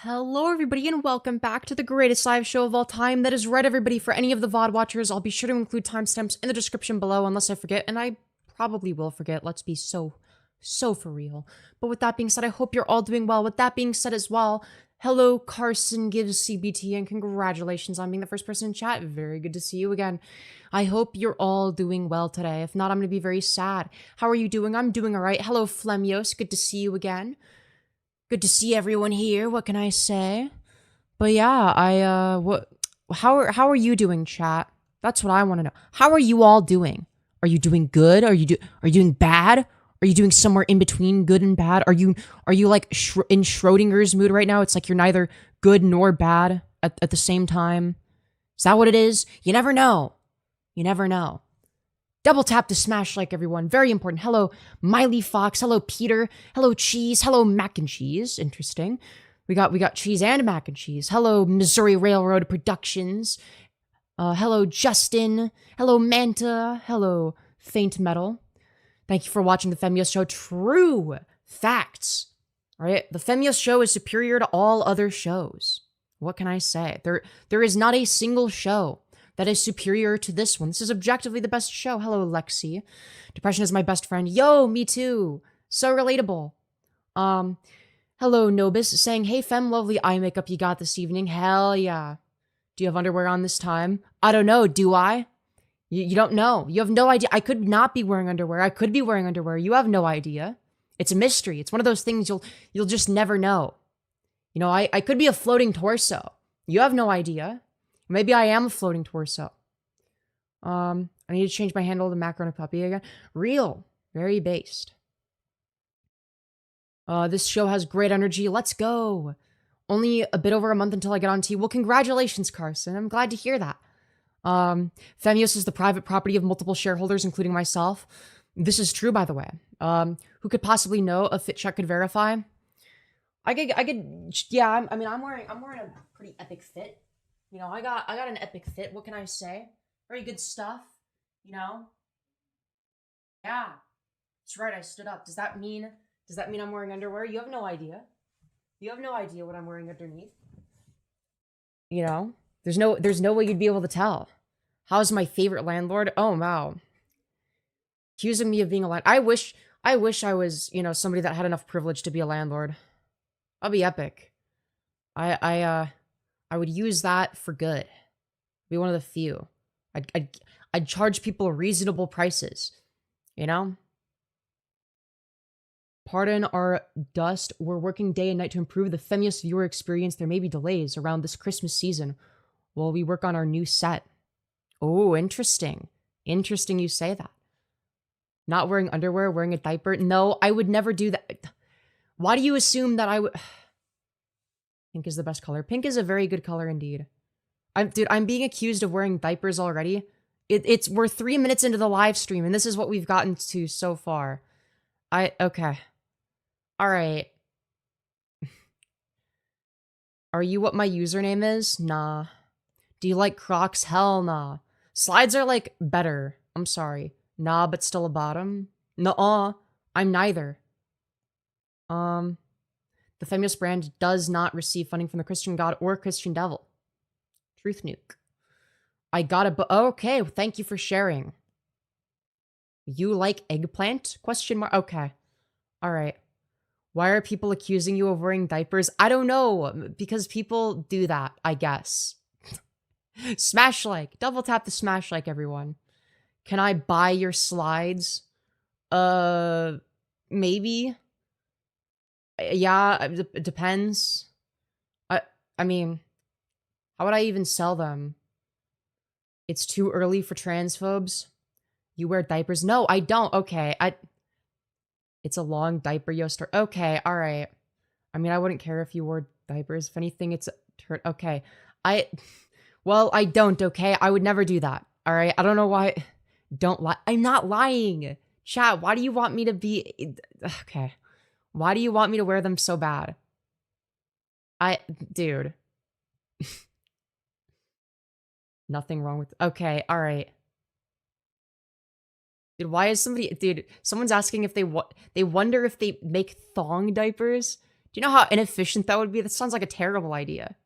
Hello, everybody, and welcome back to the greatest live show of all time. That is right, everybody. For any of the VOD watchers, I'll be sure to include timestamps in the description below, unless I forget, and I probably will forget. Let's be so for real. But with that being said, I hope you're all doing well. With that being said as well, hello, Carson gives CBT, and congratulations on being the first person in chat. Very good to see you again. I hope you're all doing well today. If not, I'm going to be very sad. How are you doing? I'm doing all right. Hello, Femyoz. Good to see you again. Good to see everyone here. What can I say? But yeah, how are you doing, chat? That's what I want to know. How are you all doing? Are you doing good? Are you doing bad? Are you doing somewhere in between good and bad? Are you like in Schrodinger's mood right now? It's like you're neither good nor bad at the same time. Is that what it is? You never know. You never know. Double tap to smash like, everyone. Very important. Hello, Miley Fox. Hello, Peter. Hello, Cheese. Hello, Mac and Cheese. Interesting. We got cheese and mac and cheese. Hello, Missouri Railroad Productions. Hello, Justin. Hello, Manta. Hello, Faint Metal. Thank you for watching the Femyoz Show. True facts. All right, the Femyoz Show is superior to all other shows. What can I say? There is not a single show that is superior to this one. This is objectively the best show. Hello, Lexi. Depression is my best friend. Yo, me too. So relatable. Hello, Nobis, saying, hey, fem, lovely eye makeup you got this evening. Hell yeah. Do you have underwear on this time? I don't know. Do I? You don't know. You have no idea. I could not be wearing underwear. I could be wearing underwear. You have no idea. It's a mystery. It's one of those things you'll just never know. You know, I could be a floating torso. You have no idea. Maybe I am a floating torso. I need to change my handle to Macaroni Puppy again. Real. Very based. This show has great energy. Let's go. Only a bit over a month until I get on T. Well, congratulations, Carson. I'm glad to hear that. Femyoz is the private property of multiple shareholders, including myself. This is true, by the way. Who could possibly know? A fit check could verify. I could, yeah, I'm wearing a pretty epic fit. You know, I got an epic fit. What can I say? Very good stuff. You know? Yeah. That's right, I stood up. Does that mean I'm wearing underwear? You have no idea. You have no idea what I'm wearing underneath. You know? There's no way you'd be able to tell. How's my favorite landlord? Oh, wow. Accusing me of being a landlord. I wish I was, you know, somebody that had enough privilege to be a landlord. I'll be epic. I would use that for good. Be one of the few. I'd charge people reasonable prices. You know? Pardon our dust. We're working day and night to improve the Femyoz viewer experience. There may be delays around this Christmas season while we work on our new set. Oh, interesting. Interesting you say that. Not wearing underwear, wearing a diaper. No, I would never do that. Why do you assume that I would... Pink is the best color. Pink is a very good color indeed. I'm being accused of wearing diapers already. We're 3 minutes into the live stream, and this is what we've gotten to so far. Okay. Alright. Are you what my username is? Nah. Do you like Crocs? Hell nah. Slides are like better. I'm sorry. Nah, but still a bottom? Nuh-uh. I'm neither. The Femyoz brand does not receive funding from the Christian God or Christian Devil. Truth nuke. I got a okay, thank you for sharing. You like eggplant? Question mark. Okay. All right. Why are people accusing you of wearing diapers? I don't know. Because people do that, I guess. Smash like. Double tap the smash like, everyone. Can I buy your slides? Maybe. Yeah, it depends. I mean, how would I even sell them? It's too early for transphobes. You wear diapers? No, I don't. Okay, it's a long diaper, Yoster. Okay, all right. I mean, I wouldn't care if you wore diapers. If anything, it's okay. Well, I don't. Okay, I would never do that. All right, I don't know why. Don't lie. I'm not lying. Chat. Why do you want me to be? Okay. Why do you want me to wear them so bad? Dude. Nothing wrong with... Okay, alright. Dude, why is somebody... Dude, someone's asking if they wonder if they make thong diapers. Do you know how inefficient that would be? That sounds like a terrible idea.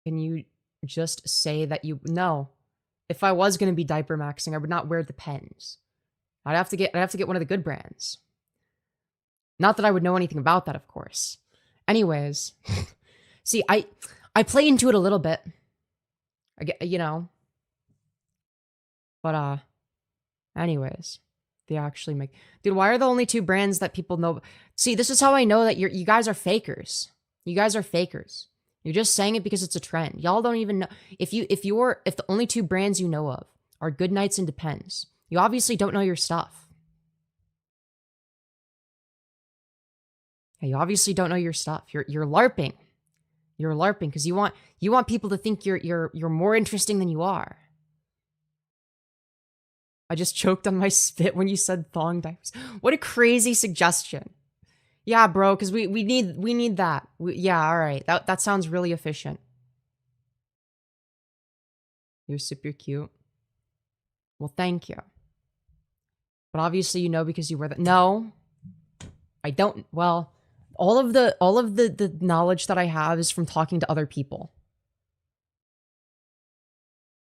Can you just say that you... No. If I was going to be diaper maxing, I would not wear Depends. I'd have to get one of the good brands. Not that I would know anything about that, of course. Anyways. See, I play into it a little bit. I get, you know. But, anyways. They actually make... Dude, why are the only two brands that people know? See, this is how I know that you guys are fakers. You guys are fakers. You're just saying it because it's a trend. Y'all don't even know. If the only two brands you know of are Goodnights and Depends, you obviously don't know your stuff. Yeah, you obviously don't know your stuff. You're LARPing. You're LARPing because you want people to think you're more interesting than you are. I just choked on my spit when you said thong diapers. What a crazy suggestion. Yeah, bro, because we need that. Yeah, all right. That sounds really efficient. You're super cute. Well, thank you. But obviously you know because you wear that. No, I don't. Well, all of the knowledge that I have is from talking to other people.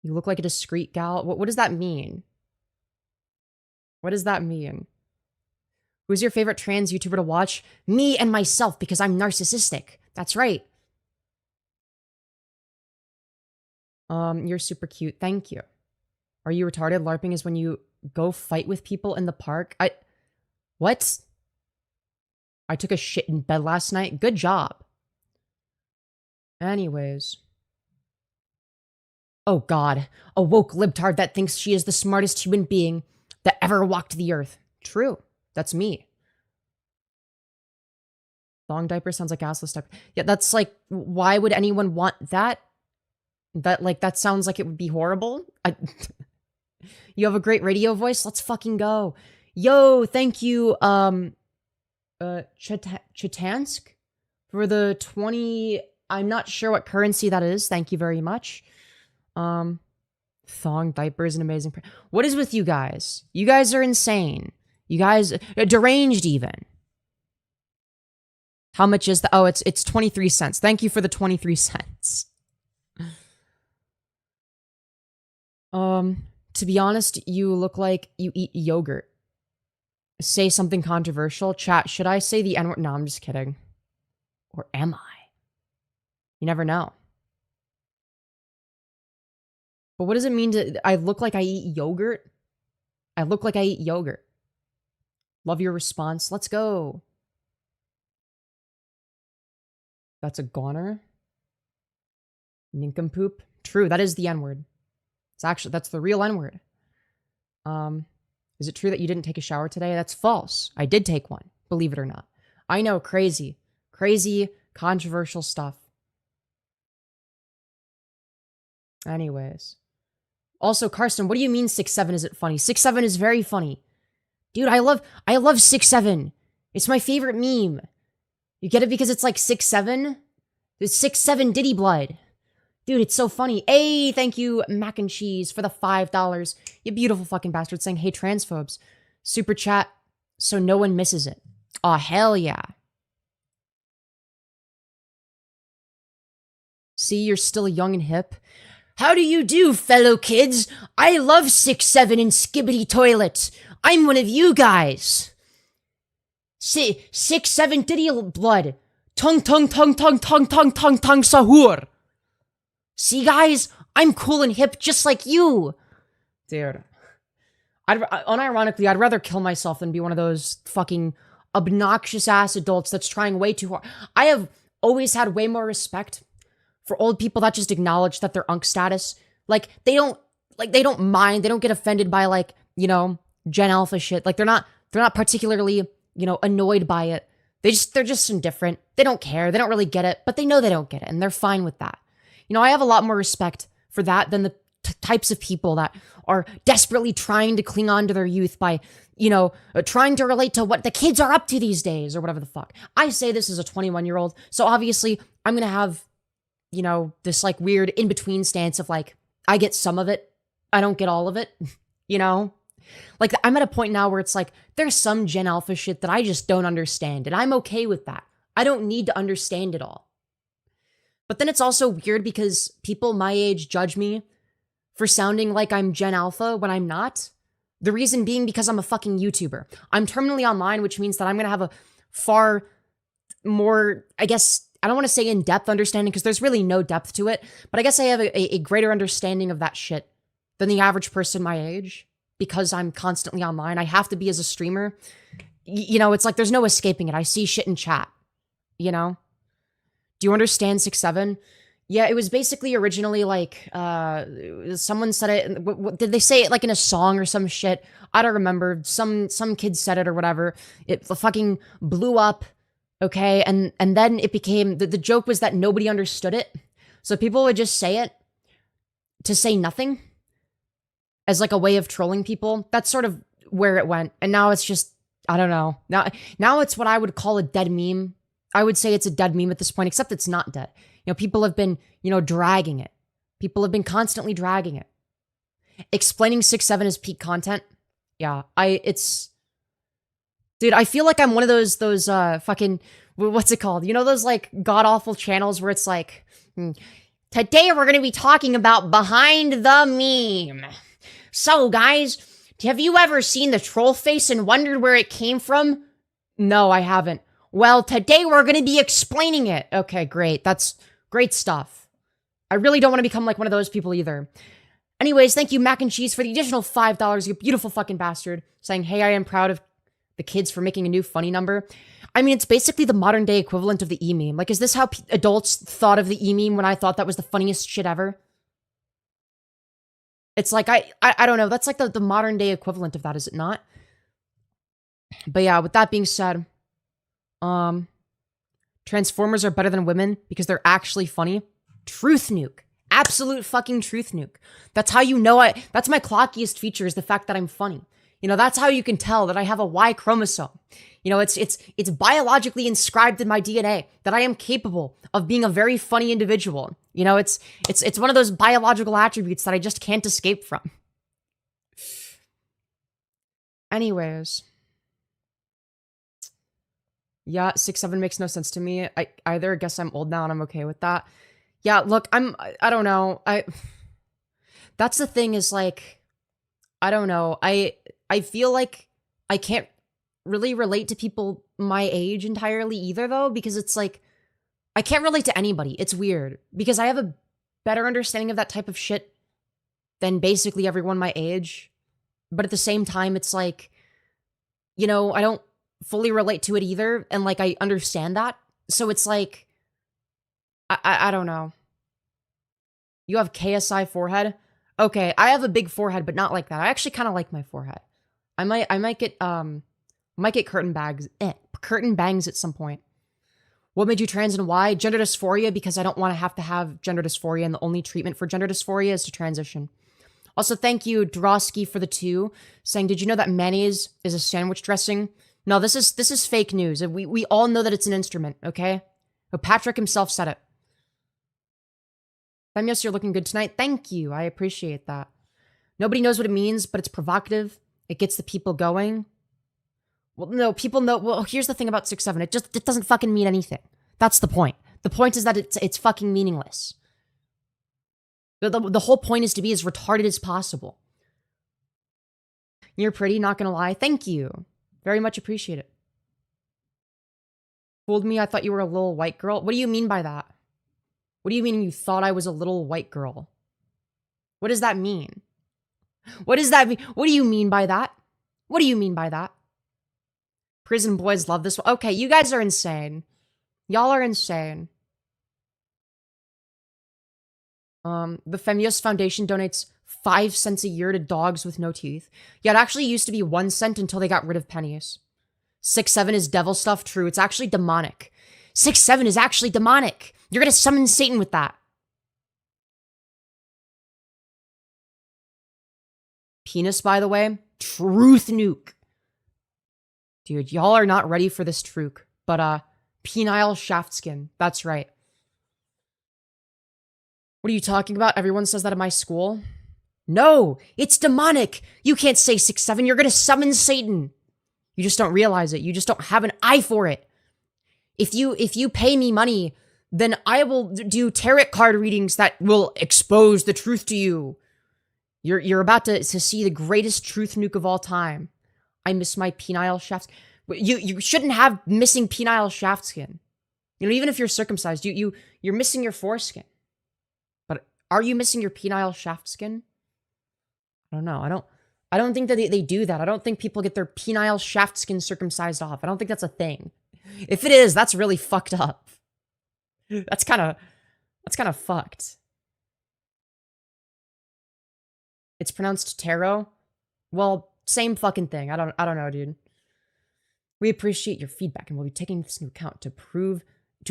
You look like a discreet gal. What does that mean? What does that mean? Who's your favorite trans YouTuber to watch? Me and myself, because I'm narcissistic. That's right. You're super cute. Thank you. Are you retarded? LARPing is when you go fight with people in the park. What? I took a shit in bed last night. Good job. Anyways. Oh God. A woke libtard that thinks she is the smartest human being that ever walked the earth. True. That's me. Thong diaper sounds like assless diaper. Yeah, that's like, why would anyone want that? That sounds like it would be horrible. You have a great radio voice. Let's fucking go. Yo, thank you, Chetansk for the 20. I'm not sure what currency that is. Thank you very much. Thong diaper is an amazing. What is with you guys? You guys are insane. You guys deranged even. How much is the? Oh, it's 23 cents. Thank you for the 23 cents. To be honest, you look like you eat yogurt. Say something controversial. Chat, should I say the N-word? No, I'm just kidding. Or am I? You never know. But what does it mean to... I look like I eat yogurt? I look like I eat yogurt. Love your response. Let's go. That's a goner. Nincompoop. True, that is the N-word. It's actually... That's the real N-word. Is it true that you didn't take a shower today? That's false. I did take one. Believe it or not. I know, crazy. Crazy, controversial stuff. Anyways. Also, Karsten, what do you mean 6'7" isn't funny? 6'7" is very funny. Dude, I love 6'7". It's my favorite meme. You get it because it's like 6'7"? It's 6'7" Diddy blood. Dude, it's so funny. Hey, thank you, Mac and Cheese, for the $5. You beautiful fucking bastard saying, hey, transphobes. Super chat so no one misses it. Aw, hell yeah. See, you're still young and hip. How do you do, fellow kids? I love 6'7" and skibbity toilets. I'm one of you guys. 6'7" Diddy blood. Tung sahur. See, guys? I'm cool and hip just like you. Dude. Unironically, I'd rather kill myself than be one of those fucking obnoxious-ass adults that's trying way too hard. I have always had way more respect for old people that just acknowledge that they're unk status. Like, they don't mind. They don't get offended by, like, you know, Gen Alpha shit. Like, they're not particularly, you know, annoyed by it. They're just indifferent. They don't care. They don't really get it, but they know they don't get it, and they're fine with that. You know, I have a lot more respect for that than the types of people that are desperately trying to cling on to their youth by, you know, trying to relate to what the kids are up to these days or whatever the fuck. I say this as a 21-year-old, so obviously I'm gonna have, you know, this like weird in-between stance of like, I get some of it, I don't get all of it, you know? Like, I'm at a point now where it's like, there's some Gen Alpha shit that I just don't understand, and I'm okay with that. I don't need to understand it all. But then it's also weird because people my age judge me for sounding like I'm Gen Alpha when I'm not. The reason being because I'm a fucking YouTuber. I'm terminally online, which means that I'm gonna have a far more, I guess, I don't want to say in-depth understanding because there's really no depth to it, but I guess I have a greater understanding of that shit than the average person my age because I'm constantly online. I have to be as a streamer. You know, it's like there's no escaping it. I see shit in chat, you know? Do you understand 6'7"? Yeah, it was basically originally like, someone said it, did they say it like in a song or some shit? I don't remember. Some kid said it or whatever. It fucking blew up, okay? And then it became, the joke was that nobody understood it. So people would just say it to say nothing as like a way of trolling people. That's sort of where it went. And now it's just, I don't know. Now it's what I would call a dead meme. I would say it's a dead meme at this point, except it's not dead. You know, people have been, you know, dragging it. People have been constantly dragging it. Explaining 6'7" as peak content. Yeah, dude, I feel like I'm one of those fucking, what's it called? You know, those like god-awful channels where it's like, today we're going to be talking about behind the meme. So guys, have you ever seen the troll face and wondered where it came from? No, I haven't. Well, today we're going to be explaining it. Okay, great. That's great stuff. I really don't want to become like one of those people either. Anyways, thank you, Mac and Cheese, for the additional $5, you beautiful fucking bastard. Saying, hey, I am proud of the kids for making a new funny number. I mean, it's basically the modern day equivalent of the e-meme. Like, is this how adults thought of the e-meme when I thought that was the funniest shit ever? It's like, I don't know. That's like the modern day equivalent of that, is it not? But yeah, with that being said, Transformers are better than women because they're actually funny. Truth nuke. Absolute fucking truth nuke. That's how you know that's my clockiest feature is the fact that I'm funny. You know, that's how you can tell that I have a Y chromosome. You know, it's biologically inscribed in my DNA that I am capable of being a very funny individual. You know, it's one of those biological attributes that I just can't escape from. Anyways. Yeah, 6'7" makes no sense to me. I either guess I'm old now and I'm okay with that. Yeah, look, I don't know. That's the thing is like, I don't know. I feel like I can't really relate to people my age entirely either though, because it's like, I can't relate to anybody. It's weird because I have a better understanding of that type of shit than basically everyone my age. But at the same time, it's like, you know, I don't fully relate to it either, and like I understand that, so it's like I don't know. You have KSI forehead? Okay, I have a big forehead, but not like that. I actually kind of like my forehead. I might get curtain bangs at some point. What made you trans and why? Gender dysphoria, because I don't want to have gender dysphoria, and the only treatment for gender dysphoria is to transition. Also, thank you, Drosky, for the 2, saying, did you know that mayonnaise is a sandwich dressing? No, this is fake news. We all know that it's an instrument, okay? But Patrick himself said it. Femyoz, you're looking good tonight. Thank you. I appreciate that. Nobody knows what it means, but it's provocative. It gets the people going. Well, no, people know. Well, here's the thing about 6'7". It doesn't fucking mean anything. That's the point. The point is that it's fucking meaningless. The whole point is to be as retarded as possible. You're pretty, not gonna lie. Thank you. Very much appreciate it. Fooled me, I thought you were a little white girl. What do you mean by that? What do you mean you thought I was a little white girl? What does that mean? What does that mean? What do you mean by that? What do you mean by that? Prison boys love this one. Okay, you guys are insane. Y'all are insane. The Femyoz Foundation donates 5 cents a year to dogs with no teeth. Yeah, it actually used to be 1 cent until they got rid of pennies. 6'7" is devil stuff. True, it's actually demonic. 6'7" is actually demonic. You're gonna summon Satan with that. Penis, by the way. Truth nuke. Dude, y'all are not ready for this truke. But, penile shaft skin. That's right. What are you talking about? Everyone says that at my school. No, it's demonic. You can't say 6'7". You're gonna summon Satan. You just don't realize it. You just don't have an eye for it. If you pay me money, then I will do tarot card readings that will expose the truth to you. You're about to see the greatest truth nuke of all time. I miss my penile shafts. You shouldn't have missing penile shaft skin. You know, even if you're circumcised, you're missing your foreskin. But are you missing your penile shaft skin? I don't know. I don't think that they do that. I don't think people get their penile shaft skin circumcised off. I don't think that's a thing. If it is, that's really fucked up. That's kind of fucked. It's pronounced tarot. Well, same fucking thing. I don't know, dude. We appreciate your feedback and we'll be taking this into account to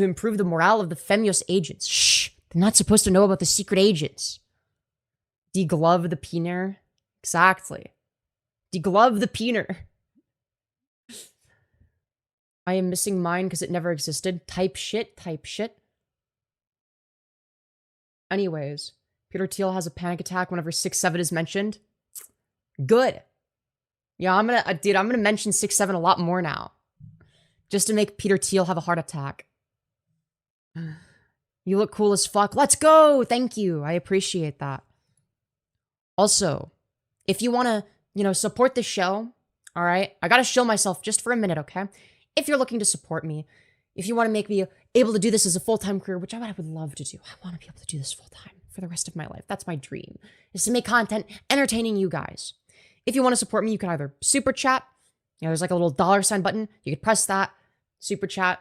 improve the morale of the Femyoz agents. Shh! They're not supposed to know about the secret agents. Deglove the peener. Exactly. Deglove the peener. I am missing mine because it never existed. Type shit. Anyways, Peter Thiel has a panic attack whenever 6'7" is mentioned. Good. Yeah, I'm gonna mention 6'7" a lot more now. Just to make Peter Thiel have a heart attack. You look cool as fuck. Let's go! Thank you. I appreciate that. Also, if you want to, support the show, all right? I gotta show myself just for a minute, okay? If you're looking to support me, if you want to make me able to do this as a full-time career, which I would love to do. I want to be able to do this full-time for the rest of my life. That's my dream, is to make content entertaining you guys. If you want to support me, you can either super chat. There's like a little $ button. You could press that. Super chat.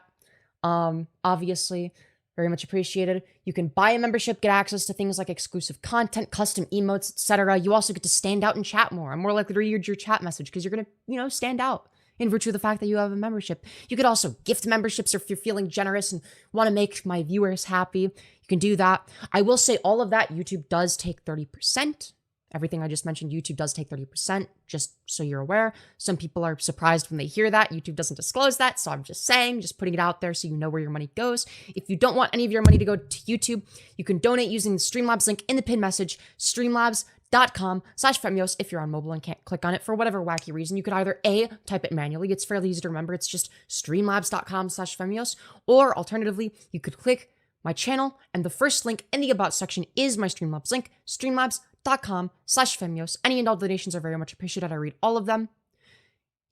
Obviously, very much appreciated. You can buy a membership, get access to things like exclusive content, custom emotes, etc. You also get to stand out and chat more. I'm more likely to read your chat message because you're going to, stand out in virtue of the fact that you have a membership. You could also gift memberships if you're feeling generous and want to make my viewers happy. You can do that. I will say all of that, YouTube does take 30%. Everything I just mentioned, YouTube does take 30%, just so you're aware. Some people are surprised when they hear that. YouTube doesn't disclose that, so I'm just saying, just putting it out there so you know where your money goes. If you don't want any of your money to go to YouTube, you can donate using the Streamlabs link in the pinned message, streamlabs.com/Femyoz. If you're on mobile and can't click on it for whatever wacky reason, you could either A, type it manually. It's fairly easy to remember. It's just streamlabs.com/Femyoz. Or alternatively, you could click my channel, and the first link in the About section is my Streamlabs link, streamlabs.com/Femyoz. Any and all donations are very much appreciated. I read all of them.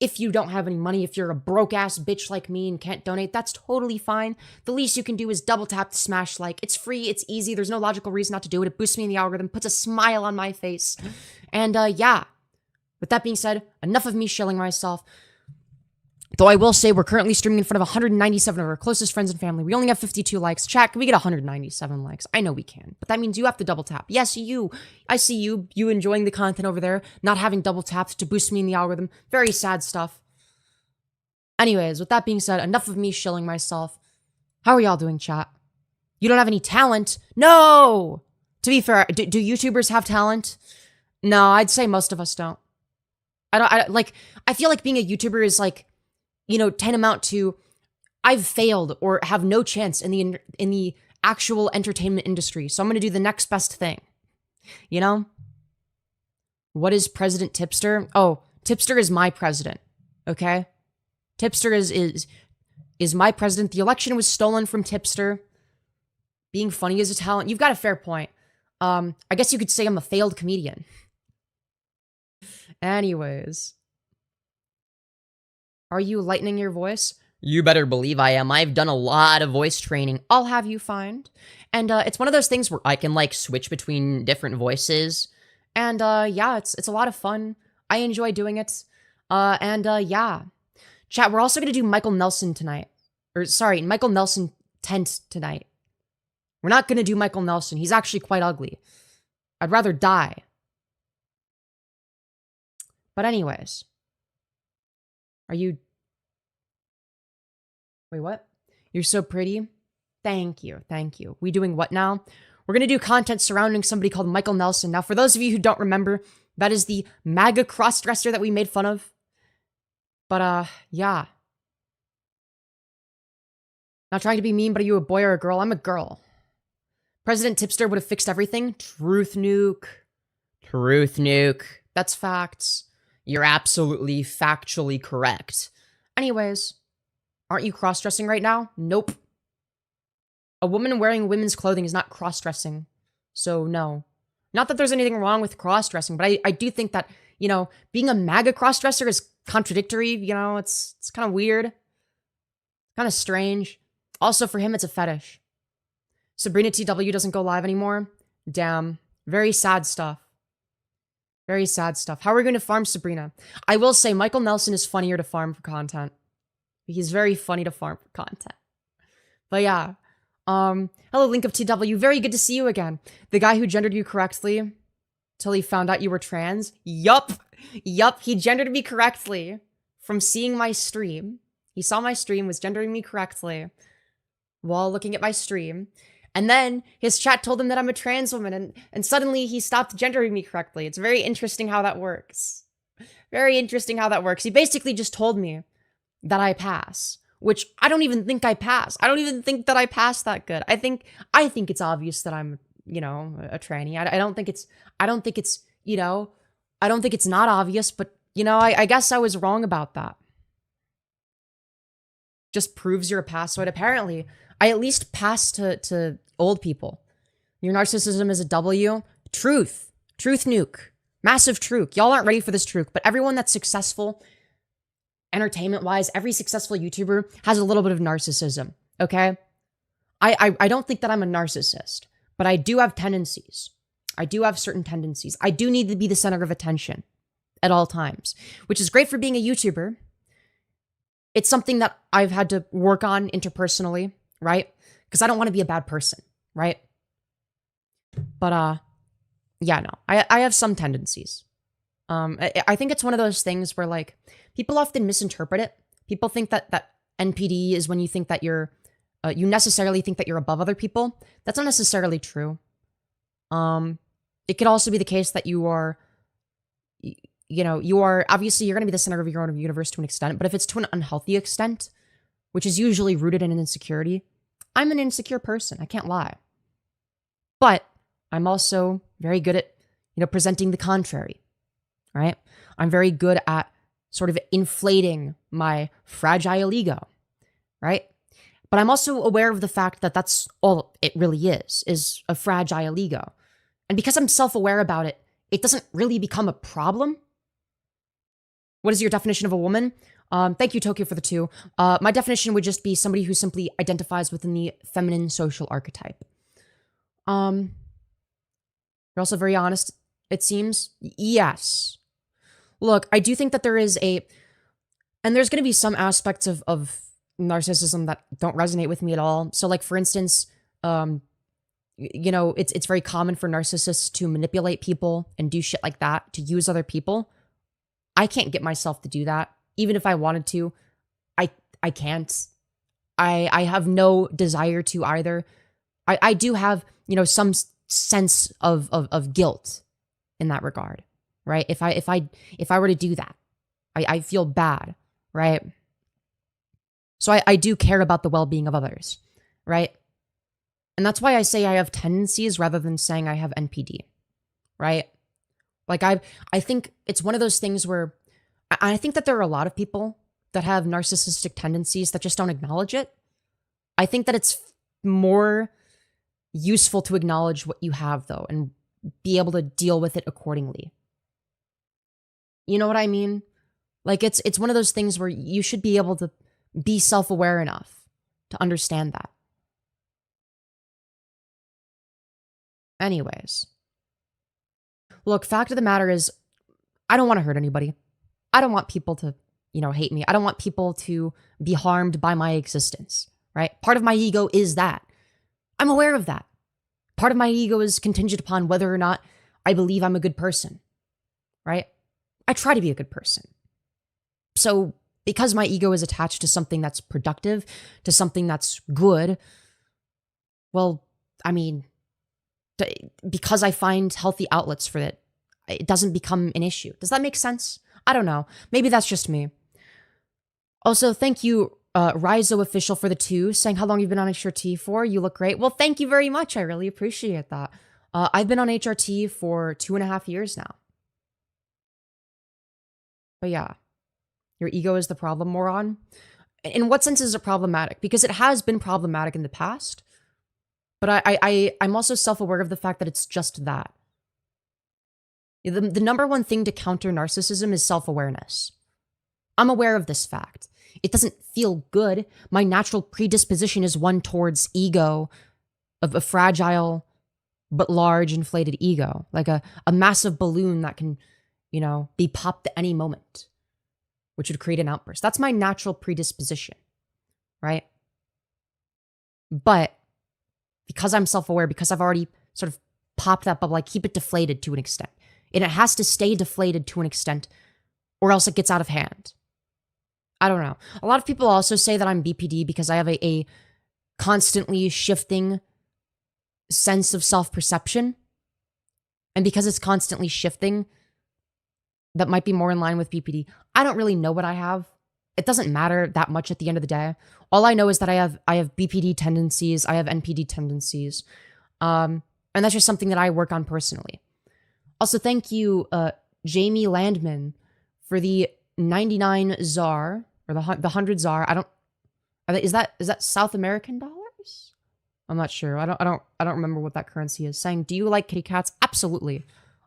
If you don't have any money, if you're a broke-ass bitch like me and can't donate, that's totally fine. The least you can do is double tap the smash like. It's free, it's easy, there's no logical reason not to do it. It boosts me in the algorithm, puts a smile on my face. And yeah, with that being said, enough of me shilling myself. Though I will say we're currently streaming in front of 197 of our closest friends and family. We only have 52 likes. Chat, can we get 197 likes? I know we can, but that means you have to double tap. Yes, you. I see you enjoying the content over there, not having double tapped to boost me in the algorithm. Very sad stuff. Anyways, with that being said, enough of me shilling myself. How are y'all doing, chat? You don't have any talent? No! To be fair, do YouTubers have talent? No, I'd say most of us don't. I feel like being a YouTuber is like, tantamount to I've failed or have no chance in the actual entertainment industry. So I'm going to do the next best thing. What is President Tipster? Oh, Tipster is my president. Okay? Tipster is my president. The election was stolen from Tipster. Being funny is a talent. You've got a fair point. I guess you could say I'm a failed comedian. Anyways. Are you lightening your voice? You better believe I am. I've done a lot of voice training. I'll have you find. And it's one of those things where I can switch between different voices. And yeah, it's a lot of fun. I enjoy doing it. Yeah. Chat, we're also going to do Michael Nelson tonight. Michael Nelson tent tonight. We're not going to do Michael Nelson. He's actually quite ugly. I'd rather die. But anyways. Are you... Wait, what? You're so pretty. Thank you. We doing what now? We're going to do content surrounding somebody called Michael Nelson. Now, for those of you who don't remember, that is the MAGA crossdresser that we made fun of. But, yeah. Not trying to be mean, but are you a boy or a girl? I'm a girl. President Tipster would have fixed everything. Truth nuke. Truth, Nuke. That's facts. You're absolutely factually correct. Anyways, aren't you cross-dressing right now? Nope. A woman wearing women's clothing is not cross-dressing. So, no. Not that there's anything wrong with cross-dressing, but I do think that, you know, being a MAGA cross-dresser is contradictory. You know, it's kind of weird. Kind of strange. Also, for him, it's a fetish. Sabrina TW doesn't go live anymore. Damn. Very sad stuff. Very sad stuff. How are we going to farm Sabrina? I will say Michael Nelson is funnier to farm for content. He's very funny to farm for content. But yeah. Hello, Link of TW. Very good to see you again. The guy who gendered you correctly till he found out you were trans? Yup. Yup. He gendered me correctly from seeing my stream. He saw my stream, was gendering me correctly while looking at my stream. And then his chat told him that I'm a trans woman, and suddenly he stopped gendering me correctly. It's very interesting how that works. Very interesting how that works. He basically just told me that I pass, which I don't even think I pass. I don't even think that I pass that good. I think it's obvious that I'm, you know, a tranny. I don't think it's, you know, I don't think it's not obvious, but, you know, I guess I was wrong about that. Just proves you're a passoid. Apparently, I at least pass to old people. Your narcissism is a W. Truth. Truth Nuke. Massive truth. Y'all aren't ready for this truth, but everyone that's successful, entertainment-wise, every successful YouTuber has a little bit of narcissism, okay? I don't think that I'm a narcissist, but I do have tendencies. I do have certain tendencies. I do need to be the center of attention at all times, which is great for being a YouTuber. It's something that I've had to work on interpersonally, right? Because I don't want to be a bad person, right? But, yeah, no. I have some tendencies. I think it's one of those things where, like, people often misinterpret it. People think that NPD is when you think that you're, you necessarily think that you're above other people. That's not necessarily true. It could also be the case that you are, you know, obviously you're going to be the center of your own universe to an extent, but if it's to an unhealthy extent, which is usually rooted in an insecurity, I'm an insecure person. I can't lie. But I'm also very good at, you know, presenting the contrary, right? I'm very good at sort of inflating my fragile ego, right? But I'm also aware of the fact that that's all it really is a fragile ego. And because I'm self-aware about it, it doesn't really become a problem. What is your definition of a woman? Thank you, Tokyo, for the 2. My definition would just be somebody who simply identifies within the feminine social archetype. You're also very honest, it seems. Yes. Look, I do think that there is and there's going to be some aspects of narcissism that don't resonate with me at all. So, like, for instance, you know, it's very common for narcissists to manipulate people and do shit like that, to use other people. I can't get myself to do that. Even if I wanted to, I can't. I have no desire to either. I do have, you know, some sense of guilt in that regard, right? If I were to do that, I feel bad, right? So I do care about the well-being of others, right? And that's why I say I have tendencies rather than saying I have NPD, right? Like, I think it's one of those things where I think that there are a lot of people that have narcissistic tendencies that just don't acknowledge it. I think that it's more useful to acknowledge what you have, though, and be able to deal with it accordingly. You know what I mean? Like, it's one of those things where you should be able to be self-aware enough to understand that. Anyways. Look, fact of the matter is, I don't want to hurt anybody. I don't want people to, you know, hate me. I don't want people to be harmed by my existence, right? Part of my ego is that. I'm aware of that. Part of my ego is contingent upon whether or not I believe I'm a good person, right? I try to be a good person. So because my ego is attached to something that's productive, to something that's good, well, I mean, because I find healthy outlets for it, it doesn't become an issue. Does that make sense? I don't know. Maybe that's just me. Also, thank you, Rizo Official, for the 2, saying how long you've been on HRT for. You look great. Well, thank you very much. I really appreciate that. I've been on HRT for 2.5 years now. But yeah, your ego is the problem, moron. In what sense is it problematic? Because it has been problematic in the past. But I'm also self-aware of the fact that it's just that. The number one thing to counter narcissism is self-awareness. I'm aware of this fact. It doesn't feel good. My natural predisposition is one towards ego, of a fragile but large inflated ego, like a massive balloon that can, be popped at any moment, which would create an outburst. That's my natural predisposition, right? But because I'm self-aware, because I've already sort of popped that bubble, I keep it deflated to an extent. And it has to stay deflated to an extent, or else it gets out of hand. I don't know. A lot of people also say that I'm BPD because I have a constantly shifting sense of self-perception. And because it's constantly shifting, that might be more in line with BPD. I don't really know what I have. It doesn't matter that much at the end of the day. All I know is that I have BPD tendencies, I have NPD tendencies. And that's just something that I work on personally. Also, thank you, Jamie Landman, for the 99 ZAR, or the 100 ZAR. Is that South American dollars? I'm not sure. I don't remember what that currency is. Saying, do you like kitty cats? Absolutely.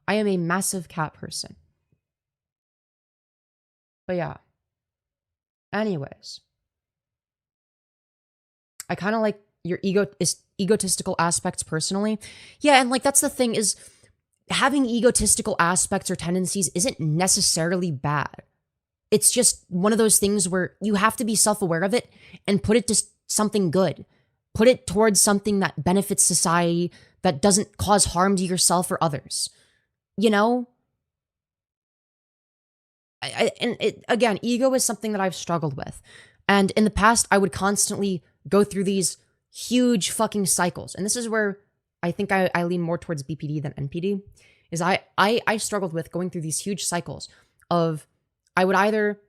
I am a massive cat person. But yeah. Anyways. I kind of like your egotistical aspects personally. Yeah, and that's the thing is having egotistical aspects or tendencies isn't necessarily bad. It's just one of those things where you have to be self-aware of it and put it to something good. Put it towards something that benefits society, that doesn't cause harm to yourself or others. Again, ego is something that I've struggled with. And in the past, I would constantly go through these huge fucking cycles. And this is where I think I lean more towards BPD than NPD, is I struggled with going through these huge cycles of, I would either,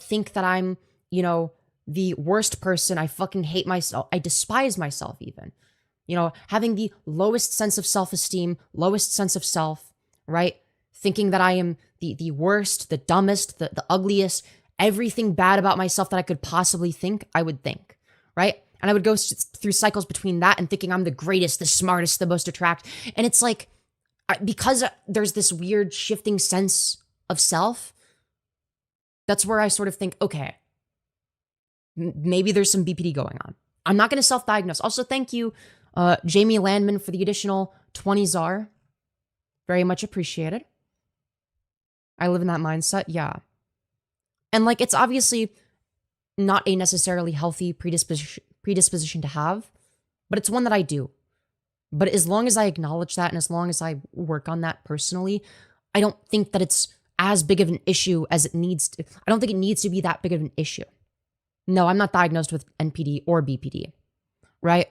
think that I'm, the worst person. I fucking hate myself. I despise myself even. Having the lowest sense of self-esteem, lowest sense of self, right? Thinking that I am the worst, the dumbest, the ugliest, everything bad about myself that I could possibly think, I would think, right? And I would go through cycles between that and thinking I'm the greatest, the smartest, the most attractive. And it's like, because there's this weird shifting sense of self, that's where I sort of think, okay, maybe there's some BPD going on. I'm not going to self-diagnose. Also, thank you, Jamie Landman, for the additional 20 ZAR. Very much appreciated. I live in that mindset, yeah. And it's obviously not a necessarily healthy predisposition to have, but it's one that I do. But as long as I acknowledge that and as long as I work on that personally, I don't think that it's as big of an issue as it needs to. I don't think it needs to be that big of an issue. No, I'm not diagnosed with NPD or BPD, right?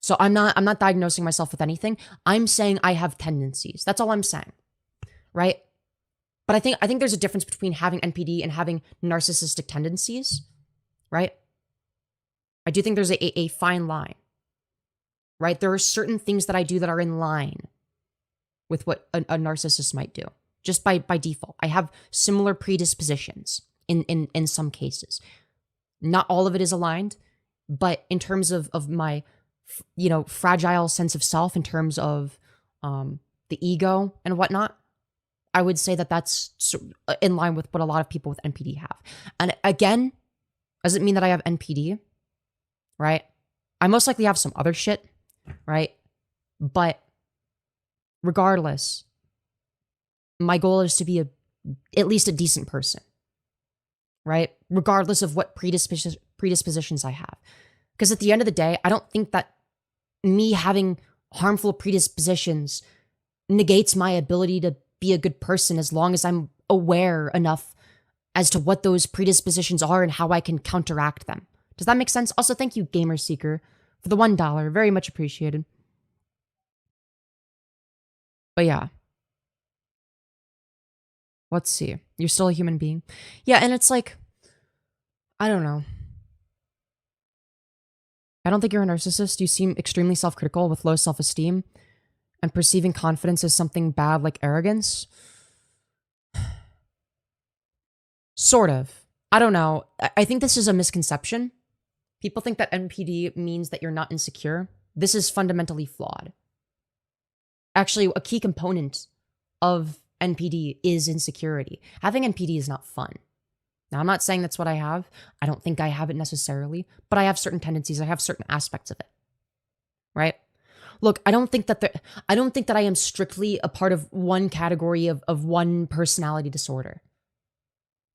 So I'm not diagnosing myself with anything. I'm saying I have tendencies. That's all I'm saying, right? But I think there's a difference between having NPD and having narcissistic tendencies, right? I do think there's a fine line, right? There are certain things that I do that are in line with what a narcissist might do, just by default. I have similar predispositions in some cases. Not all of it is aligned, but in terms of my, fragile sense of self, in terms of the ego and whatnot, I would say that that's in line with what a lot of people with NPD have. And again, doesn't mean that I have NPD, right? I most likely have some other shit, right? But regardless, my goal is to be at least a decent person, right? Regardless of what predispositions I have. Because at the end of the day, I don't think that me having harmful predispositions negates my ability to be a good person, as long as I'm aware enough as to what those predispositions are and how I can counteract them. Does that make sense? Also, thank you, Gamer Seeker, for the $1. Very much appreciated. But yeah. Let's see. You're still a human being. Yeah, and it's like, I don't know. I don't think you're a narcissist. You seem extremely self-critical with low self-esteem. and perceiving confidence as something bad like arrogance? Sort of. I don't know. I think this is a misconception. People think that NPD means that you're not insecure. This is fundamentally flawed. Actually, a key component of NPD is insecurity. Having NPD is not fun. Now, I'm not saying that's what I have. I don't think I have it necessarily, but I have certain tendencies. I have certain aspects of it. Right? Look, I don't think that I am strictly a part of one category of one personality disorder.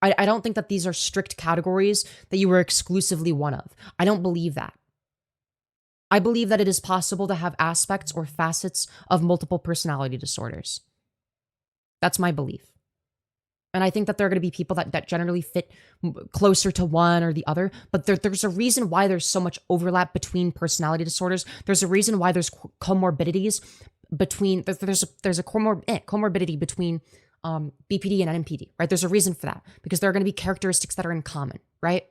I don't think that these are strict categories that you were exclusively one of. I don't believe that. I believe that it is possible to have aspects or facets of multiple personality disorders. That's my belief. And I think that there are going to be people that generally fit closer to one or the other. But there's a reason why there's so much overlap between personality disorders. There's a reason why there's comorbidities between, there's a comorbidity between BPD and NPD, right? There's a reason for that because there are going to be characteristics that are in common, right?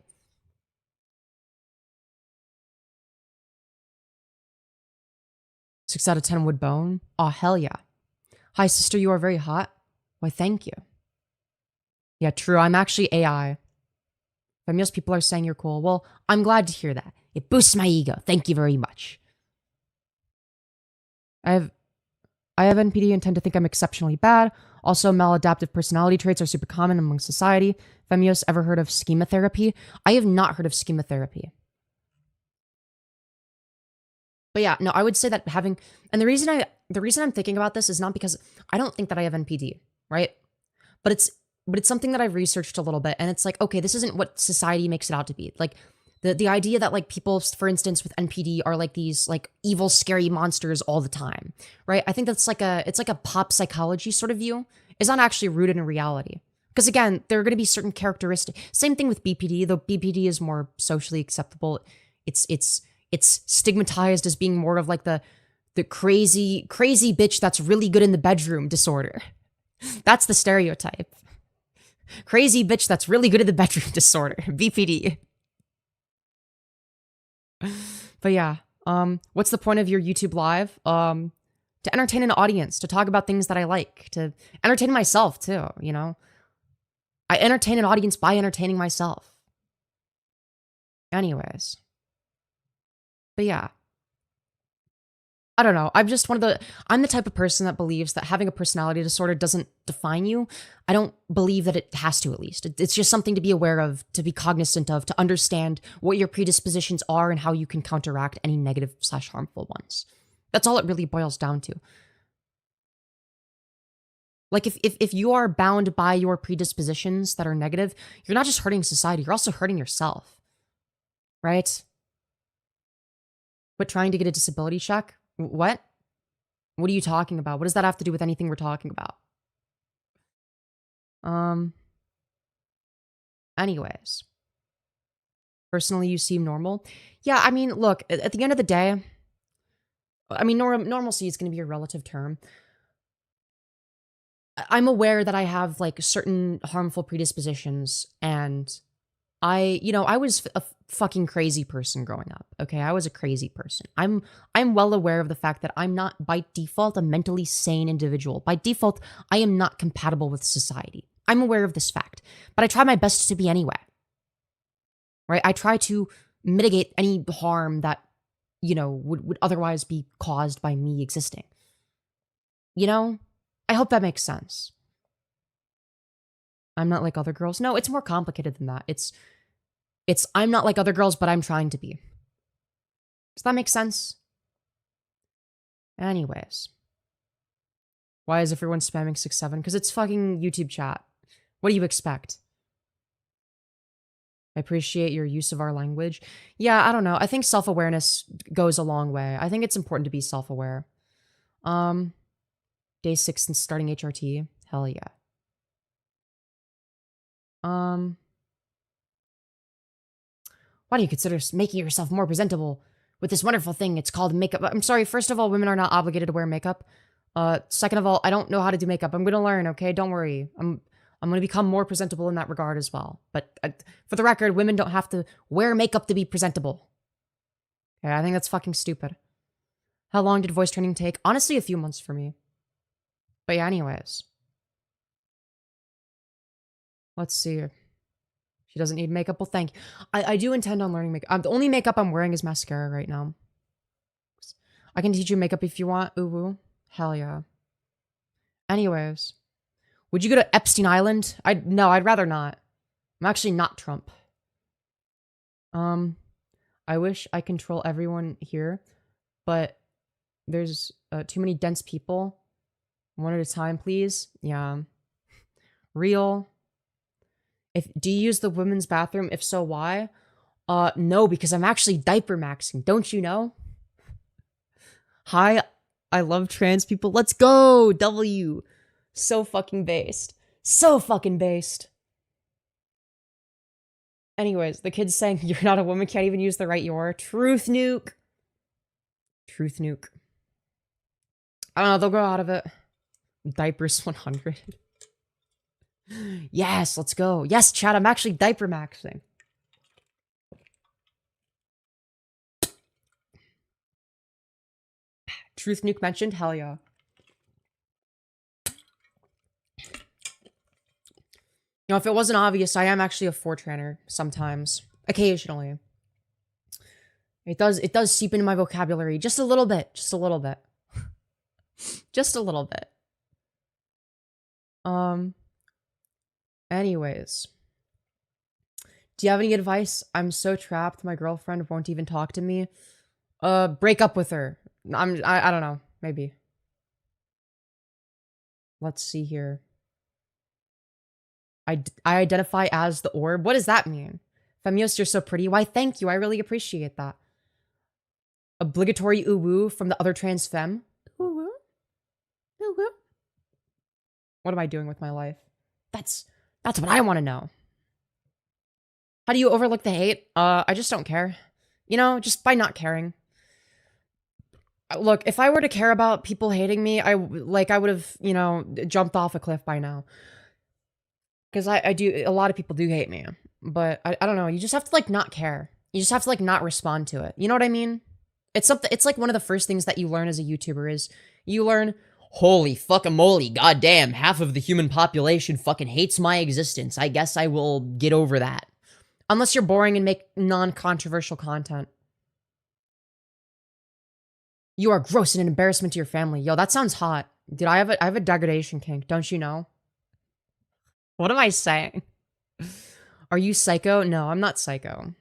Six out of 10 would bone. Oh, hell yeah. Hi, sister, you are very hot. Why, thank you. Yeah, true. I'm actually AI. Femyoz people are saying you're cool. Well, I'm glad to hear that. It boosts my ego. Thank you very much. I have NPD and tend to think I'm exceptionally bad. Also, maladaptive personality traits are super common among society. Femyoz, ever heard of schema therapy? I have not heard of schema therapy. But yeah, no, I would say that having, and the reason I'm thinking about this is not because I don't think that I have NPD, right? But it's something that I've researched a little bit, and it's like, okay, this isn't what society makes it out to be. Like the idea that like people, for instance, with NPD are like these like evil, scary monsters all the time, right? I think that's like it's like a pop psychology sort of view. It's not actually rooted in reality. Because again, there are going to be certain characteristics. Same thing with BPD, though BPD is more socially acceptable. It's stigmatized as being more of like the crazy bitch that's really good in the bedroom disorder. That's the stereotype. Crazy bitch that's really good at the bedroom disorder. BPD. But yeah, what's the point of your YouTube live? To entertain an audience, to talk about things that I like, to entertain myself too, you know? I entertain an audience by entertaining myself. Anyways. But yeah. I don't know. I'm the type of person that believes that having a personality disorder doesn't define you. I don't believe that it has to, at least. It's just something to be aware of, to be cognizant of, to understand what your predispositions are and how you can counteract any negative/harmful ones. That's all it really boils down to. Like if you are bound by your predispositions that are negative, you're not just hurting society, you're also hurting yourself. Right? But trying to get a disability check? What? What are you talking about? What does that have to do with anything we're talking about? Anyways. Personally, you seem normal. Yeah, I mean, look, at the end of the day, I mean, normalcy is going to be a relative term. I'm aware that I have like certain harmful predispositions, and I was a fucking crazy person growing up. Okay, I was a crazy person. I'm well aware of the fact that I'm not by default a mentally sane individual. By default, I am not compatible with society. I'm aware of this fact, but I try my best to be anyway. Right? I try to mitigate any harm that, would otherwise be caused by me existing. I hope that makes sense. I'm not like other girls. No, it's more complicated than that. It's I'm not like other girls, but I'm trying to be. Does that make sense? Anyways. Why is everyone spamming 6-7? Because it's fucking YouTube chat. What do you expect? I appreciate your use of our language. Yeah, I don't know. I think self-awareness goes a long way. I think it's important to be self-aware. Day 6 since starting HRT. Hell yeah. Why do you consider making yourself more presentable with this wonderful thing it's called makeup? I'm sorry, first of all, women are not obligated to wear makeup. Second of all, I don't know how to do makeup. I'm gonna learn, okay? Don't worry. I'm gonna become more presentable in that regard as well. But for the record, women don't have to wear makeup to be presentable. Okay, I think that's fucking stupid. How long did voice training take? Honestly, a few months for me. But yeah, anyways. Let's see. She doesn't need makeup. Well, thank you. I do intend on learning makeup. The only makeup I'm wearing is mascara right now. I can teach you makeup if you want. Ooh, woo. Hell yeah. Anyways. Would you go to Epstein Island? No, I'd rather not. I'm actually not Trump. I wish I control everyone here, but there's too many dense people. One at a time, please. Yeah. Real. Do you use the women's bathroom? If so, why? No, because I'm actually diaper maxing. Don't you know? Hi, I love trans people. Let's go! W. So fucking based. So fucking based. Anyways, the kid's saying you're not a woman, can't even use the right you are. Truth nuke. Truth nuke. I don't know, they'll grow out of it. Diapers 100. Yes, let's go. Yes, chat, I'm actually diaper maxing. Truth nuke mentioned? Hell yeah. You know, if it wasn't obvious, I am actually a Fortraner sometimes. Occasionally. It does seep into my vocabulary just a little bit. Just a little bit. Just a little bit. Anyways. Do you have any advice? I'm so trapped. My girlfriend won't even talk to me. Break up with her. I don't know. Maybe. Let's see here. I identify as the orb. What does that mean? Femyoz, you're so pretty. Why, thank you. I really appreciate that. Obligatory ooh-woo from the other trans femme. Ooh-woo. Ooh-woo. What am I doing with my life? That's what I want to know. How do you overlook the hate? I just don't care. You know, just by not caring. Look, if I were to care about people hating me, I would have, you know, jumped off a cliff by now. Because a lot of people do hate me. But I don't know, you just have to, like, not care. You just have to, like, not respond to it. You know what I mean? It's like one of the first things that you learn as a YouTuber is, you learn, holy fuck-a-moly, goddamn, half of the human population fucking hates my existence. I guess I will get over that. Unless you're boring and make non-controversial content. You are gross and an embarrassment to your family. Yo, that sounds hot. Dude, I have a degradation kink, don't you know? What am I saying? Are you psycho? No, I'm not psycho.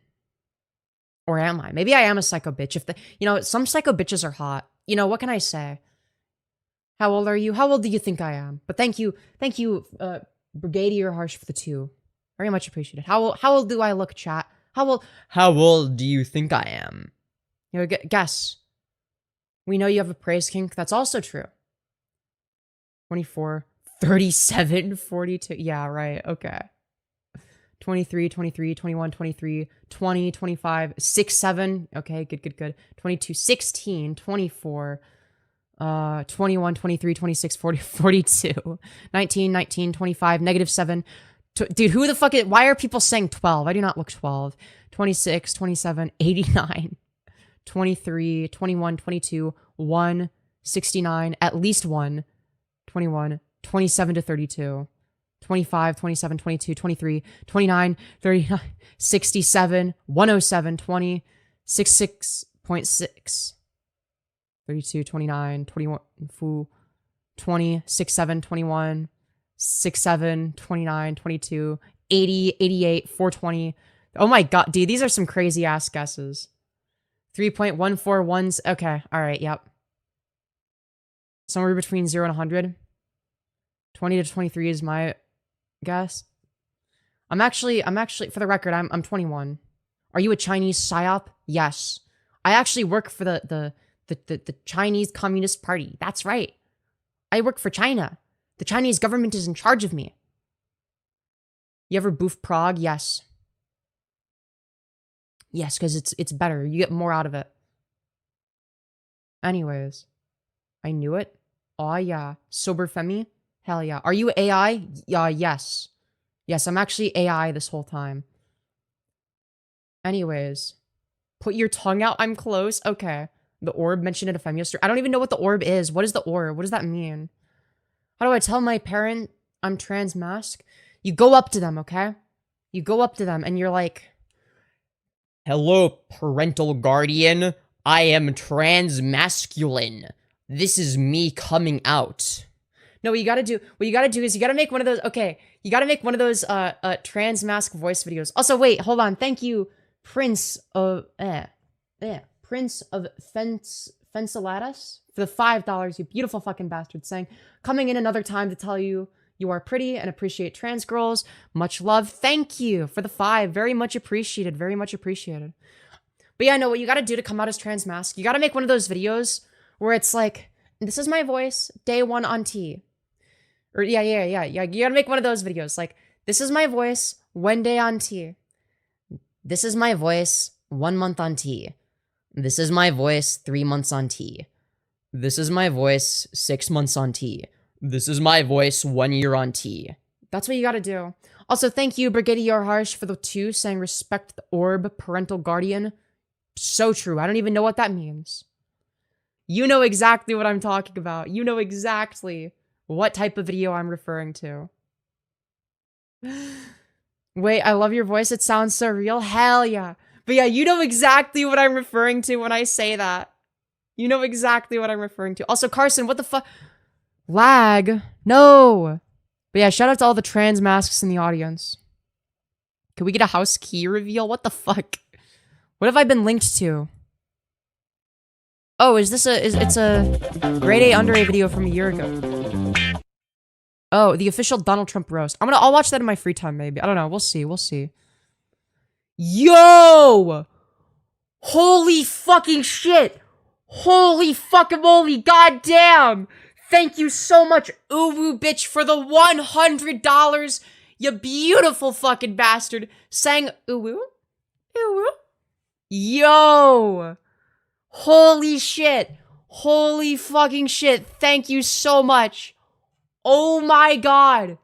Or am I? Maybe I am a psycho bitch. You know, some psycho bitches are hot. You know, what can I say? How old are you? How old do you think I am? But thank you, GradeAUnderA's for the 2. Very much appreciated. How old do I look, chat? How old do you think I am? You know, guess. We know you have a praise kink. That's also true. 24, 37, 42. Yeah, right. Okay. 23, 23, 21, 23, 20, 25, 6, 7. Okay, good. 22, 16, 24, 21, 23, 26, 40, 42, 19, 19, 25, -7. Dude, who the fuck why are people saying 12? I do not look 12. 26, 27, 89, 23, 21, 22, 1, 69, at least 1, 21, 27 to 32. 25, 27, 22, 23, 29, 39, 67, 107, 20, 66.6, 32, 29, 21, 20, 67, 21, 67, 29, 22, 80, 88, 420. Oh my god, dude, these are some crazy ass guesses. 3.141s. Okay, alright, yep. Somewhere between 0 and 100. 20 to 23 is my guess. I'm actually, for the record, I'm 21. Are you a Chinese psyop? Yes. I actually work for the Chinese Communist Party. That's right. I work for China. The Chinese government is in charge of me. You ever boof Prague? Yes. Yes, because it's better. You get more out of it. Anyways. I knew it. Aw, yeah. Sober Femi? Hell yeah. Are you AI? Yes. Yes, I'm actually AI this whole time. Anyways. Put your tongue out. I'm close. Okay. The orb mentioned in a Femyoz story. I don't even know what the orb is. What is the orb? What does that mean? How do I tell my parent I'm trans mask? You go up to them, okay? You go up to them and you're like, hello, parental guardian. I am trans masculine. This is me coming out. No, what you gotta do is you gotta make one of those, okay, you gotta make one of those, trans mask voice videos. Also, wait, hold on. Thank you, Prince of Fencelatus for the $5, you beautiful fucking bastard, saying, coming in another time to tell you you are pretty and appreciate trans girls. Much love. Thank you for the 5. Very much appreciated. Very much appreciated. But yeah, I know what you gotta do to come out as trans mask. You gotta make one of those videos where it's like, this is my voice, day 1 on T. Or yeah. You gotta make one of those videos. Like, this is my voice, 1 day on T. This is my voice, 1 month on T. This is my voice, 3 months on T. This is my voice, 6 months on T. This is my voice, 1 year on T. That's what you gotta do. Also, thank you, GradeAUnderA's, for the 2, saying respect the orb, parental guardian. So true. I don't even know what that means. You know exactly what I'm talking about. You know exactly what type of video I'm referring to. Wait, I love your voice. It sounds so real. Hell yeah. But yeah, you know exactly what I'm referring to when I say that. You know exactly what I'm referring to. Also, Carson, what the fuck? Lag. No. But yeah, shout out to all the trans masks in the audience. Can we get a house key reveal? What the fuck? What have I been linked to? Oh, it's a GradeAUnderA video from a year ago. Oh, the official Donald Trump roast. I'll watch that in my free time, maybe. I don't know. We'll see. Yo! Holy fucking shit! Holy fucking moly, goddamn! Thank you so much, Uwu bitch, for the $100, you beautiful fucking bastard. Sang Uwu? Uwu? Yo! Holy shit! Holy fucking shit! Thank you so much! Oh my god!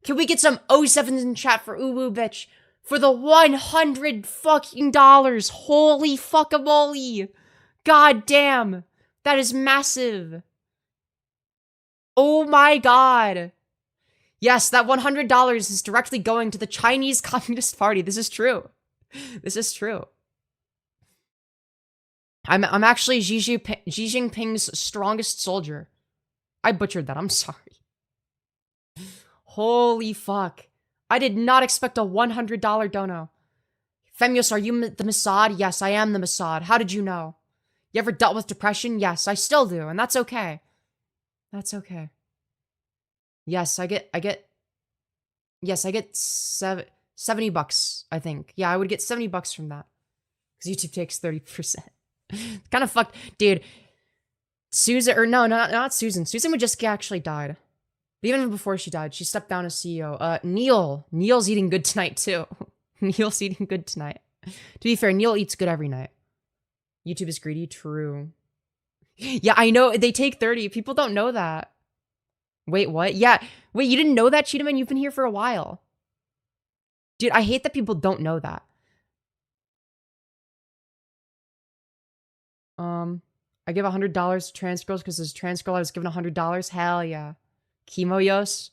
Can we get some 07s in chat for Uwu bitch? For the $100 fucking dollars! Holy fuckamole! God damn! That is massive! Oh my god! Yes, that $100 is directly going to the Chinese Communist Party. This is true. This is true. I'm actually Xi Jinping's strongest soldier. I butchered that. I'm sorry. Holy fuck. I did not expect a $100 dono. Femyoz, are you the Mossad? Yes, I am the Mossad. How did you know? You ever dealt with depression? Yes, I still do, and that's okay. That's okay. Yes, I get 70 bucks, I think. Yeah, I would get 70 bucks from that. Because YouTube takes 30%. Kind of fucked. Dude, Susan, or no, not Susan. Susan would just actually died. But even before she died, she stepped down as CEO. Neil's eating good tonight, too. Neil's eating good tonight. To be fair, Neil eats good every night. YouTube is greedy. True. Yeah, I know. They take 30. People don't know that. Wait, what? Yeah. Wait, you didn't know that, Cheetahman? You've been here for a while. Dude, I hate that people don't know that. I give $100 to trans girls because as a trans girl I was given $100. Hell yeah. Femyoz.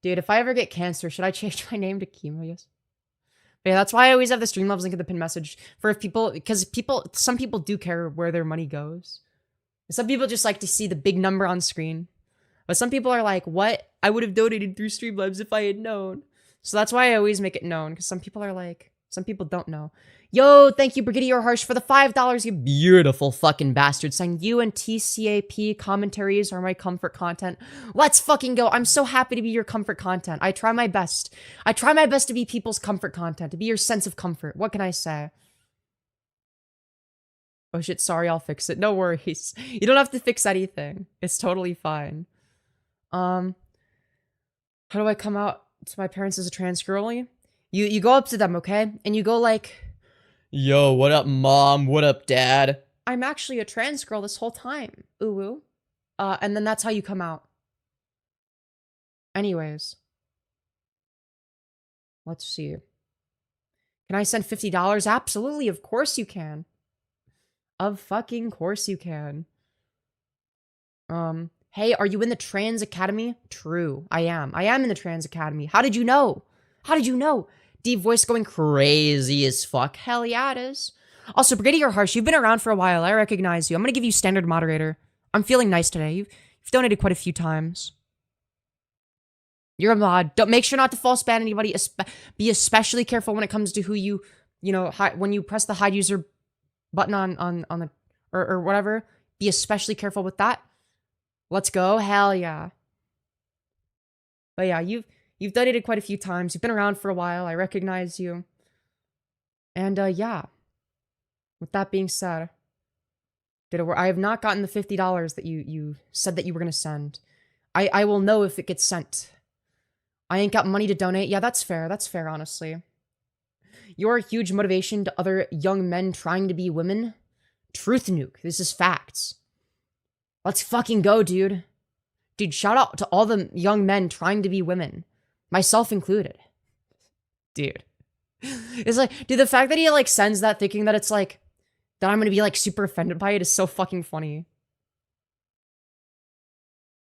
Dude, if I ever get cancer, should I change my name to Femyoz? But yeah, that's why I always have the Streamlabs link in the pinned message for if people, because some people do care where their money goes. Some people just like to see the big number on screen. But some people are like, what? I would have donated through Streamlabs if I had known. So that's why I always make it known, because some people are like, some people don't know. Yo, thank you, GradeAUnderA's, for the $5, you beautiful fucking bastard. Saying you and TCAP commentaries are my comfort content. Let's fucking go. I'm so happy to be your comfort content. I try my best. I try my best to be people's comfort content, to be your sense of comfort. What can I say? Oh shit, sorry, I'll fix it. No worries. You don't have to fix anything. It's totally fine. How do I come out to my parents as a trans girly? You go up to them, okay? And you go like, yo, what up, mom? What up, dad? I'm actually a trans girl this whole time. Ooh. And then that's how you come out. Anyways. Let's see. Can I send $50? Absolutely, of course you can. Of fucking course you can. Hey, are you in the Trans Academy? True, I am. I am in the Trans Academy. How did you know? How did you know? Deep voice going crazy as fuck. Hell yeah, it is. Also, GradeAUnderA's, you've been around for a while. I recognize you. I'm gonna give you standard moderator. I'm feeling nice today. You've donated quite a few times. You're a mod. Don't make sure not to false ban anybody. Be especially careful when it comes to who you know, when you press the hide user button on the or whatever. Be especially careful with that. Let's go. Hell yeah. But yeah, you've donated quite a few times. You've been around for a while. I recognize you. And yeah. With that being said, I have not gotten the $50 that you said that you were gonna send. I will know if it gets sent. I ain't got money to donate. Yeah, that's fair. That's fair, honestly. You're a huge motivation to other young men trying to be women. Truth nuke. This is facts. Let's fucking go, dude. Dude, shout out to all the young men trying to be women. Myself included. Dude. It's like, dude, the fact that he, like, sends that thinking that it's, like, that I'm gonna be, like, super offended by it is so fucking funny.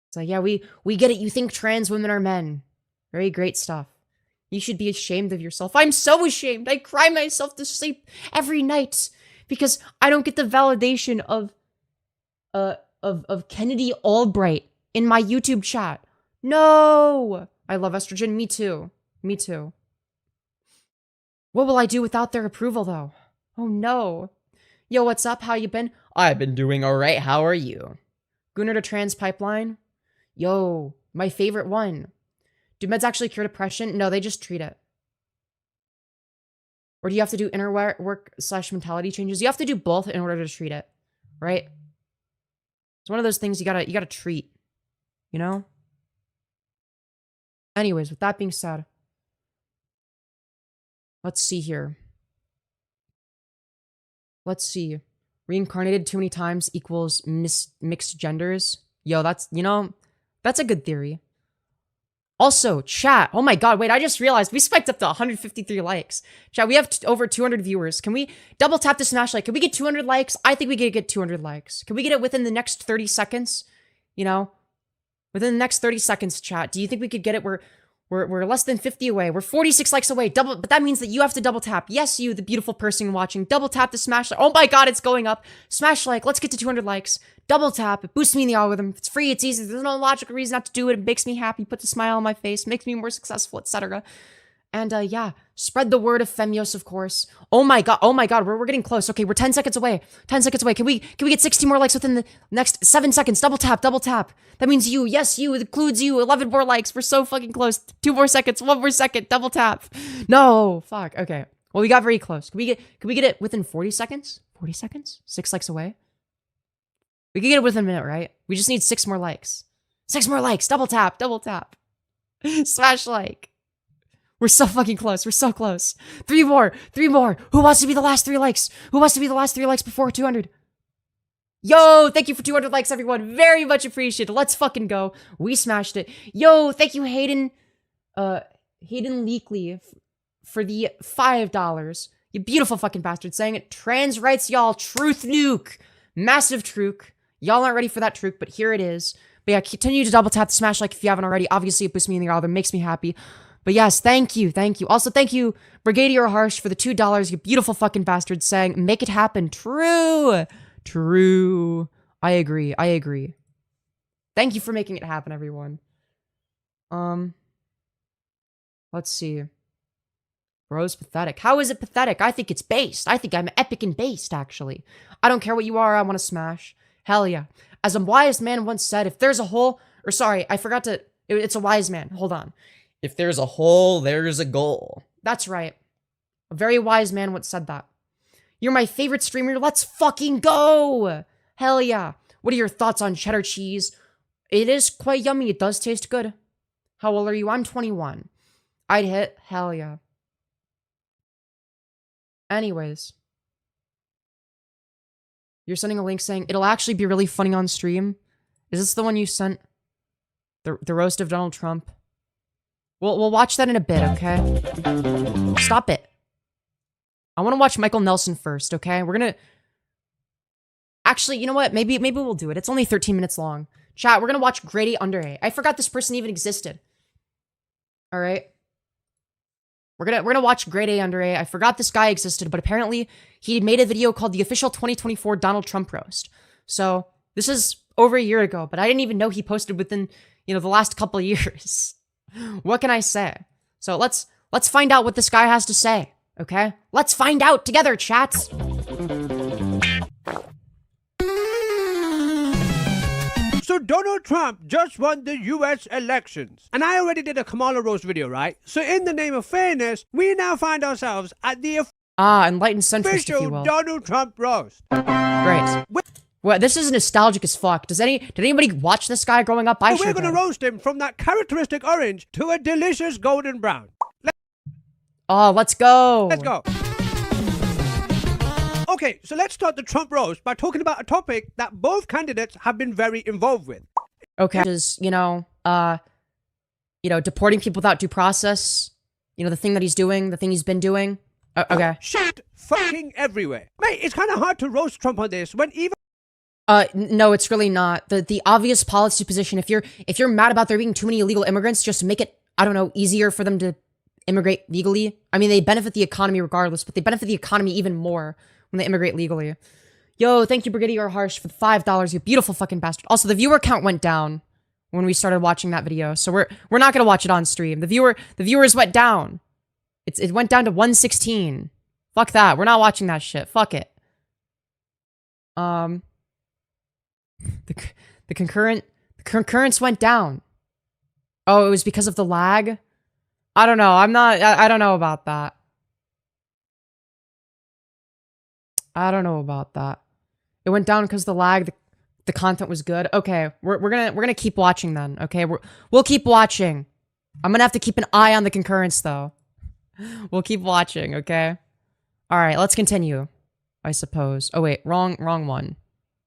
It's like, yeah, we get it. You think trans women are men. Very great stuff. You should be ashamed of yourself. I'm so ashamed. I cry myself to sleep every night because I don't get the validation of Kennedy Albright in my YouTube chat. No! I love estrogen. Me too. Me too. What will I do without their approval, though? Oh, no. Yo, what's up? How you been? I've been doing alright. How are you? Gunnar to Trans Pipeline? Yo, my favorite one. Do meds actually cure depression? No, they just treat it. Or do you have to do inner work/mentality changes? You have to do both in order to treat it, right? It's one of those things you gotta treat, you know? Anyways, with that being said, let's see here. Let's see. Reincarnated too many times equals mixed genders. Yo, that's, you know, that's a good theory. Also, chat. Oh my god, wait, I just realized we spiked up to 153 likes. Chat, we have over 200 viewers. Can we double tap the smash like? Can we get 200 likes? I think we could get 200 likes. Can we get it within the next 30 seconds? You know? Within the next 30 seconds, chat. Do you think we could get it? We're less than 50 away. We're 46 likes away. But that means that you have to double tap. Yes, you, the beautiful person watching. Double tap the smash like. Oh my god, it's going up. Smash like. Let's get to 200 likes. Double tap. It boosts me in the algorithm. It's free. It's easy. There's no logical reason not to do it. It makes me happy. Puts a smile on my face. Makes me more successful, etc. And yeah, spread the word of Femyoz, of course. Oh my god, we're getting close. Okay, we're 10 seconds away. 10 seconds away. Can we get 60 more likes within the next 7 seconds? Double tap, double tap. That means you, yes, you, it includes you. 11 more likes. We're so fucking close. 2 more seconds, 1 more second, double tap. No, fuck. Okay. Well, we got very close. Can we get it within 40 seconds? 40 seconds? 6 likes away? We can get it within a minute, right? We just need 6 more likes. 6 more likes. Double tap, double tap. Smash like. We're so fucking close. We're so close. 3 more. 3 more. Who wants to be the last 3 likes? Who wants to be the last 3 likes before 200? Yo, thank you for 200 likes, everyone. Very much appreciated. Let's fucking go. We smashed it. Yo, thank you, Hayden Leakley for the $5. You beautiful fucking bastard. Saying it. Trans rights, y'all. Truth nuke. Massive truke. Y'all aren't ready for that truke, but here it is. But yeah, continue to double tap the smash like if you haven't already. Obviously, it boosts me in the algorithm. Makes me happy. But yes, thank you, thank you. Also, thank you, GradeAUnderA's for the $2, you beautiful fucking bastard, saying, make it happen. True. True. I agree, I agree. Thank you for making it happen, everyone. Let's see. Bro's pathetic. How is it pathetic? I think it's based. I think I'm epic and based, actually. I don't care what you are, I want to smash. Hell yeah. As a wise man once said, if there's a hole, or sorry, I forgot to, it's a wise man, hold on. If there's a hole, there's a goal. That's right. A very wise man once said that. You're my favorite streamer. Let's fucking go. Hell yeah. What are your thoughts on cheddar cheese? It is quite yummy. It does taste good. How old are you? I'm 21. I'd hit. Hell yeah. Anyways. You're sending a link saying, it'll actually be really funny on stream. Is this the one you sent? The roast of Donald Trump? We'll watch that in a bit, okay? Stop it. I want to watch Michael Nelson first, okay? We're gonna... Actually, you know what? Maybe we'll do it. It's only 13 minutes long. Chat, we're gonna watch GradeAUnderA's. I forgot this person even existed. All right. We're gonna watch GradeAUnderA's. I forgot this guy existed, but apparently he made a video called the official 2024 Donald Trump roast. So this is over a year ago, but I didn't even know he posted within, the last couple of years. What can I say? So let's find out what this guy has to say. Okay? Let's find out together, chats. So Donald Trump just won the US elections. And I already did a Kamala roast video, right? So in the name of fairness, we now find ourselves at the enlightened centrist, if you official will. Donald Trump roast. Great. Well, this is nostalgic as fuck. Did anybody watch this guy growing up? I sure We're gonna did. roast him from that characteristic orange to a delicious golden brown. Let's go. Let's go. Okay, so let's start the Trump roast by talking about a topic that both candidates have been very involved with. Okay. Which is, deporting people without due process. The thing that he's doing, the thing he's been doing. Okay. Shit fucking everywhere. Mate, it's kind of hard to roast Trump on this when even... No, it's really not. The obvious policy position, if you're mad about there being too many illegal immigrants, just make it, I don't know, easier for them to immigrate legally. I mean, they benefit the economy regardless, but they benefit the economy even more when they immigrate legally. Yo, thank you, Brigadier Harsh, for the $5, you beautiful fucking bastard. Also, the viewer count went down when we started watching that video, so we're not gonna watch it on stream. The viewers went down. It went down to 116. Fuck that. We're not watching that shit. Fuck it. The concurrence went down. Oh, it was because of the lag? I don't know. I don't know about that. I don't know about that. It went down because the lag, the content was good. Okay, we're gonna keep watching then. Okay, we'll keep watching. I'm gonna have to keep an eye on the concurrence though. We'll keep watching, okay? All right, let's continue, I suppose. Oh wait, wrong one.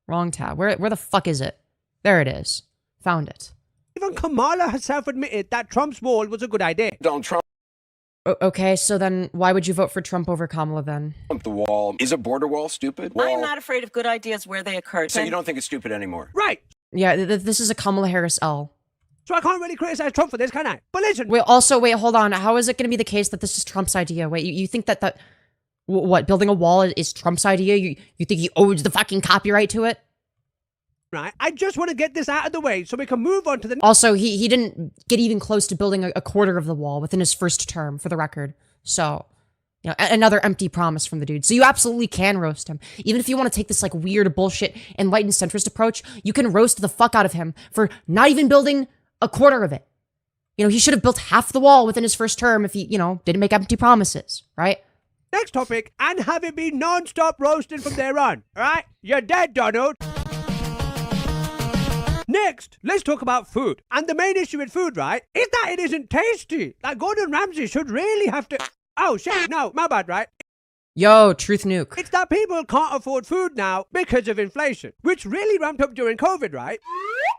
Wrong tab. Where the fuck is it? There it is. Found it. Even Kamala herself admitted that Trump's wall was a good idea. Donald Trump. Okay, so then why would you vote for Trump over Kamala then? The wall. Is a border wall stupid? I am not afraid of good ideas where they occur. So you don't think it's stupid anymore? Right. Yeah, this is a Kamala Harris L. So I can't really criticize Trump for this, can I? But listen. Wait, hold on. How is it going to be the case that this is Trump's idea? Wait, you think that what, building a wall is Trump's idea? You think he owes the fucking copyright to it? Right. I just want to get this out of the way so we can move on to the... Also, he didn't get even close to building a quarter of the wall within his first term, for the record. So, another empty promise from the dude. So you absolutely can roast him. Even if you want to take this, like, weird bullshit enlightened centrist approach, you can roast the fuck out of him for not even building a quarter of it. He should have built half the wall within his first term if he, didn't make empty promises, right? Next topic, and have it be non-stop roasting from there on. Alright? You're dead, Donald. Next, let's talk about food. And the main issue with food, right, is that it isn't tasty. Like, Gordon Ramsay should really have to... Oh, shit, no, my bad, right? Yo, truth nuke. It's that people can't afford food now because of inflation, which really ramped up during COVID, right?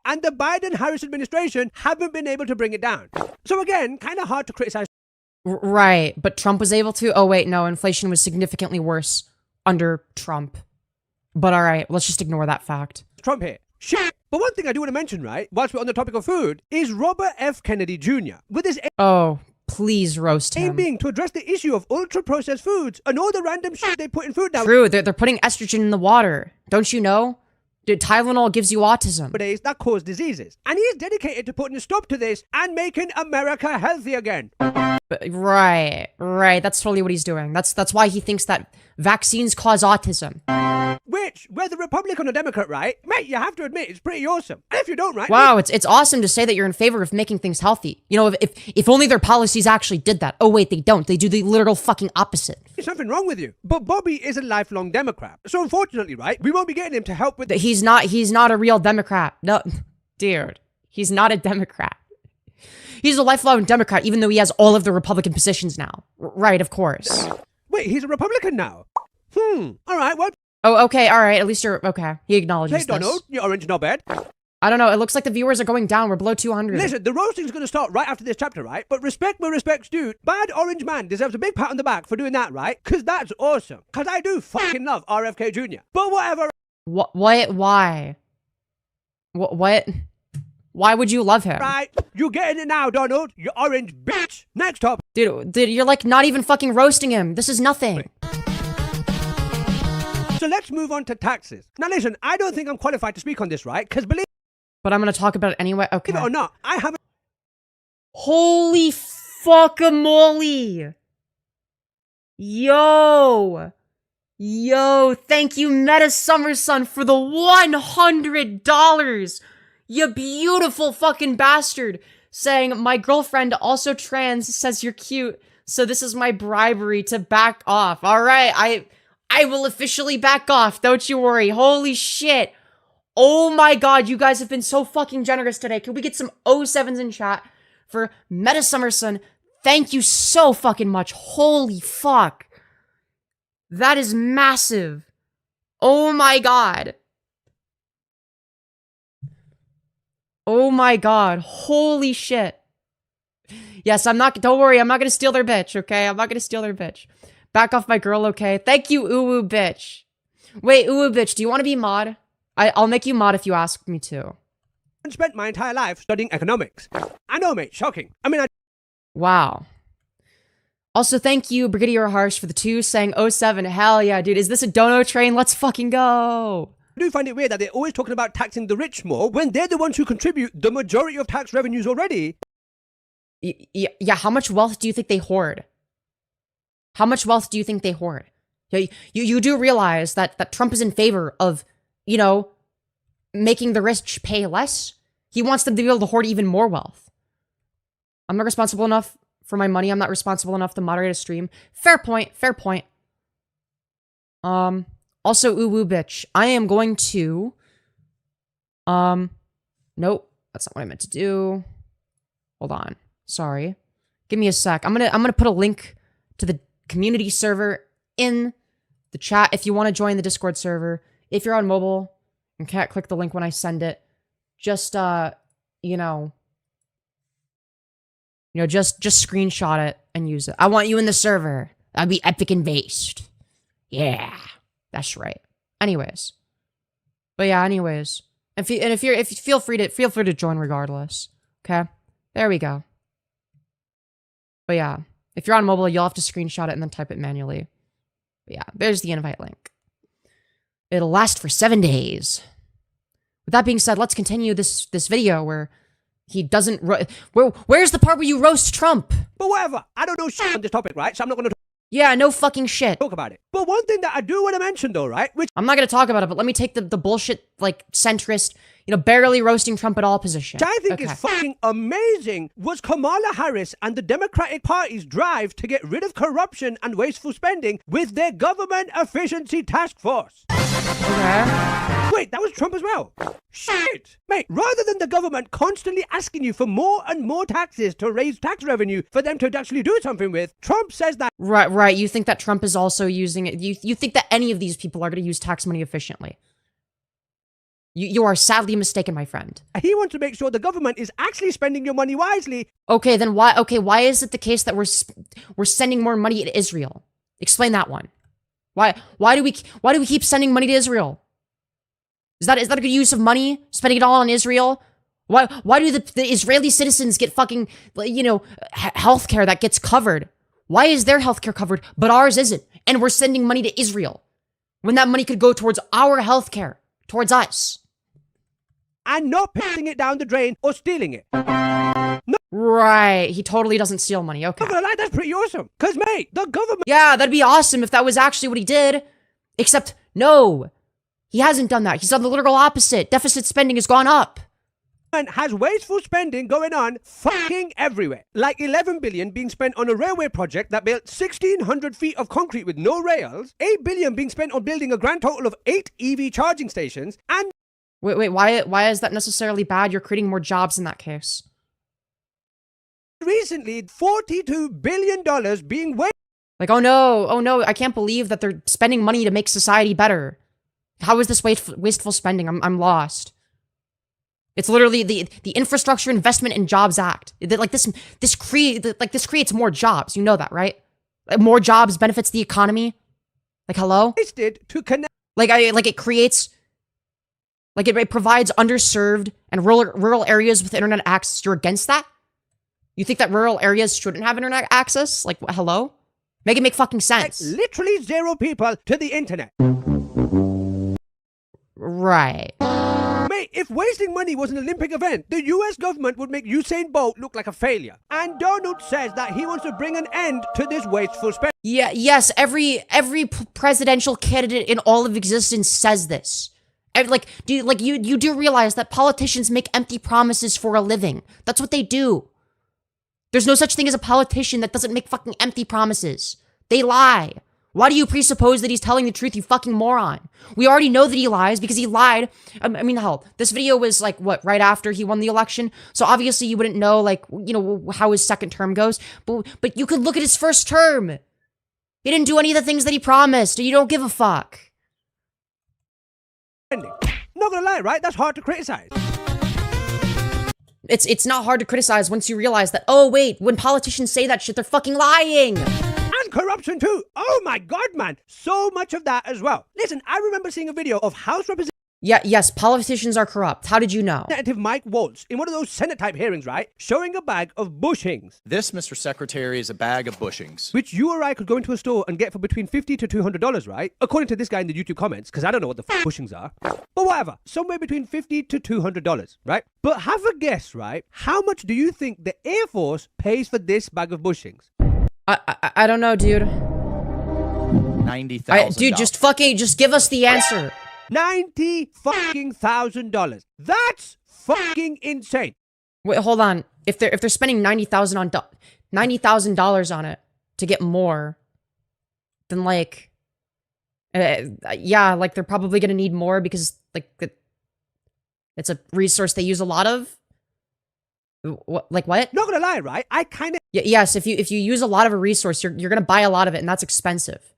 And the Biden-Harris administration haven't been able to bring it down. So again, kind of hard to criticize. Right, but Trump was able to? Oh, wait, no, inflation was significantly worse under Trump. But all right, let's just ignore that fact. Trump here. Shit. But one thing I do want to mention, right, whilst we're on the topic of food, is Robert F. Kennedy Jr. with his Oh, please roast him. aim being to address the issue of ultra-processed foods and all the random shit they put in food now. True, they're putting estrogen in the water. Don't you know? Dude, Tylenol gives you autism. Nowadays that cause diseases. And he is dedicated to putting a stop to this and making America healthy again. Right. That's totally what he's doing. That's why he thinks that vaccines cause autism. Which, whether Republican or Democrat, right? Mate, you have to admit, it's pretty awesome. And if you don't, right? Wow, it's awesome to say that you're in favor of making things healthy. If only their policies actually did that. Oh wait, they don't. They do the literal fucking opposite. There's something wrong with you. But Bobby is a lifelong Democrat. So unfortunately, right, we won't be getting him to help with... He's not a real Democrat. No, dude. He's not a Democrat. He's a lifelong Democrat, even though he has all of the Republican positions now. Right, of course. Wait, he's a Republican now? Alright, well... Oh, okay, alright, at least you're... Okay, he acknowledges Hey, Donald, your orange not bad. I don't know, it looks like the viewers are going down. We're below 200. Listen, the roasting's gonna start right after this chapter, right? But respect where respect's due. Bad orange man deserves a big pat on the back for doing that, right? Cause that's awesome. Cause I do fucking love RFK Jr. But whatever... What? Why? What? Why would you love him? Right, you getting it now, Donald, you orange bitch. Next up. Dude, you're like not even fucking roasting him. This is nothing. So let's move on to taxes. Now listen, I don't think I'm qualified to speak on this, right? Because believe But I'm gonna talk about it anyway. Okay. it or not, I haven't. Holy fuckamole! Yo! Thank you, Meta Summer Sun, for the $100! You beautiful fucking bastard! Saying, my girlfriend, also trans, says you're cute, so this is my bribery to back off. Alright, I will officially back off, don't you worry. Holy shit! Oh my god, you guys have been so fucking generous today. Can we get some 07s in chat for Meta Summer Sun? Thank you so fucking much. Holy fuck. That is massive. Oh my god. Oh my god. Holy shit. Yes, don't worry, I'm not gonna steal their bitch, okay? I'm not gonna steal their bitch. Back off my girl, okay? Thank you, Uwu bitch. Wait, Uwu bitch, do you want to be mod? I'll make you mod if you ask me to. I spent my entire life studying economics. I know, mate, shocking. Wow. Also, thank you, Brigadier Harsh, for the 2 saying 07. Hell yeah, dude. Is this a dono train? Let's fucking go. I do find it weird that they're always talking about taxing the rich more when they're the ones who contribute the majority of tax revenues already. Yeah, how much wealth do you think they hoard? How much wealth do you think they hoard? You do realize that Trump is in favor of, you know, making the rich pay less? He wants them to be able to hoard even more wealth. I'm not responsible enough for my money. I'm not responsible enough to moderate a stream. Fair point. Also, uwu bitch. I am going to... Nope. That's not what I meant to do. Hold on. Sorry. Give me a sec. I'm gonna put a link to the community server in the chat if you want to join the Discord server. If you're on mobile and can't click the link when I send it, just, you know, just screenshot it and use it. I want you in the server. That'd be epic and based. Yeah, that's right. Anyways, but yeah, anyways, if you feel free to join regardless. Okay, there we go. But yeah, if you're on mobile, you'll have to screenshot it and then type it manually. But yeah, there's the invite link. It'll last for 7 days. With that being said, let's continue this video where he doesn't... Where's the part where you roast Trump? But whatever. I don't know shit on this topic, right? So I'm not going to Yeah, no fucking shit. talk about it. But one thing that I do want to mention, though, right? Which I'm not going to talk about it, but let me take the bullshit, like, centrist, you know, barely roasting Trump at all position. I think is fucking amazing was Kamala Harris and the Democratic Party's drive to get rid of corruption and wasteful spending with their government efficiency task force. Okay. Wait, that was Trump as well? Shit! Mate, rather than the government constantly asking you for more and more taxes to raise tax revenue for them to actually do something with, Trump says that... Right. You think that Trump is also using it. You think that any of these people are going to use tax money efficiently. You are sadly mistaken, my friend. He wants to make sure the government is actually spending your money wisely. Okay, then why why is it the case that we're sending more money to Israel? Explain that one. Why do we keep sending money to Israel? Is that a good use of money? Spending it all on Israel? Why do the Israeli citizens get fucking, you know, healthcare that gets covered? Why is their healthcare covered, but ours isn't? And we're sending money to Israel when that money could go towards our healthcare, towards us. And not pissing it down the drain or stealing it. No. Right, he totally doesn't steal money, okay. I'm not gonna lie, that's pretty awesome. Because, mate, the government... Yeah, that'd be awesome if that was actually what he did. Except, no. He hasn't done that. He's done the literal opposite. Deficit spending has gone up. has wasteful spending going on fucking everywhere. Like 11 billion being spent on a railway project that built 1,600 feet of concrete with no rails, 8 billion being spent on building a grand total of 8 EV charging stations, and... Wait, why is that necessarily bad? You're creating more jobs in that case. Recently, $42 billion being wasted. Like, oh no, I can't believe that they're spending money to make society better. How is this wasteful spending? I'm lost. It's literally the Infrastructure Investment and Jobs Act. This creates more jobs. You know that, right? More jobs benefits the economy. Like, hello? Wasted to connect. It creates Like, it provides underserved and rural areas with internet access. You're against that? You think that rural areas shouldn't have internet access? Like, hello? Make it make fucking sense. Literally 0 people to the internet. Right. Mate, if wasting money was an Olympic event, the US government would make Usain Bolt look like a failure. And Donald says that he wants to bring an end to this wasteful spending. Yeah, yes, every presidential candidate in all of existence says this. You do realize that politicians make empty promises for a living. That's what they do. There's no such thing as a politician that doesn't make fucking empty promises. They lie. Why do you presuppose that he's telling the truth, you fucking moron? We already know that he lies because he lied. I mean, hell, this video was like, what, right after he won the election? So obviously you wouldn't know, like, you know, how his second term goes. But you could look at his first term. He didn't do any of the things that he promised. You don't give a fuck. Not gonna lie, right? That's hard to criticize. It's not hard to criticize once you realize that, oh wait, when politicians say that shit, they're fucking lying. And corruption too. Oh my god, man. So much of that as well. Listen, I remember seeing a video of House Representative Yes, politicians are corrupt. How did you know? Mike Waltz in one of those Senate type hearings, right? Showing a bag of bushings. This, Mr. Secretary, is a bag of bushings. Which you or I could go into a store and get for between $50 to $200, right? According to this guy in the YouTube comments, because I don't know what the bushings are. But whatever, somewhere between $50 to $200, right? But have a guess, right? How much do you think the Air Force pays for this bag of bushings? I don't know, dude. $90,000. Dude, just give us the answer. $90,000. That's fucking insane. Wait, hold on. If they're spending $90,000 on it to get more, then like, yeah, like they're probably gonna need more because like it's a resource they use a lot of. What? Like what? Not gonna lie, right? I kind of yes. If you use a lot of a resource, you're gonna buy a lot of it, and that's expensive.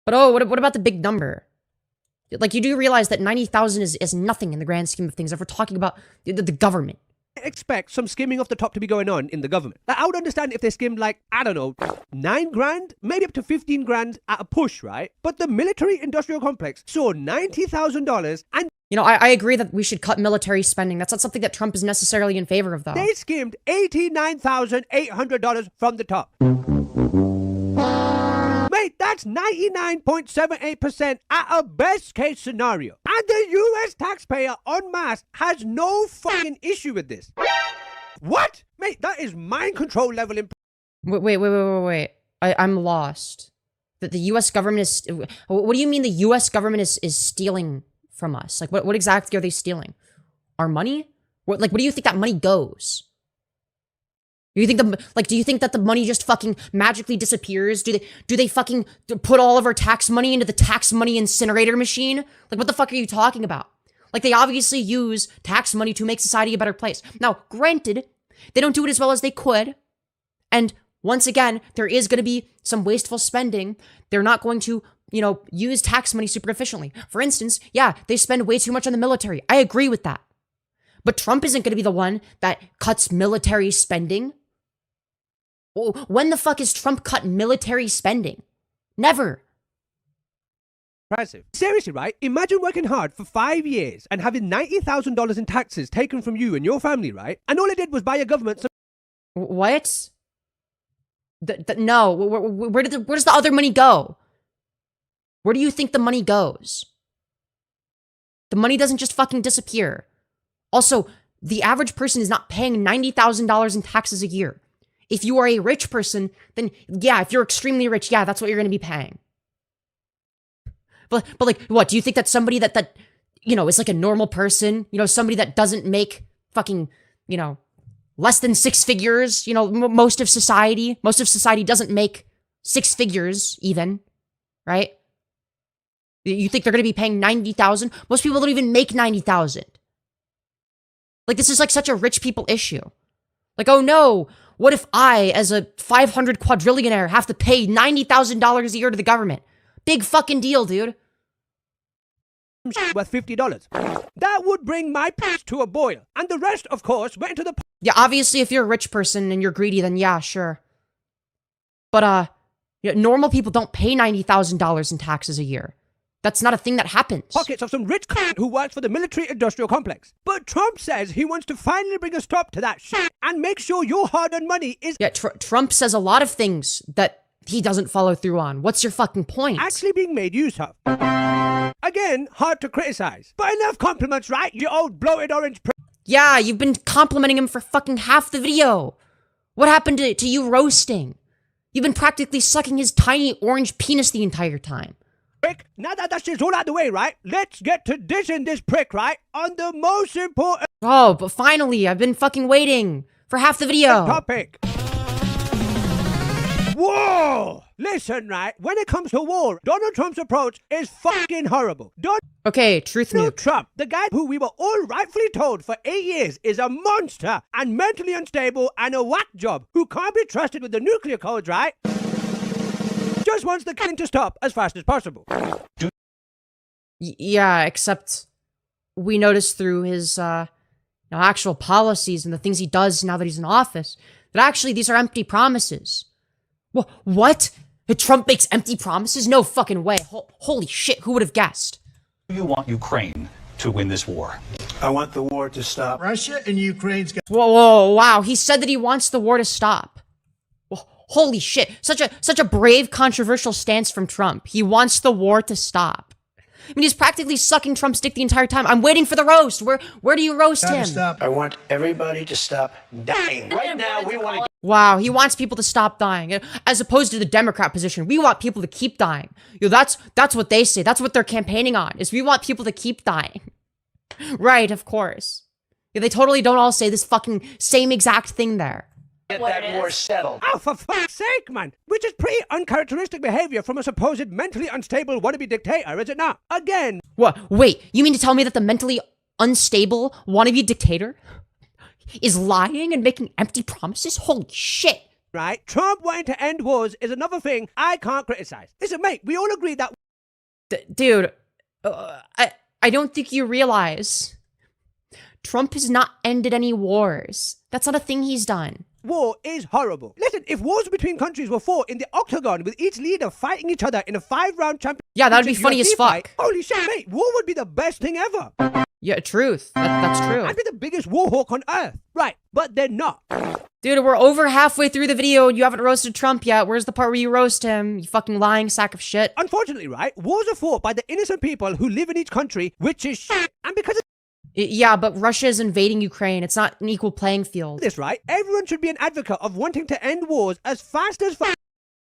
But oh, what about the big number? Like, you do realize that 90,000 is nothing in the grand scheme of things if we're talking about the government. expect some skimming off the top to be going on in the government. Like, I would understand if they skimmed like, I don't know, 9 grand, maybe up to 15 grand at a push, right? But the military industrial complex saw $90,000 and you know, I agree that we should cut military spending. That's not something that Trump is necessarily in favor of, though. they skimmed $89,800 from the top. Mate, that's 99.78% at a best case scenario. And the US taxpayer en masse has no fucking issue with this. What? Mate, that is mind control level in... Wait. I'm lost. That the US government is... What do you mean the US government is stealing from us? Like, what exactly are they stealing? Our money? Where do you think that money goes? Do you think do you think that the money just fucking magically disappears? Do they fucking put all of our tax money into the tax money incinerator machine? Like, what the fuck are you talking about? Like, they obviously use tax money to make society a better place. Now, granted, they don't do it as well as they could. And once again, there is going to be some wasteful spending. They're not going to, you know, use tax money super efficiently. For instance, yeah, they spend way too much on the military. I agree with that. But Trump isn't going to be the one that cuts military spending. When the fuck has Trump cut military spending? Never. Impressive. Seriously, right? Imagine working hard for 5 years and having $90,000 in taxes taken from you and your family, right? And all it did was buy your government some... What? No. Where does the other money go? Where do you think the money goes? The money doesn't just fucking disappear. Also, the average person is not paying $90,000 in taxes a year. If you are a rich person, then yeah, if you're extremely rich, yeah, that's what you're going to be paying. But like, what, do you think that somebody that, you know, is like a normal person, you know, somebody that doesn't make fucking, you know, less than 6 figures, you know, most of society doesn't make 6 figures even, right? You think they're going to be paying 90,000? Most people don't even make 90,000. Like, this is like such a rich people issue. Like, oh no, what if I, as a 500 quadrillionaire, have to pay $90,000 a year to the government? Big fucking deal, dude. Worth $50. That would bring my piss to a boil. And the rest, of course, went into the... Yeah, obviously, if you're a rich person and you're greedy, then yeah, sure. But, normal people don't pay $90,000 in taxes a year. That's not a thing that happens. pockets of some rich cunt who works for the military-industrial complex. But Trump says he wants to finally bring a stop to that shit and make sure your hard-earned money is Yeah, Trump says a lot of things that he doesn't follow through on. What's your fucking point? actually being made use of. Again, hard to criticize. But enough compliments, right, you old bloated orange prick? Yeah, you've been complimenting him for fucking half the video. What happened to you roasting? You've been practically sucking his tiny orange penis the entire time. Now that shit's all out the way, right? Let's get to dissing this prick, right? On the most important Oh, but finally, I've been fucking waiting for half the video. topic. Whoa! Listen, right? When it comes to war, Donald Trump's approach is fucking horrible. Okay, truth Donald nuke. Trump, the guy who we were all rightfully told for 8 years is a monster and mentally unstable and a whack job who can't be trusted with the nuclear codes, right? Just wants the killing to stop as fast as possible. Yeah, except we noticed through his actual policies and the things he does now that he's in office that actually these are empty promises. What? Trump makes empty promises? No fucking way. Holy shit, who would have guessed? You want Ukraine to win this war. I want the war to stop. Russia and Ukraine's got Whoa, wow. He said that he wants the war to stop. Holy shit. Such a brave, controversial stance from Trump. He wants the war to stop. I mean, he's practically sucking Trump's dick the entire time. I'm waiting for the roast. Where do you roast him? stop. I want everybody to stop dying. Right now, we want to. Wow, he wants people to stop dying, as opposed to the Democrat position. We want people to keep dying. That's what they say. That's what they're campaigning on, is we want people to keep dying. Right, of course. Yeah, they totally don't all say this fucking same exact thing there. Get that war settled. Oh, for fuck's sake, man! Which is pretty uncharacteristic behavior from a supposed mentally unstable wannabe dictator, is it not? Again, What? Wait, you mean to tell me that the mentally unstable wannabe dictator is lying and making empty promises? Holy shit. right? Trump wanting to end wars is another thing I can't criticize. Listen, mate, we all agree that Dude, I don't think you realize Trump has not ended any wars. That's not a thing he's done. war is horrible. Listen, if wars between countries were fought in the octagon with each leader fighting each other in a 5-round championship, Yeah, that'd be funny as fuck. Holy shit, mate, war would be the best thing ever. Yeah, truth. That's true. I'd be the biggest war hawk on earth. Right, but they're not. Dude, we're over halfway through the video and you haven't roasted Trump yet. Where's the part where you roast him? You fucking lying sack of shit. Unfortunately, right, wars are fought by the innocent people who live in each country, which is shit. And because of Yeah, but Russia is invading Ukraine. It's not an equal playing field. this, right, everyone should be an advocate of wanting to end wars as fast as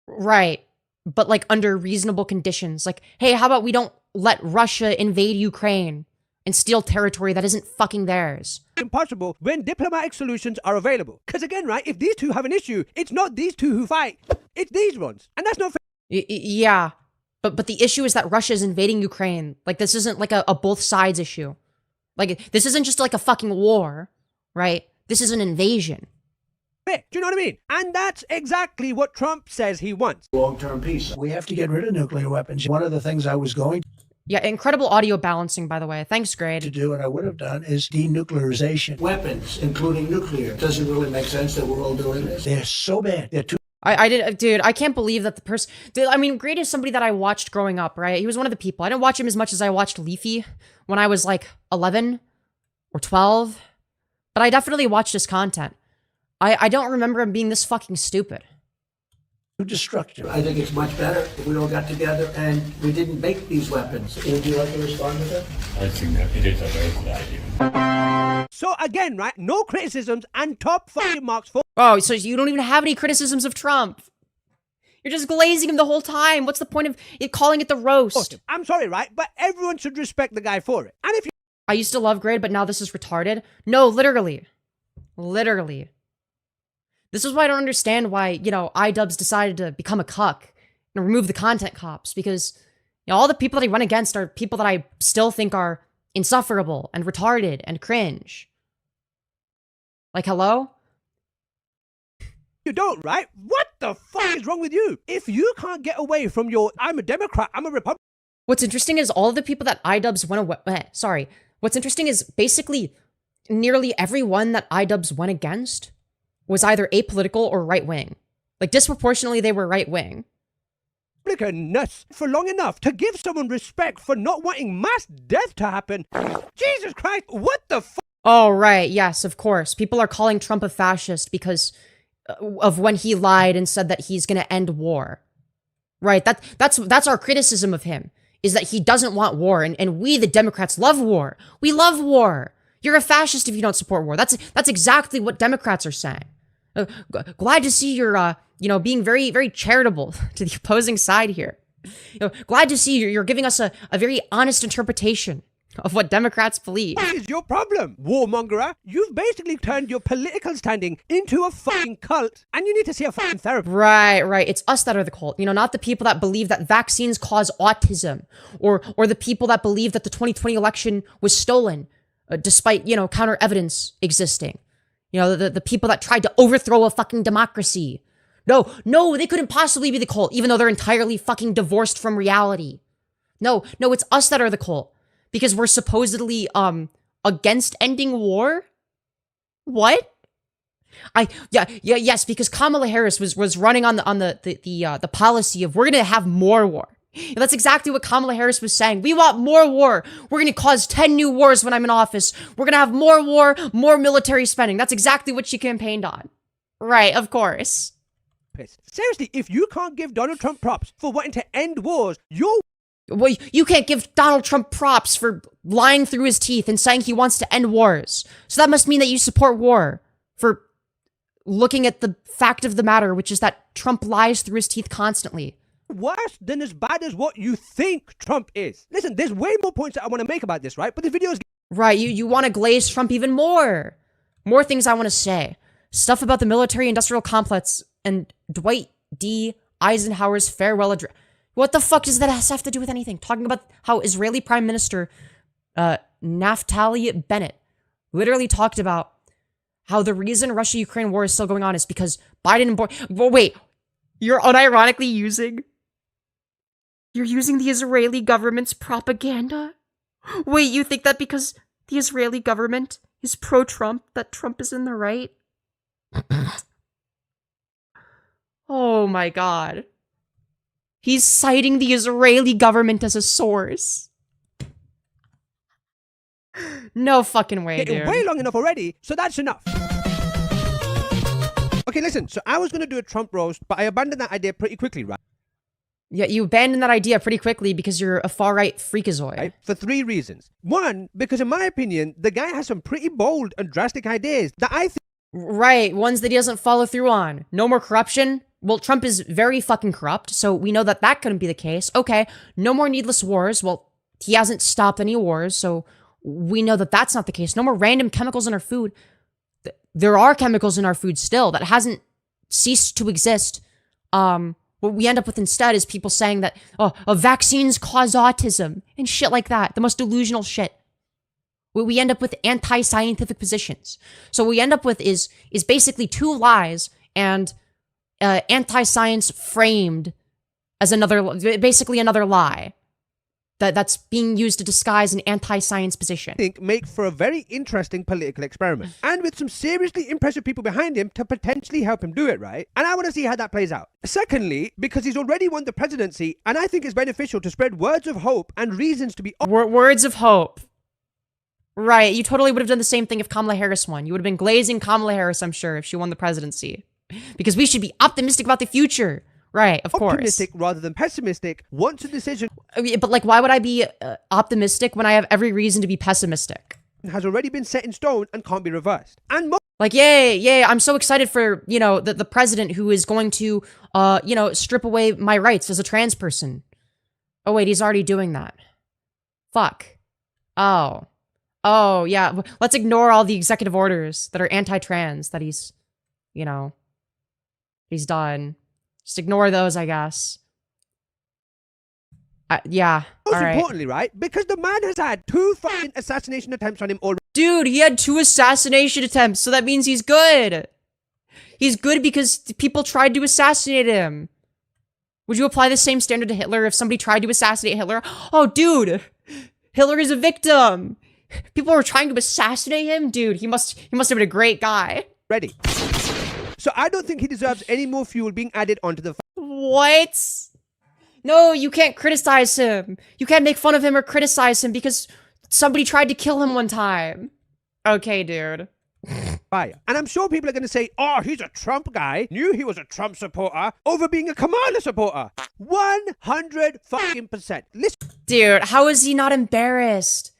Right. But like under reasonable conditions. Like, hey, how about we don't let Russia invade Ukraine and steal territory that isn't fucking theirs? impossible when diplomatic solutions are available. Because again, right, if these two have an issue, it's not these two who fight, it's these ones. And that's not fair. Yeah. But the issue is that Russia is invading Ukraine. Like, this isn't like a both sides issue. Like, this isn't just like a fucking war, right? This is an invasion. Do you know what I mean? And that's exactly what Trump says he wants. Long-term peace. We have to get rid of nuclear weapons. One of the things I was going Yeah, incredible audio balancing, by the way. Thanks, to Grade. do, and I would have done, is denuclearization. Weapons, including nuclear. Doesn't really make sense that we're all doing this. They're so bad. They're too Dude, I can't believe that the person, I mean, Grade is somebody that I watched growing up, right? He was one of the people. I didn't watch him as much as I watched Leafy when I was like 11 or 12, but I definitely watched his content. I don't remember him being this fucking stupid. destructive. I think it's much better if we all got together and we didn't make these weapons. Would you like to respond to that? I think that it is a very good idea. So again, right, no criticisms and top fucking marks for Oh, so you don't even have any criticisms of Trump. You're just glazing him the whole time. What's the point of it calling it the roast? I'm sorry, right, but everyone should respect the guy for it. And if you I used to love Grade, but now this is retarded. No, literally. Literally. This is why I don't understand why, iDubbbz decided to become a cuck and remove the content cops, because all the people that I run against are people that I still think are insufferable and retarded and cringe. Like, hello? you don't, right, what the fuck is wrong with you? If you can't get away from your, I'm a Democrat, I'm a Republican, What's interesting is all of the people that iDubbbz went away. What's interesting is basically nearly everyone that iDubbbz went against was either apolitical or right wing. Like, disproportionately, they were right wing. Republican nuts for long enough to give someone respect for not wanting mass death to happen. Jesus Christ, what the fuck? Oh, right. Yes, of course. People are calling Trump a fascist because of when he lied and said that he's going to end war. Right. That's our criticism of him, is that he doesn't want war. And we, the Democrats, love war. We love war. You're a fascist if you don't support war. That's exactly what Democrats are saying. Glad to see you're, being very, very charitable to the opposing side here. Glad to see you're giving us a very honest interpretation of what Democrats believe. What is your problem, warmongerer? You've basically turned your political standing into a fucking cult, and you need to see a fucking therapist. Right. It's us that are the cult. Not the people that believe that vaccines cause autism, or the people that believe that the 2020 election was stolen, despite, counter evidence existing. The people that tried to overthrow a fucking democracy. No, they couldn't possibly be the cult, even though they're entirely fucking divorced from reality. No, it's us that are the cult. Because we're supposedly, against ending war? What? Yes, because Kamala Harris was running on the policy of we're gonna have more war. And that's exactly what Kamala Harris was saying. We want more war. We're gonna cause 10 new wars when I'm in office. We're gonna have more war, more military spending. That's exactly what she campaigned on. Right, of course. Seriously, if you can't give Donald Trump props for wanting to end wars, Well, you can't give Donald Trump props for lying through his teeth and saying he wants to end wars. So that must mean that you support war for looking at the fact of the matter, which is that Trump lies through his teeth constantly. Worse than as bad as what you think Trump is. Listen, there's way more points that I want to make about this, right? But the video is... Right, you want to glaze Trump even more. More things I want to say. Stuff about the military-industrial complex and Dwight D. Eisenhower's farewell address. What the fuck does that have to do with anything? Talking about how Israeli Prime Minister Naftali Bennett literally talked about how the reason Russia-Ukraine war is still going on is because Biden and wait, you're unironically using the Israeli government's propaganda? Wait, you think that because the Israeli government is pro-Trump, that Trump is in the right? Oh my god. He's citing the Israeli government as a source. No fucking way, dude. Way long enough already, so that's enough. Okay, listen, so I was going to do a Trump roast, but I abandoned that idea pretty quickly, right? Yeah, you abandoned that idea pretty quickly because you're a far-right freakazoid. Right? For 3 reasons. 1, because in my opinion, the guy has some pretty bold and drastic ideas that I think... Right, ones that he doesn't follow through on. No more corruption. Well, Trump is very fucking corrupt, so we know that that couldn't be the case. Okay, no more needless wars. Well, he hasn't stopped any wars, so we know that that's not the case. No more random chemicals in our food. There are chemicals in our food still. That hasn't ceased to exist. What we end up with instead is people saying that, vaccines cause autism and shit like that. The most delusional shit. What we end up with anti-scientific positions. So what we end up with is basically 2 lies and anti-science framed as basically another lie that's being used to disguise an anti-science position. I think make for a very interesting political experiment, and with some seriously impressive people behind him to potentially help him do it, right? And I want to see how that plays out. Secondly, because he's already won the presidency, and I think it's beneficial to spread words of hope and reasons to be... Words of hope. Right, you totally would have done the same thing if Kamala Harris won. You would have been glazing Kamala Harris, I'm sure, if she won the presidency. Because we should be optimistic about the future. Right, of course. Optimistic rather than pessimistic once a decision... But like, why would I be optimistic when I have every reason to be pessimistic? ...has already been set in stone and can't be reversed. And like, yay, I'm so excited for, the president who is going to, strip away my rights as a trans person. Oh, wait, he's already doing that. Fuck. Oh, yeah. Let's ignore all the executive orders that are anti-trans that he's done. Just ignore those, I guess. Yeah. Most importantly, right? Because the man has had 2 fucking assassination attempts on him already. Dude, he had 2 assassination attempts, so that means he's good. He's good because people tried to assassinate him. Would you apply the same standard to Hitler if somebody tried to assassinate Hitler? Oh, dude, Hitler is a victim. People were trying to assassinate him? Dude, he must have been a great guy. Ready. So I don't think he deserves any more fuel being added onto the... What? No, you can't criticize him. You can't make fun of him or criticize him because somebody tried to kill him one time. Okay, dude. Fire. And I'm sure people are going to say, oh, he's a Trump guy. Knew he was a Trump supporter over being a Kamala supporter. 100%. Listen, Dude, how is he not embarrassed?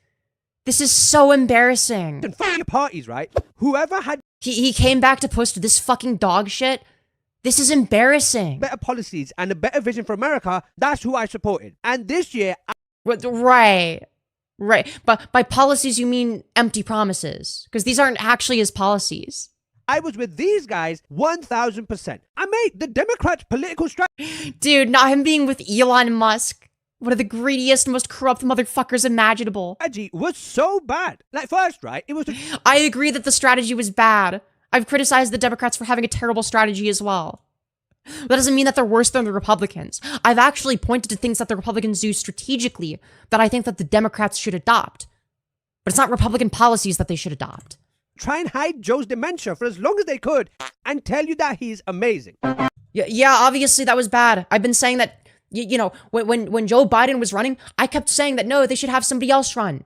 This is so embarrassing. fuck your parties, right? Whoever had He came back to post this fucking dog shit. This is embarrassing. better policies and a better vision for America, that's who I supported. And this year, Right. But by policies, you mean empty promises. Because these aren't actually his policies. I was with these guys 1,000%. I made the Democrats' political strategy Dude, not him being with Elon Musk. One of the greediest, most corrupt motherfuckers imaginable. was so bad. Like, first, right, it was I agree that the strategy was bad. I've criticized the Democrats for having a terrible strategy as well. That doesn't mean that they're worse than the Republicans. I've actually pointed to things that the Republicans do strategically that I think that the Democrats should adopt. But it's not Republican policies that they should adopt. try and hide Joe's dementia for as long as they could and tell you that he's amazing. Yeah, obviously that was bad. I've been saying that, you know, when Joe Biden was running, I kept saying that, no, they should have somebody else run.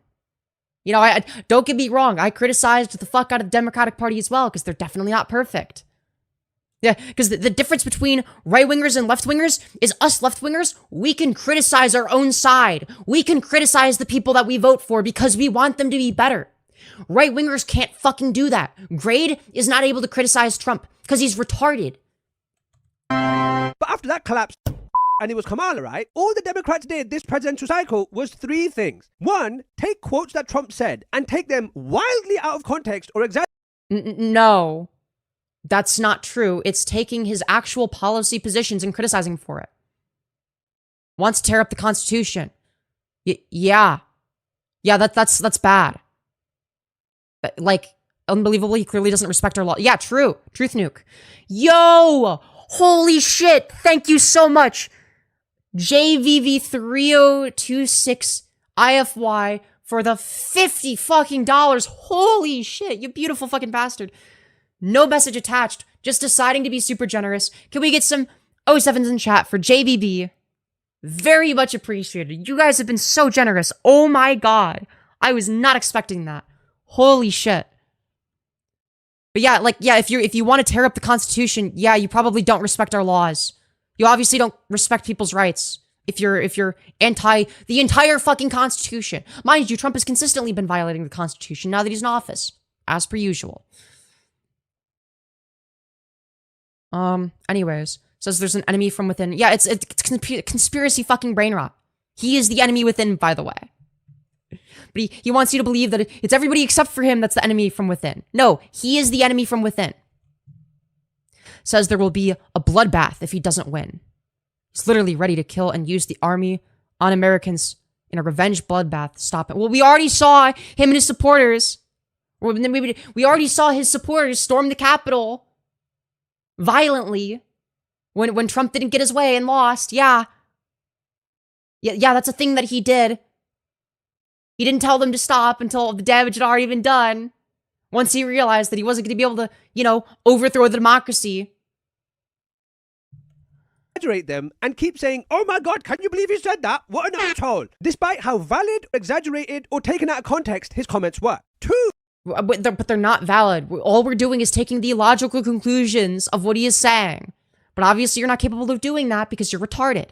You know, I don't get me wrong. I criticized the fuck out of the Democratic Party as well, because they're definitely not perfect. Yeah, because the difference between right-wingers and left-wingers is us left-wingers, we can criticize our own side. We can criticize the people that we vote for because we want them to be better. Right-wingers can't fucking do that. Grade is not able to criticize Trump because he's retarded. But after that collapse, and it was Kamala, right? All the Democrats did this presidential cycle was three things. One, take quotes that Trump said and take them wildly out of context or exaggerate. No, that's not true. It's taking his actual policy positions and criticizing for it. Wants to tear up the Constitution. Yeah, that's bad. But, like, unbelievably, he clearly doesn't respect our law. Yeah, true. Truth nuke. Yo! Holy shit! Thank you so much! JVV3026 IFY for the $50 fucking dollars. Holy shit, you beautiful fucking bastard. No message attached, just deciding to be super generous. Can we get some 07s in chat for JVB? Very much appreciated. You guys have been so generous. Oh my god. I was not expecting that. Holy shit. But yeah, like, yeah, if you want to tear up the Constitution, yeah, you probably don't respect our laws. You obviously don't respect people's rights. If you're anti the entire fucking Constitution. Mind you, Trump has consistently been violating the Constitution now that he's in office. As per usual. Anyways. Says there's an enemy from within. Yeah, it's conspiracy fucking brain rot. He is the enemy within, by the way. But he wants you to believe that it's everybody except for him that's the enemy from within. No, he is the enemy from within. Says there will be a bloodbath if he doesn't win. He's literally ready to kill and use the army on Americans in a revenge bloodbath. Stop it. Well, we already saw him and his supporters. We already saw his supporters storm the Capitol violently when Trump didn't get his way and lost. Yeah, that's a thing that he did. He didn't tell them to stop until the damage had already been done. Once he realized that he wasn't going to be able to, you know, overthrow the democracy. Exaggerate them and keep saying, oh my god, can you believe he said that? What an asshole. Despite how valid, exaggerated, or taken out of context his comments were. Two. But they're not valid. All we're doing is taking the logical conclusions of what he is saying. But obviously you're not capable of doing that because you're retarded.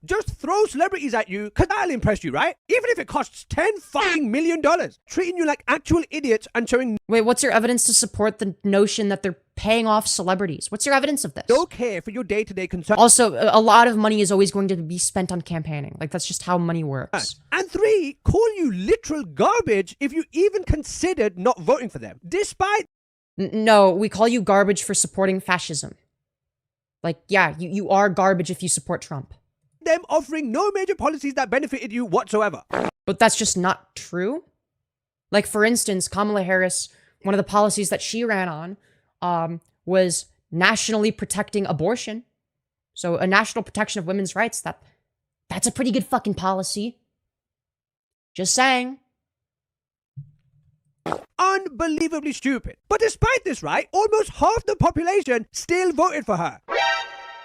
Just throw celebrities at you, cause that'll impress you, right? Even if it costs $10 fucking million. Treating you like actual idiots and showing Wait, what's your evidence to support the notion that they're paying off celebrities? What's your evidence of this? no care for your day-to-day concerns. Also, a lot of money is always going to be spent on campaigning. Like, that's just how money works. And three, call you literal garbage if you even considered not voting for them. Despite No, we call you garbage for supporting fascism. Like, yeah, you are garbage if you support Trump. them offering no major policies that benefited you whatsoever. But that's just not true. Like, for instance, Kamala Harris, one of the policies that she ran on was nationally protecting abortion. So a national protection of women's rights, that's a pretty good fucking policy. Just saying. Unbelievably stupid. But despite this, right, almost half the population still voted for her.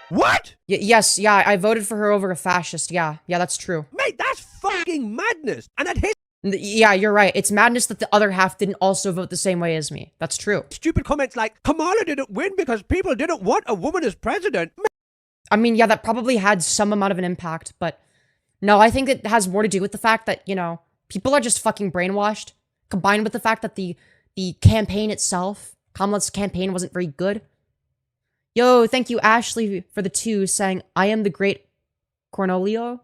What? Yes, yeah, I voted for her over a fascist. Yeah, that's true. Mate, that's fucking madness. And I'd hate Yeah, you're right. It's madness that the other half didn't also vote the same way as me. That's true. stupid comments like, Kamala didn't win because people didn't want a woman as president. I mean, yeah, that probably had some amount of an impact, but no, I think it has more to do with the fact that, you know, people are just fucking brainwashed, combined with the fact that the campaign itself, Kamala's campaign, wasn't very good. Yo, thank you, Ashley, for the 2 saying, I am the great Cornelio.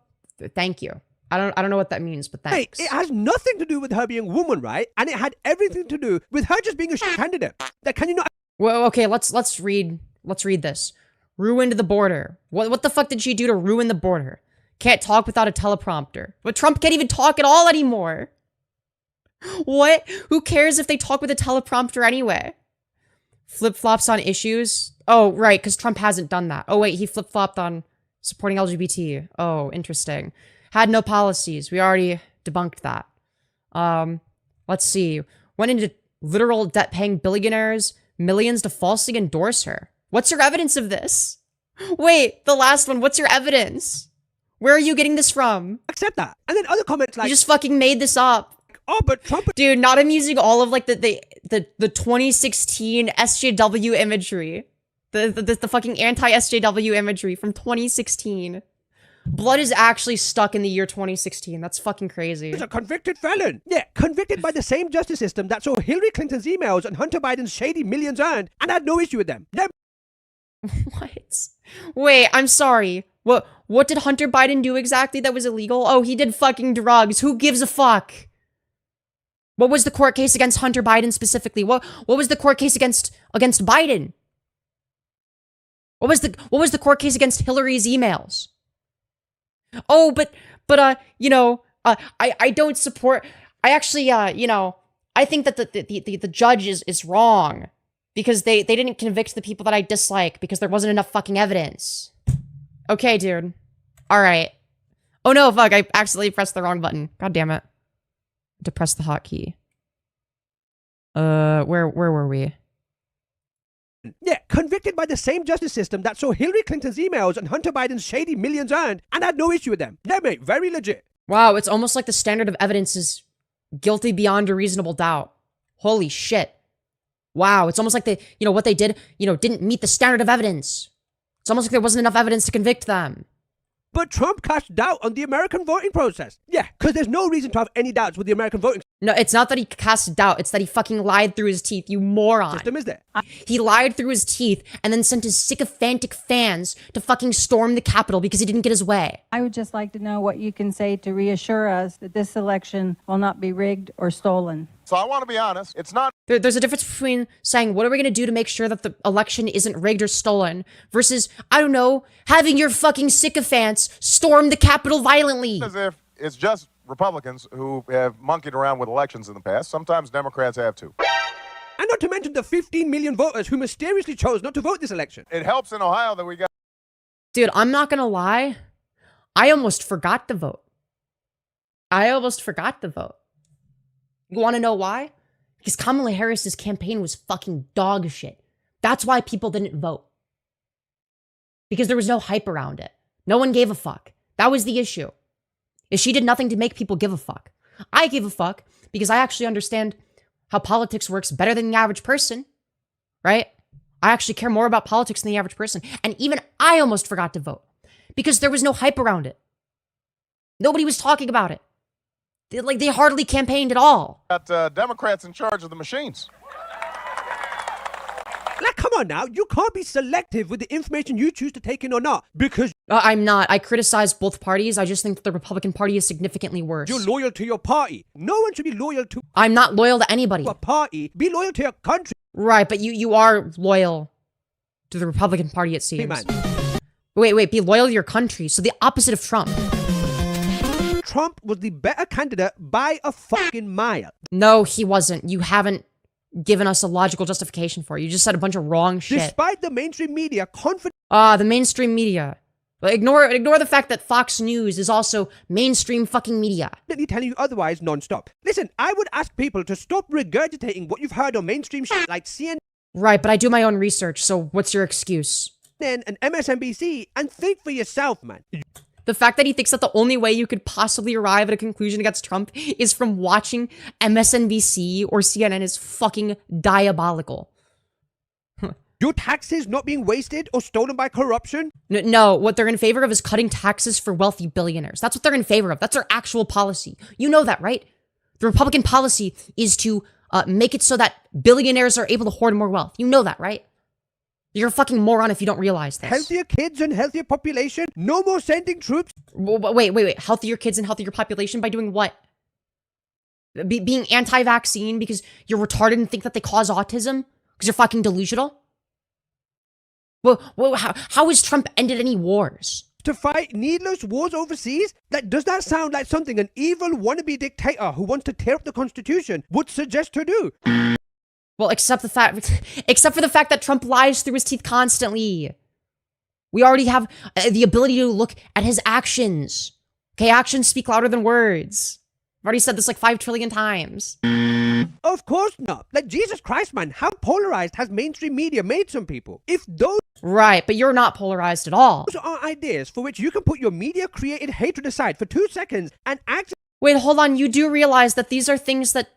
Thank you. I don't know what that means, but thanks. Mate, it has nothing to do with her being a woman, right? And it had everything to do with her just being a candidate. That can you not? Well, okay, let's read this. Ruined the border. What the fuck did she do to ruin the border? Can't talk without a teleprompter. But Trump can't even talk at all anymore. What? Who cares if they talk with a teleprompter anyway? Flip-flops on issues? Oh, right, because Trump hasn't done that. Oh, wait, he flip-flopped on supporting LGBT. Oh, interesting. Had no policies. We already debunked that. Let's see. Went into literal debt-paying billionaires, millions to falsely endorse her. What's your evidence of this? Wait, the last one. What's your evidence? Where are you getting this from? Accept that. And then other comments like, You just fucking made this up. oh, but Trump... Dude, not him using all of like the 2016 SJW imagery. The fucking anti-SJW imagery from 2016. Blood is actually stuck in the year 2016. That's fucking crazy. He's a convicted felon. Yeah, convicted by the same justice system that saw Hillary Clinton's emails and Hunter Biden's shady millions earned and had no issue with them. What? Wait, I'm sorry. What did Hunter Biden do exactly that was illegal? Oh, he did fucking drugs. Who gives a fuck? What was the court case against Hunter Biden specifically? What was the court case against Biden? What was the court case against Hillary's emails? Oh, but you know, I don't support. I actually, you know, I think that the judge is wrong because they didn't convict the people that I dislike because there wasn't enough fucking evidence. Okay, dude. All right. Oh no, fuck! I accidentally pressed the wrong button. God damn it! To press the hotkey. Where were we? Yeah, convicted by the same justice system that saw Hillary Clinton's emails and Hunter Biden's shady millions earned and had no issue with them. Yeah, mate, very legit. Wow, it's almost like the standard of evidence is guilty beyond a reasonable doubt. Holy shit. Wow, it's almost like what they did, didn't meet the standard of evidence. It's almost like there wasn't enough evidence to convict them. But Trump cast doubt on the American voting process. Yeah, because there's no reason to have any doubts with the American voting No, it's not that he cast doubt. It's that he fucking lied through his teeth, you moron. system, is there? He lied through his teeth and then sent his sycophantic fans to fucking storm the Capitol because he didn't get his way. I would just like to know what you can say to reassure us that this election will not be rigged or stolen. So I want to be honest, it's not. There's a difference between saying, what are we going to do to make sure that the election isn't rigged or stolen, versus, I don't know, having your fucking sycophants storm the Capitol violently. As if it's just Republicans who have monkeyed around with elections in the past. Sometimes Democrats have too. And not to mention the 15 million voters who mysteriously chose not to vote this election. It helps in Ohio that we got. Dude, I'm not going to lie. I almost forgot to vote. You want to know why? Because Kamala Harris's campaign was fucking dog shit. That's why people didn't vote. Because there was no hype around it. No one gave a fuck. That was the issue. Is she did nothing to make people give a fuck. I give a fuck because I actually understand how politics works better than the average person. Right? I actually care more about politics than the average person. And even I almost forgot to vote. Because there was no hype around it. Nobody was talking about it. They hardly campaigned at all. Got Democrats in charge of the machines. Like, come on now, you can't be selective with the information you choose to take in or not, because I'm not. I criticize both parties. I just think that the Republican Party is significantly worse. you're loyal to your party. No one should be loyal to I'm not loyal to anybody. a party. Be loyal to your country. Right, but you are loyal to the Republican Party, it seems. Hey, man. Wait, be loyal to your country. So the opposite of Trump. Trump was the better candidate by a fucking mile. No, he wasn't. You haven't given us a logical justification for it. You just said a bunch of wrong shit. Despite the mainstream media confidently The mainstream media. Ignore the fact that Fox News is also mainstream fucking media. telling you otherwise non-stop. Listen, I would ask people to stop regurgitating what you've heard on mainstream shit like CNN. Right, but I do my own research, so what's your excuse? CNN and MSNBC and think for yourself, man. The fact that he thinks that the only way you could possibly arrive at a conclusion against Trump is from watching MSNBC or CNN is fucking diabolical. Your taxes not being wasted or stolen by corruption? No, what they're in favor of is cutting taxes for wealthy billionaires. That's what they're in favor of. That's their actual policy. You know that, right? The Republican policy is to make it so that billionaires are able to hoard more wealth. You know that, right? You're a fucking moron if you don't realize this. Healthier kids and healthier population? No more sending troops? Wait. Healthier kids and healthier population by doing what? Being anti-vaccine because you're retarded and think that they cause autism? Because you're fucking delusional? Well, how has Trump ended any wars? To fight needless wars overseas? Does that sound like something an evil wannabe dictator who wants to tear up the Constitution would suggest to do? Well, except for the fact that Trump lies through his teeth constantly. We already have the ability to look at his actions. Okay, actions speak louder than words. I've already said this like 5 trillion times. Of course not. Like, Jesus Christ, man, how polarized has mainstream media made some people? If those Right, but you're not polarized at all. are ideas for which you can put your media-created hatred aside for 2 seconds and act... Wait, hold on. You do realize that these are things that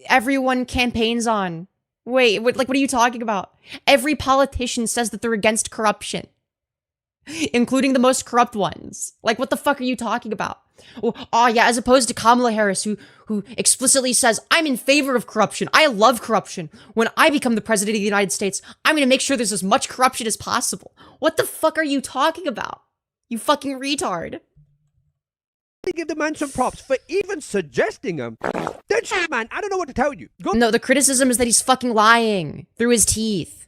everyone campaigns on. Wait, like, what are you talking about? Every politician says that they're against corruption, including the most corrupt ones. Like, what the fuck are you talking about? Oh yeah, as opposed to Kamala Harris, who explicitly says, I'm in favor of corruption. I love corruption. When I become the president of the United States, I'm gonna make sure there's as much corruption as possible. What the fuck are you talking about? You fucking retard. Give the man some props for even suggesting them. Then shit, man, I don't know what to tell you. Go No, the criticism is that he's fucking lying through his teeth.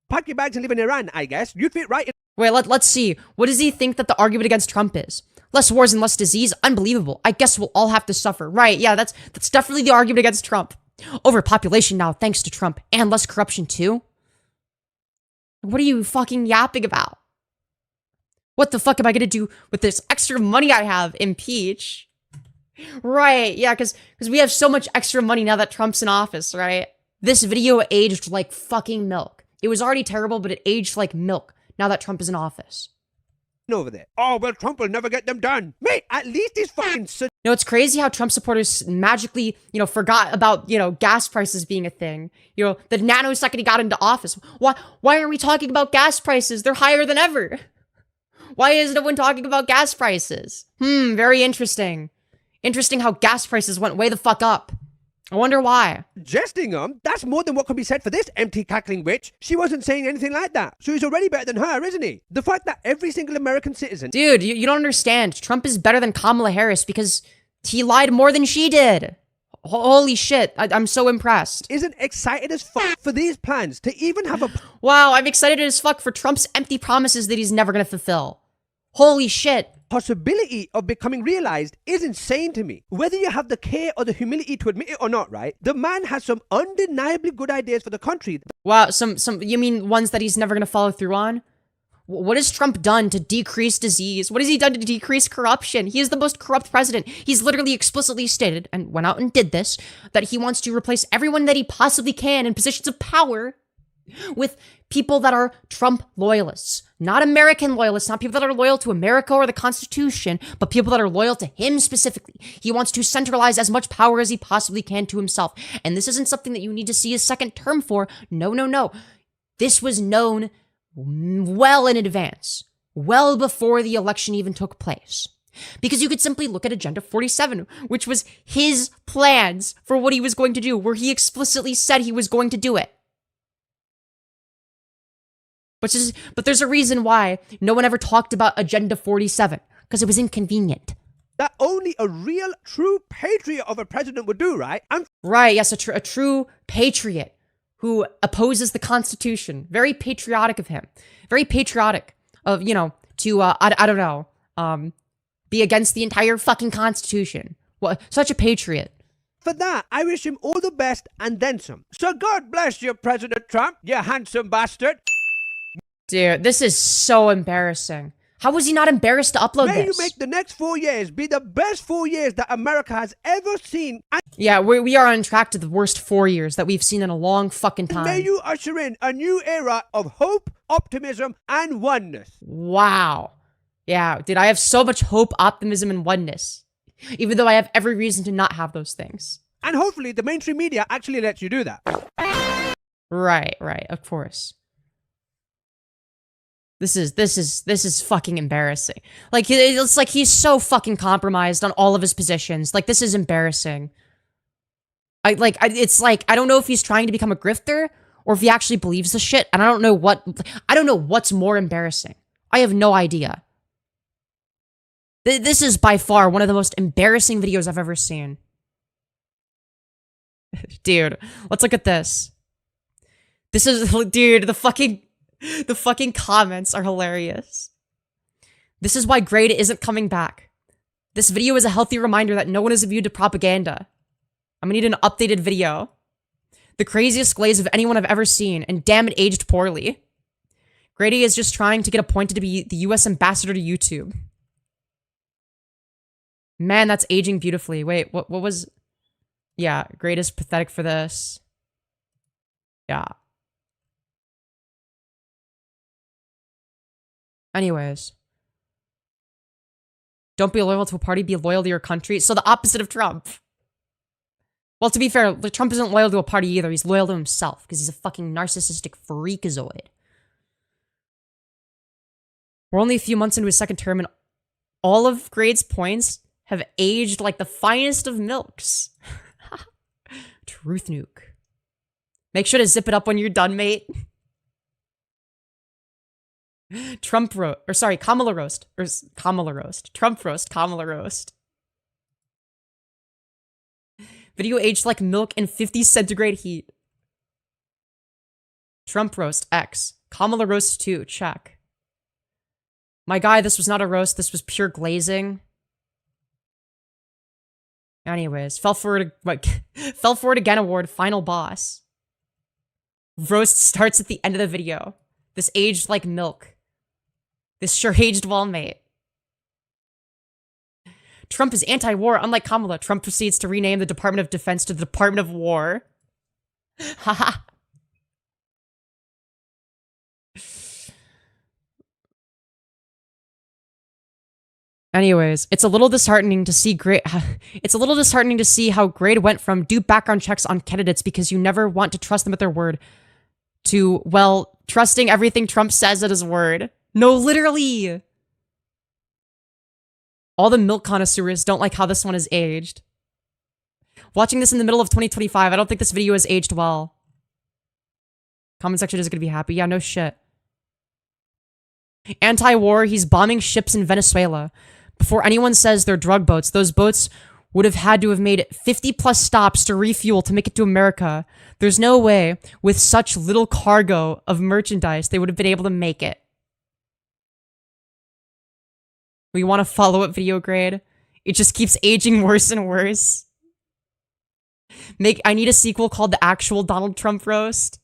pack your bags and live in Iran, I guess. You'd fit right in... Wait, let's see. What does he think that the argument against Trump is? Less wars and less disease? Unbelievable. I guess we'll all have to suffer. Right, yeah, that's definitely the argument against Trump. Overpopulation now, thanks to Trump. And less corruption, too? What are you fucking yapping about? What the fuck am I gonna do with this extra money I have? Impeach? Right, yeah, because we have so much extra money now that Trump's in office, right? This video aged like fucking milk. It was already terrible, but it aged like milk now that Trump is in office. over there. Oh, well, Trump will never get them done. Mate, at least he's fucking... No, it's crazy how Trump supporters magically, forgot about, gas prices being a thing. The nanosecond he got into office. Why aren't we talking about gas prices? They're higher than ever. Why is no one talking about gas prices? Very interesting. Interesting how gas prices went way the fuck up. I wonder why. Jesting him? That's more than what could be said for this empty cackling witch. She wasn't saying anything like that. So he's already better than her, isn't he? The fact that every single American citizen... Dude, you don't understand. Trump is better than Kamala Harris because he lied more than she did. Holy shit. I'm so impressed. Isn't excited as fuck for these plans to even have a... Wow, I'm excited as fuck for Trump's empty promises that he's never gonna fulfill. Holy shit. Possibility of becoming realized is insane to me. Whether you have the care or the humility to admit it or not, right? The man has some undeniably good ideas for the country. Wow, some you mean ones that he's never gonna follow through on? What has Trump done to decrease disease? What has he done to decrease corruption? He is the most corrupt president. He's literally explicitly stated, and went out and did this, that he wants to replace everyone that he possibly can in positions of power with people that are Trump loyalists. Not American loyalists, not people that are loyal to America or the Constitution, but people that are loyal to him specifically. He wants to centralize as much power as he possibly can to himself. And this isn't something that you need to see a second term for. No. This was known well in advance, well before the election even took place. Because you could simply look at Agenda 47, which was his plans for what he was going to do, where he explicitly said he was going to do it. But there's a reason why no one ever talked about Agenda 47, because it was inconvenient. That only a real, true patriot of a president would do, right? Right, yes, a true patriot who opposes the Constitution. Very patriotic of him. Very patriotic of, be against the entire fucking Constitution. What? Such a patriot. For that, I wish him all the best and then some. So God bless you, President Trump, you handsome bastard. Dude, this is so embarrassing. How was he not embarrassed to upload May this? you make the next 4 years be the best 4 years that America has ever seen. And Yeah, we are on track to the worst 4 years that we've seen in a long fucking time. may you usher in a new era of hope, optimism, and oneness. Wow. Yeah, dude, I have so much hope, optimism, and oneness. Even though I have every reason to not have those things. And hopefully the mainstream media actually lets you do that. Right, of course. This is fucking embarrassing. Like, it's like he's so fucking compromised on all of his positions. Like, this is embarrassing. It's like, I don't know if he's trying to become a grifter or if he actually believes the shit. And I don't know what's more embarrassing. I have no idea. This is by far one of the most embarrassing videos I've ever seen. Dude, let's look at this. This is, dude, the fucking comments are hilarious. This is why Grade isn't coming back. This video is a healthy reminder that no one is immune to propaganda. I'm gonna need an updated video. The craziest glaze of anyone I've ever seen, and damn it aged poorly. Grady is just trying to get appointed to be the US ambassador to YouTube. Man, that's aging beautifully. Wait, what was... Yeah, Grade is pathetic for this. Yeah. Anyways. Don't be loyal to a party, be loyal to your country. So the opposite of Trump. Well, to be fair, Trump isn't loyal to a party either. He's loyal to himself because he's a fucking narcissistic freakazoid. We're only a few months into his second term and all of Grade's points have aged like the finest of milks. Truth nuke. Make sure to zip it up when you're done, mate. Kamala roast. Kamala roast. Trump roast, Kamala roast. Video aged like milk in 50 centigrade heat. Trump roast, X. Kamala roast 2, check. My guy, this was not a roast, this was pure glazing. Anyways, fell for it again award, final boss. Roast starts at the end of the video. This aged like milk. This sure aged well, mate. Trump is anti-war, unlike Kamala. Trump proceeds to rename the Department of Defense to the Department of War. Haha. Anyways, it's a little disheartening to see how Grade went from do background checks on candidates because you never want to trust them at their word to, well, trusting everything Trump says at his word. No, literally. All the milk connoisseurs don't like how this one is aged. Watching this in the middle of 2025, I don't think this video is aged well. Comment section is gonna be happy. Yeah, no shit. Anti-war, he's bombing ships in Venezuela. Before anyone says they're drug boats, those boats would have had to have made 50 plus stops to refuel to make it to America. There's no way, with such little cargo of merchandise, they would have been able to make it. We want to follow up video Grade. It just keeps aging worse and worse. I need a sequel called The Actual Donald Trump Roast.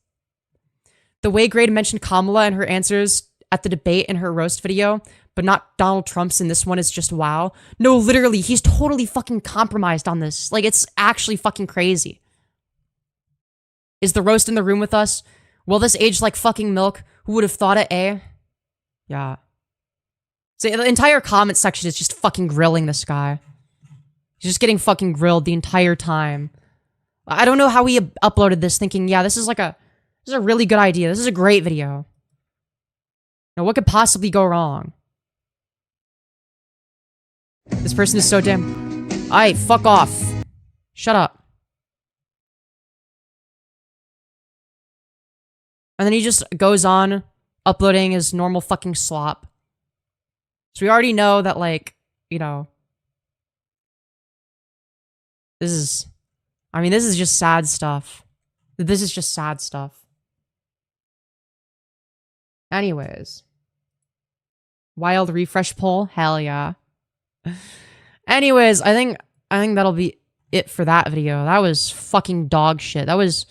The way Grade mentioned Kamala and her answers at the debate in her roast video, but not Donald Trump's in this one is just wow. No, literally, he's totally fucking compromised on this. Like, it's actually fucking crazy. Is the roast in the room with us? Will this age like fucking milk? Who would have thought it, eh? Yeah. So the entire comment section is just fucking grilling this guy. He's just getting fucking grilled the entire time. I don't know how he uploaded this thinking, yeah, this is a really good idea. This is a great video. Now, what could possibly go wrong? This person is so dim. Aight, fuck off. Shut up. And then he just goes on uploading his normal fucking slop. So we already know that, like, you know, this is just sad stuff. This is just sad stuff. Anyways. Wild refresh poll? Hell yeah. Anyways, I think that'll be it for that video. That was fucking dog shit. That was...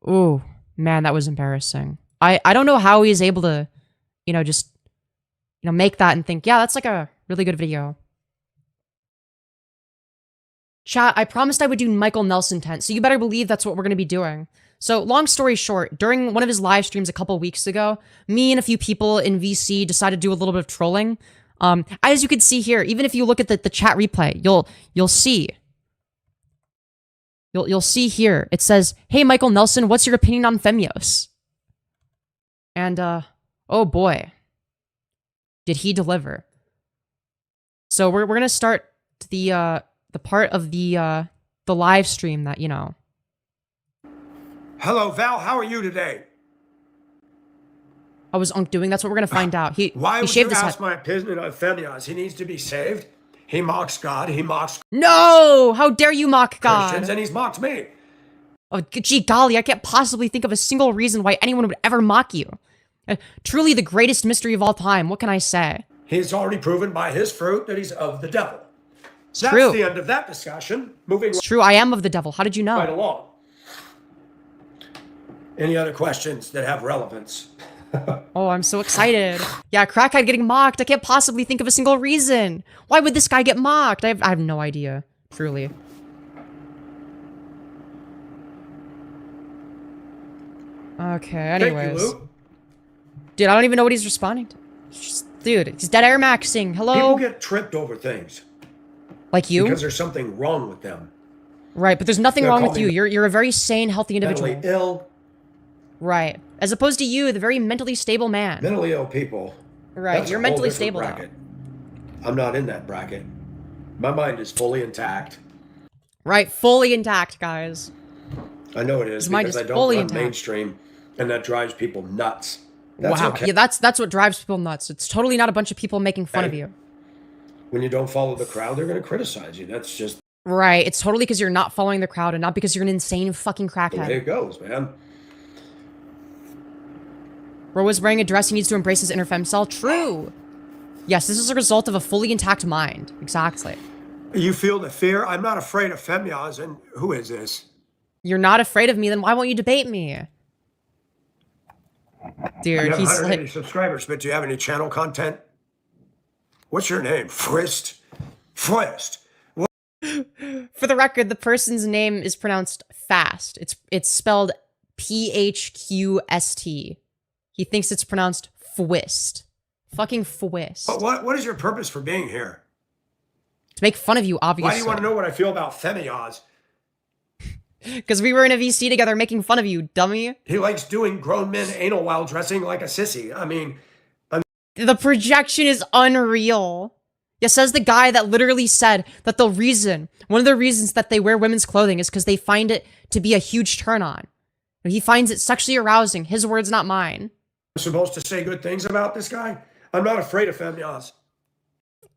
Ooh, man, that was embarrassing. I don't know how he's able to, you know, just you know, make that and think, yeah, that's like a really good video. Chat, I promised I would do Michael Nelson tent, so you better believe that's what we're going to be doing. So, long story short, during one of his live streams a couple weeks ago, me and a few people in VC decided to do a little bit of trolling. As you can see here, even if you look at the chat replay, you'll see. You'll see here, it says, "Hey Michael Nelson, what's your opinion on Femyoz?" And oh boy, did he deliver. So we're gonna start the part of the live stream that, you know. Hello, Val. How are you today? I was doing. That's what we're gonna find out. Why he would shaved you his ask head. my opinion on Femyoz? He needs to be saved. He mocks God. He mocks No! How dare you mock God? Christians, and he's mocked me. Oh, gee golly, I can't possibly think of a single reason why anyone would ever mock you. Truly the greatest mystery of all time. What can I say? He's already proven by his fruit that he's of the devil. So that's True. the end of that discussion. Moving It's true, I am of the devil. How did you know? right along. Any other questions that have relevance? Oh, I'm so excited. Yeah, Crackhead getting mocked. I can't possibly think of a single reason. Why would this guy get mocked? I have no idea. Truly. Okay, anyways. Thank you, Lou. Dude, I don't even know what he's responding to. Dude, he's dead air maxing. Hello? People get tripped over things Like you? because there's something wrong with them. Right, but there's nothing They're wrong with calling you. me You're a very sane, healthy individual. Mentally ill, Right. As opposed to you, the very mentally stable man. mentally ill people. Right, That's you're a whole mentally different stable now. bracket. I'm not in that bracket. My mind is fully intact. Right, fully intact, guys. I know it is His mind because is I don't fully run intact. mainstream, and that drives people nuts. That's Wow. okay. Yeah, that's what drives people nuts. It's totally not a bunch of people making fun of Hey. you. When you don't follow the crowd, they're going to criticize you. That's just Right, it's totally because you're not following the crowd and not because you're an insane fucking the way crackhead. it goes, man. Bro is wearing a dress, he needs to embrace his inner femcel. True. Yes, this is a result of a fully intact mind. Exactly. You feel the fear? I'm not afraid of Femyoz, and who is this? You're not afraid of me, then why won't you debate me? You Dude, have he's 180 like... subscribers, but do you have any channel content? What's your name? Frist? Frist. For the record, the person's name is pronounced fast. It's spelled Phqst. He thinks it's pronounced Fwist. Fucking Fwist. But what is your purpose for being here? To make fun of you, obviously. Why do you want to know what I feel about Femyoz? Because we were in a VC together making fun of you, dummy. He likes doing grown men anal while dressing like a sissy. I mean, The projection is unreal. Yeah, says the guy that literally said that one of the reasons that they wear women's clothing is because they find it to be a huge turn on. He finds it sexually arousing. His words, not mine. I'm supposed to say good things about this guy? I'm not afraid of Femyoz.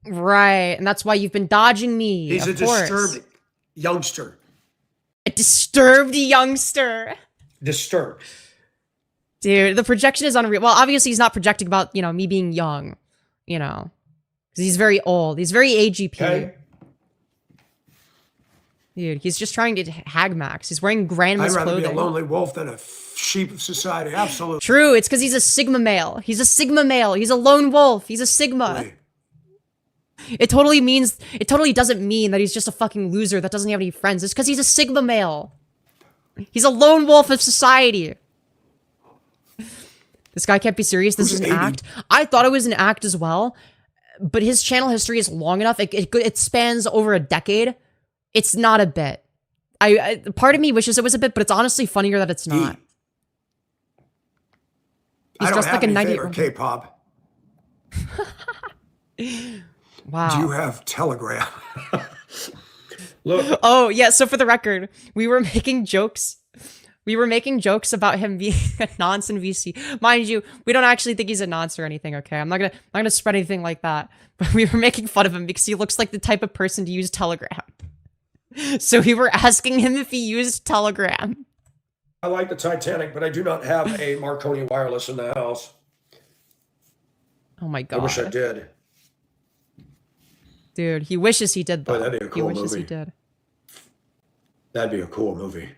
Right, and that's why you've been dodging me. He's a of course. disturbed youngster. A disturbed youngster. Disturbed. Dude, the projection is unreal. Well, obviously he's not projecting about, me being young, because he's very old. He's very AGP. Okay? Dude, he's just trying to hag max. He's wearing I'd grandma's rather clothing. be a lonely wolf than a sheep of society. Absolutely. True, it's because he's a Sigma male. He's a Sigma male. He's a lone wolf. He's a Sigma. It totally doesn't mean that he's just a fucking loser that doesn't have any friends. It's because he's a Sigma male. He's a lone wolf of society. This guy can't be serious. This is an act. I thought it was an act as well, but his channel history is long enough. It spans over a decade. It's not a bit. Part of me wishes it was a bit, but it's honestly funnier that it's not. He's I don't dressed have like a any 90 favorite K-pop. Wow. Do you have Telegram? Look. Oh, yeah, so for the record, we were making jokes. We were making jokes about him being a nonce in VC. Mind you, we don't actually think he's a nonce or anything, okay? I'm not gonna spread anything like that. But we were making fun of him because he looks like the type of person to use Telegram. So we were asking him if he used Telegram. I like the Titanic, but I do not have a Marconi wireless in the house. Oh my god. I wish I did. Dude, he wishes he did though. Oh, that'd be a cool he wishes movie. he did. That'd be a cool movie.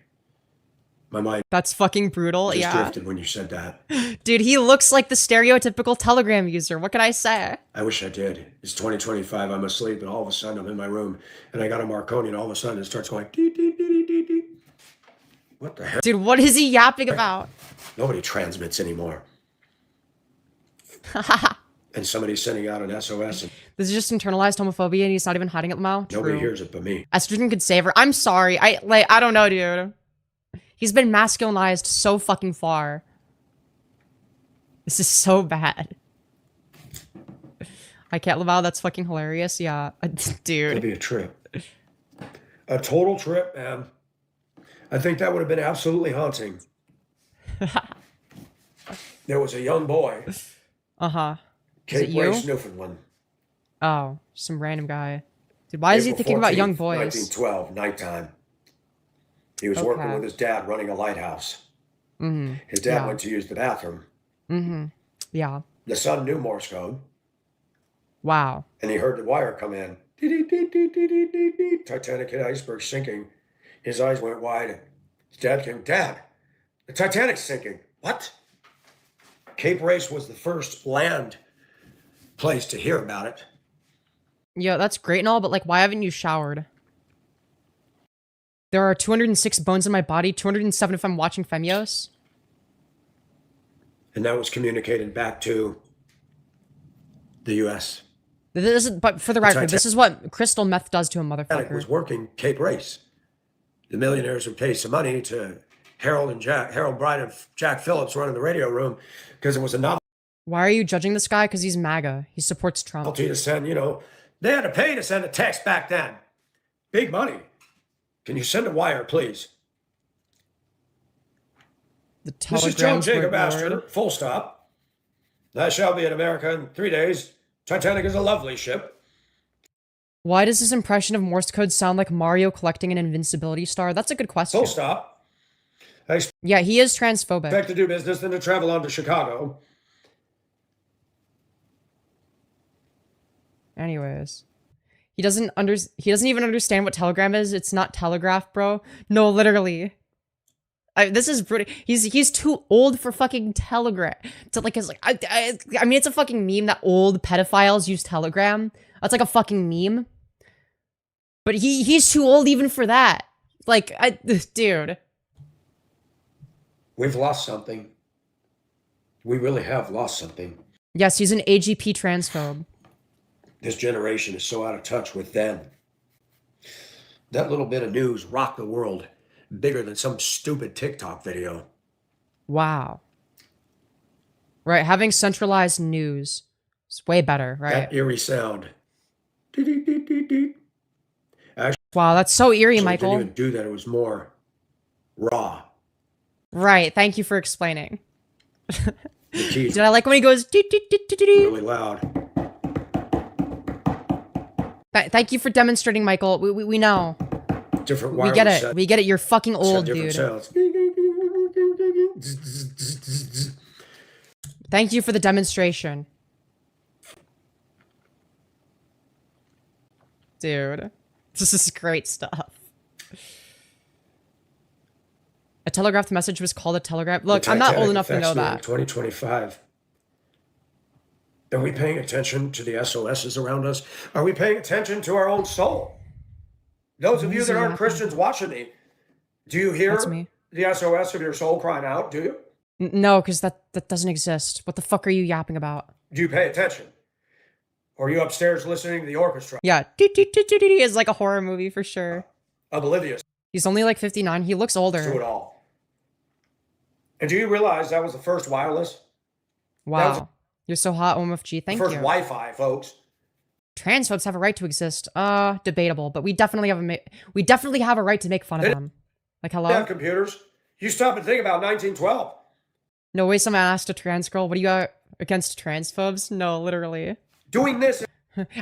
My mind That's fucking brutal. just Yeah. drifted when you said that. Dude, he looks like the stereotypical Telegram user. What can I say? I wish I did. It's 2025. I'm asleep, and all of a sudden I'm in my room, and I got a Marconi, and all of a sudden it starts going dee dee dee dee dee dee. What the heck? Dude, what is he yapping about? Nobody transmits anymore. And somebody's sending out an SOS, and This is just internalized homophobia and he's not even hiding it, Lamau. nobody True. hears it but me. Estrogen could save her. I'm sorry. I don't know, dude. He's been masculinized so fucking far. This is so bad. I can't, Lamau. That's fucking hilarious. Yeah. It'd Dude. be a trip. A total trip, man. I think that would have been absolutely haunting. There was a young boy, Uh-huh. Is it Cape you? Race, Newfoundland. Oh, some random guy. Dude, why is he April thinking about 14th, young boys? 1912, nighttime. He was working Okay. with his dad running a lighthouse. Mm-hmm. His dad Yeah. went to use the bathroom. Mm-hmm. Yeah. The son knew Morse code, Wow. and he heard the wire come in. Titanic hit iceberg sinking. His eyes went wide. His dad came, Dad, the Titanic's sinking. What? Cape Race was the first land place to hear about it. Yeah, that's great and all, but like, why haven't you showered? There are 206 bones in my body, 207 if I'm watching Femyoz. And that was communicated back to the U.S. This is, but for the record, this is what crystal meth does to a Titanic motherfucker. was working Cape Race. The millionaires would pay some money to Harold Bryan and Jack Phillips running the radio room because it was a novelty Why are you judging this guy? Because he's MAGA. He supports Trump. to send, they had to pay to send a text back then. Big money. Can you send a wire, please? The This is Joe telegrams were Jacob ignored. Astor, full stop. I shall be in America in 3 days. Titanic is a lovely ship. Why does this impression of Morse code sound like Mario collecting an invincibility star? That's a good question. Full stop. I Yeah, he is transphobic. expect to do business than to travel on to Chicago. Anyways. He doesn't even understand what Telegram is. It's not Telegraph, bro. No, literally. This is brutal. He's too old for fucking Telegram. I mean, it's a fucking meme that old pedophiles use Telegram. That's like a fucking meme. But he's too old even for that. Dude. We've lost something. We really have lost something. Yes, he's an AGP transphobe. This generation is so out of touch with them. That little bit of news rocked the world bigger than some stupid TikTok video. Wow. Right, having centralized news is way better, right? That eerie sound. Actually, Wow, that's so eerie, it Michael. didn't even do that. It was more raw. Right, thank you for explaining. The keys Did I like when he goes... "Doot, doot, doot, doot, doot, doot"? really loud. Thank you for demonstrating, Michael. We know. Different We get wireless it. We get it. You're fucking set old, different dude. sounds. Thank you for the demonstration. Dude. This is great stuff. A telegraphed message was called a telegraph. Look, The I'm not old Titanic enough to affects know me in that. 2025. Are we paying attention to the SOSs around us? Are we paying attention to our own soul? Those of you that aren't Christians watching me, do you hear That's me. the SOS of your soul crying out? Do you? No, because that doesn't exist. What the fuck are you yapping about? Do you pay attention? Or are you upstairs listening to the orchestra? Yeah. Is like a horror movie for sure. Oblivious He's only like 59. He looks to it older. all. And do you realize that was the first wireless? Wow. You're so hot, OMFG. Thank First you. Wi-Fi, folks. Transphobes have a right to exist. Debatable, but we definitely have a right to make fun of them. Like, They hello? have computers. You stop and think about 1912. No way someone asked a trans girl, what do you got against transphobes? No, literally. Doing this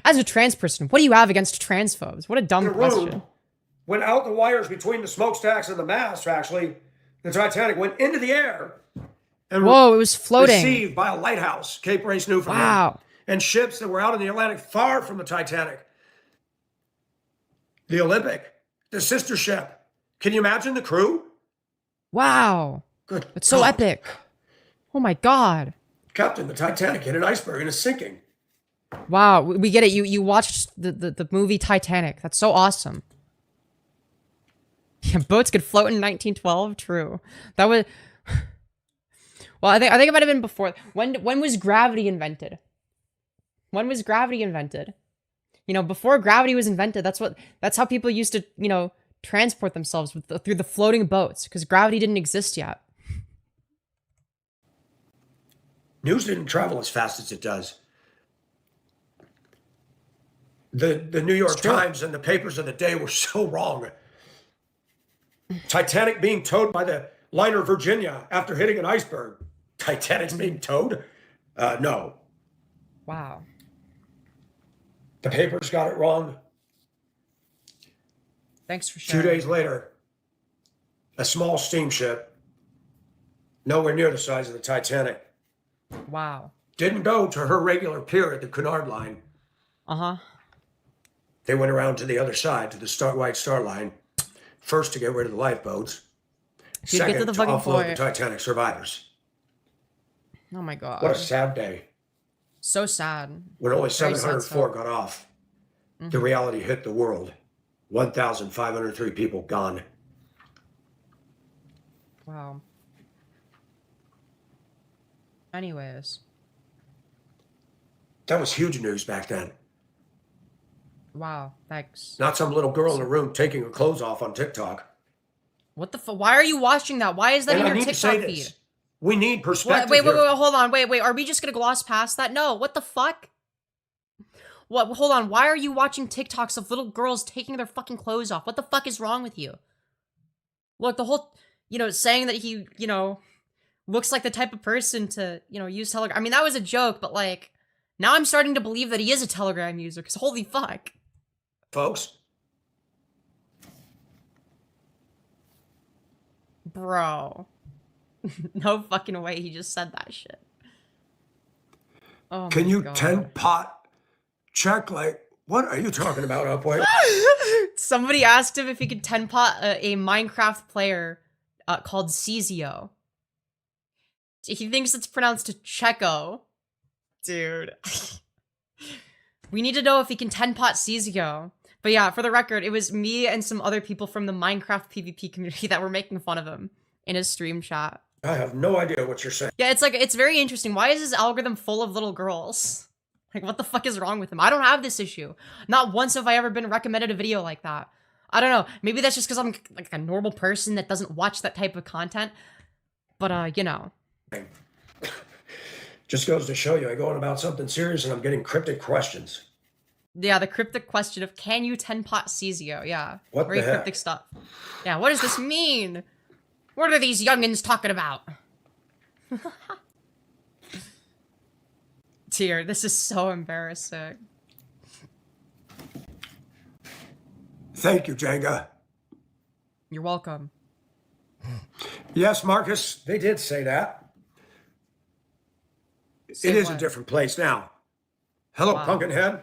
As a trans person, what do you have against transphobes? What a dumb in a question. room, went out the wires between the smokestacks and the mast, actually, the Titanic went into the air and Whoa, it was floating. received by a lighthouse, Cape Race, Newfoundland. Wow. And ships that were out in the Atlantic far from the Titanic. The Olympic, the sister ship. Can you imagine the crew? Wow. Good. It's so God. epic. Oh my god. Captain, the Titanic hit an iceberg and is sinking. Wow, we get it. You watched the movie Titanic. That's so awesome. Yeah, boats could float in 1912. True. That was. Well, I think it might have been before. When was gravity invented? When was gravity invented? You know, before gravity was invented, that's how people used to, you know, transport themselves through the floating boats, because gravity didn't exist yet. News didn't travel as fast as it does. The New York Times and the papers of the day were so wrong. Titanic being towed by the liner Virginia after hitting an iceberg. Titanic's being towed? No. Wow. The papers got it wrong. Thanks for sharing. 2 days later, a small steamship, nowhere near the size of the Titanic, Wow. didn't go to her regular pier at the Cunard Line. Uh-huh. They went around to the other side, to the White Star Line, first to get rid of the lifeboats, Dude, get to second the to fucking offload the point. Titanic survivors. Oh my god. What a sad day. So sad. When only Very sad 704 stuff. got off, the reality hit the world. 1,503 people gone. Wow. Anyways. That was huge news back then. Wow. Thanks. Not some little girl in a room taking her clothes off on TikTok. What the fuck? Why are you watching that? Why is that And in I your need to say TikTok feed? this. We need What? perspective Wait, here. hold on. Wait. Are we just gonna gloss past that? No. What the fuck? What? Hold on. Why are you watching TikToks of little girls taking their fucking clothes off? What the fuck is wrong with you? Look, the whole, you know, saying that he, you know, looks like the type of person to, you know, use Telegram. I mean, that was a joke, but like, now I'm starting to believe that he is a Telegram user, because holy fuck. Folks, Bro. No fucking way he just said that shit. Oh can my you God. 10 pot check? Like, what are you talking about, Upway? Somebody asked him if he could 10-pot a Minecraft player called Cezio. He thinks it's pronounced Checo. Dude. We need to know if he can 10-pot Cezio. But yeah, for the record, it was me and some other people from the Minecraft PvP community that were making fun of him in his stream chat. I have no idea what you're saying. Yeah, it's like, it's very interesting. Why is his algorithm full of little girls? Like, what the fuck is wrong with him? I don't have this issue. Not once have I ever been recommended a video like that. I don't know. Maybe that's just because I'm like a normal person that doesn't watch that type of content. But, you know. Just goes to show you, I go on about something serious and I'm getting cryptic questions. Yeah, the cryptic question of, can you 10-pot Cezio? Yeah. What Very the heck? cryptic stuff. Yeah, what does this mean? What are these youngins talking about? Dear, this is so embarrassing. Thank you, Jenga. You're welcome. Yes, Marcus, they did say that. Say it is what? a different place now. Hello, Wow. Pumpkinhead.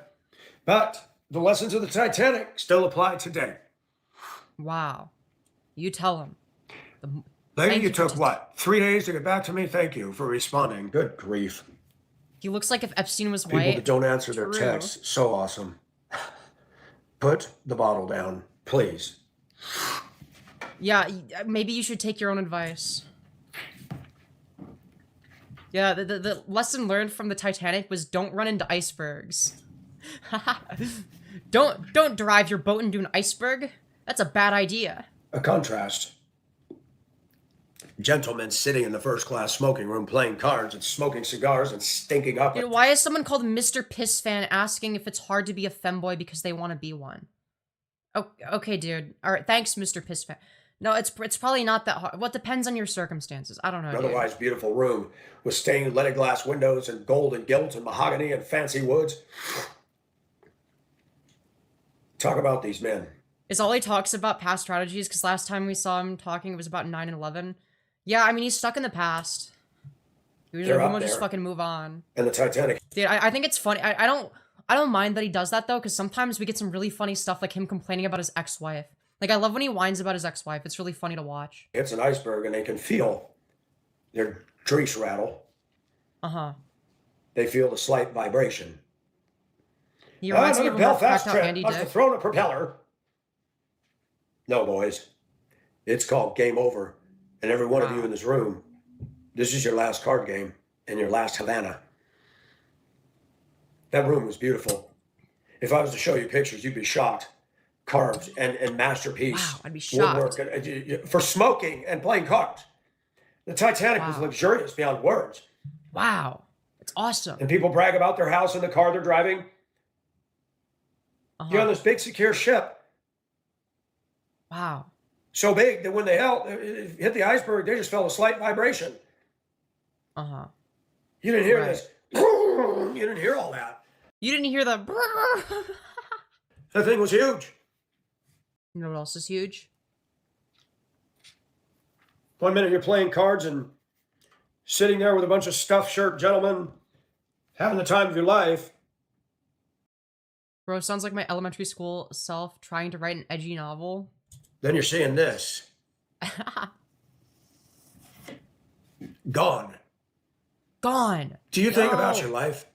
But the lessons of the Titanic still apply today. Wow. You tell him. Lady, Thank you you for took just- what? 3 days to get back to me? Thank you for responding. Good grief. He looks like if Epstein was People white. that don't answer their True. texts. So awesome. Put the bottle down, please. Yeah, maybe you should take your own advice. Yeah, the lesson learned from the Titanic was don't run into icebergs. Don't drive your boat into an iceberg. That's a bad idea. A contrast. Gentlemen sitting in the first class smoking room playing cards and smoking cigars and stinking up. Dude, why is someone called Mr. Piss Fan asking if it's hard to be a femboy because they want to be one? Oh, okay, dude. All right, thanks, Mr. Piss Fan. No, it's probably not that hard. What depends on your circumstances. I don't know. An Dude. otherwise beautiful room with stained leaded glass windows and gold and gilt and mahogany and fancy woods. Talk about these men. Is all he talks about past strategies? Because last time we saw him talking, it was about 9/11. Yeah, I mean, he's stuck in the past. We They're up will just there. fucking move on. And the Titanic. Dude, I think it's funny. I don't mind that he does that, though, because sometimes we get some really funny stuff like him complaining about his ex-wife. Like, I love when he whines about his ex-wife. It's really funny to watch. It's an iceberg and they can feel their grease rattle. Uh-huh. They feel the slight vibration. He reminds me of Another a more Belfast cracked out trip. Andy Must have Dick. thrown a propeller. No, boys. It's called game over. And every one of you in this room, this is your last card game and your last Havana. That room was beautiful. If I was to show you pictures, you'd be shocked. Carved and masterpiece. Wow, I'd be shocked. Woodwork for smoking and playing cards. The Titanic was luxurious beyond words. Wow. It's awesome. And people brag about their house and the car they're driving. You're on this big, secure ship. Wow. So big that when they hit the iceberg, they just felt a slight vibration. Uh-huh. You didn't hear this. You didn't hear all that. You didn't hear the... That thing was huge. You know what else is huge? 1 minute you're playing cards and sitting there with a bunch of stuffed shirt gentlemen having the time of your life. Bro, sounds like my elementary school self trying to write an edgy novel. Then you're seeing this. Gone. Gone. Do you think about your life?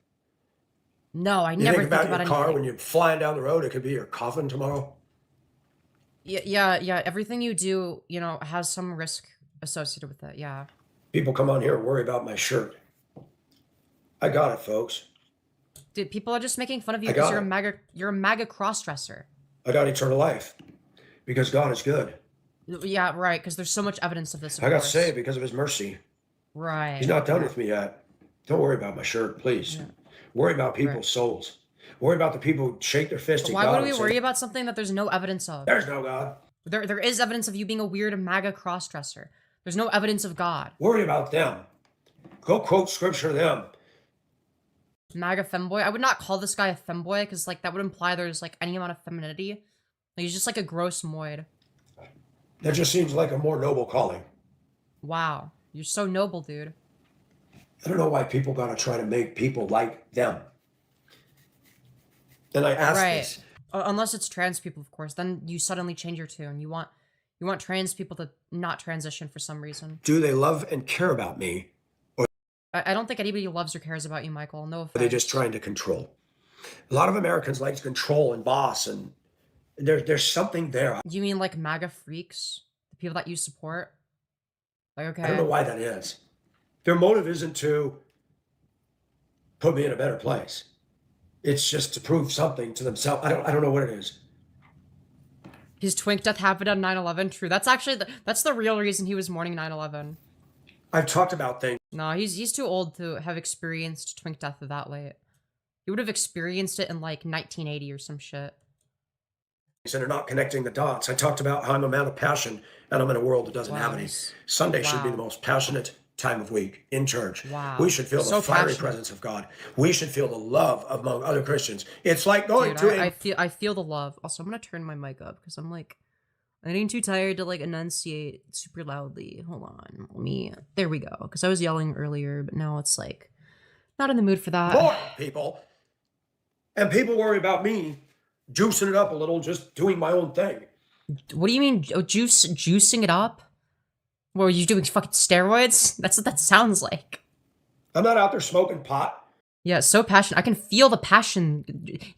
No, I You never think about your anything. car when you're flying down the road? It could be your coffin tomorrow. Yeah. Everything you do, you know, has some risk associated with it. Yeah. People come on here and worry about my shirt. I got it, folks. Dude, people are just making fun of you I because got you're a MAGA crossdresser. I got eternal life because God is good. Yeah, right. Because there's so much evidence of this. Of I got course. saved because of his mercy. Right. He's not done with me yet. Don't worry about my shirt, please. Worry about people's souls. Worry about the people who shake their fist But at why God. would we and say, worry about something that there's no evidence of? There's no God. There is evidence of you being a weird MAGA crossdresser. There's no evidence of God. Worry about them. Go quote scripture to them. MAGA femboy. I would not call this guy a femboy because like that would imply there's like any amount of femininity. Like, he's just like a gross moid. That just seems like a more noble calling. Wow, you're so noble, dude. I don't know why people gotta try to make people like them. Then I ask this. Unless it's trans people, of course. Then you suddenly change your tune. You want trans people to not transition for some reason. Do they love and care about me? I don't think anybody loves or cares about you, Michael. No offense. Are they just trying to control? A lot of Americans like to control and boss, and there's something there. You mean like MAGA freaks? The people that you support? Like, okay. I don't know why that is. Their motive isn't to put me in a better place. It's just to prove something to themselves. I don't know what it is. His twink death happened on 9/11. True. That's actually that's the real reason he was mourning 9/11. I've talked about things. No, he's too old to have experienced twink death that late. He would have experienced it in like 1980 or some shit. And are not connecting the dots. I talked about how I'm a man of passion and I'm in a world that doesn't have any. Sunday should be the most passionate time of week in church. Wow. We should feel the fiery presence of God. We should feel the love among other Christians. It's like going to I feel the love. Also, I'm gonna turn my mic up because I'm like getting too tired to like enunciate super loudly. Hold on. There we go. Because I was yelling earlier, but now it's like not in the mood for that. more people. And people worry about me juicing it up a little, just doing my own thing. What do you mean juicing it up? What, are you doing fucking steroids? That's what that sounds like. I'm not out there smoking pot. Yeah, so passionate. I can feel the passion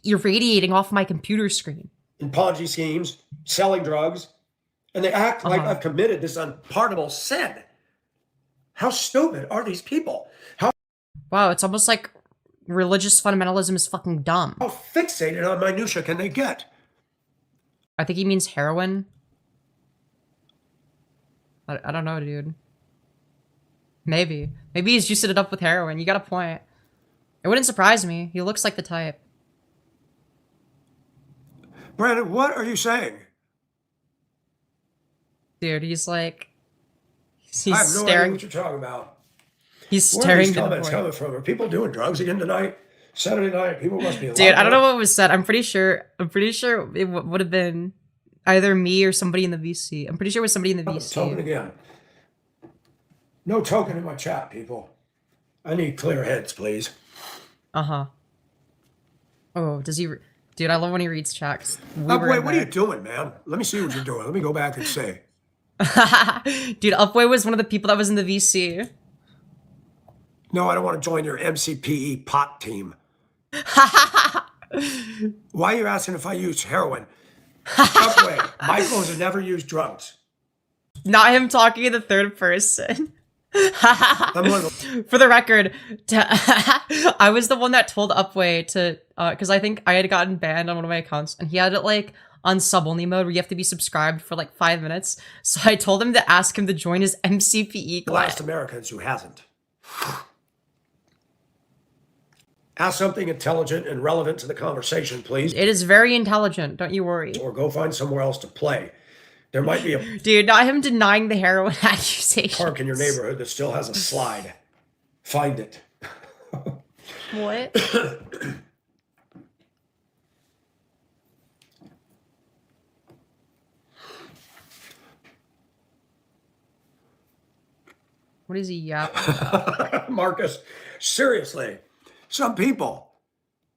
irradiating off my computer screen. In Ponzi schemes, selling drugs, and they act like I've committed this unpardonable sin. How stupid are these people? Wow, it's almost like religious fundamentalism is fucking dumb. How fixated on minutia can they get? I think he means heroin. I don't know, dude. Maybe he's juicing it up with heroin. You got a point. It wouldn't surprise me. He looks like the type. Brandon, what are you saying? Dude, he's like... He's I have no idea staring... what you're talking about. He's Where staring are these to the comments void. coming from? Are people doing drugs again tonight? Saturday night, people must be... Dude, I don't know what was said. I'm pretty sure it would have been either me or somebody in the VC. I'm pretty sure it was somebody in the VC. Token again. No token in my chat, people. I need clear heads, please. Uh-huh. Oh, does he Dude, I love when he reads checks. Upway, what are you doing, man? Let me see what you're doing. Let me go back and say. Dude, Upway was one of the people that was in the VC. No, I don't want to join your MCPE pot team. Why are you asking if I use heroin? Upway, Michael has never used drugs. Not him talking in the third person. I'm one of the- For the record, I was the one that told Upway to, because I think I had gotten banned on one of my accounts, and he had it like on sub-only mode where you have to be subscribed for like 5 minutes. So I told him to ask him to join his MCPE class. last Americans who hasn't. Ask something intelligent and relevant to the conversation, please. It is very intelligent, don't you worry. Or go find somewhere else to play. There might be a Dude, not him denying the heroin accusation. park in your neighborhood that still has a slide. Find it. What? What is he yapping? Marcus, seriously, some people,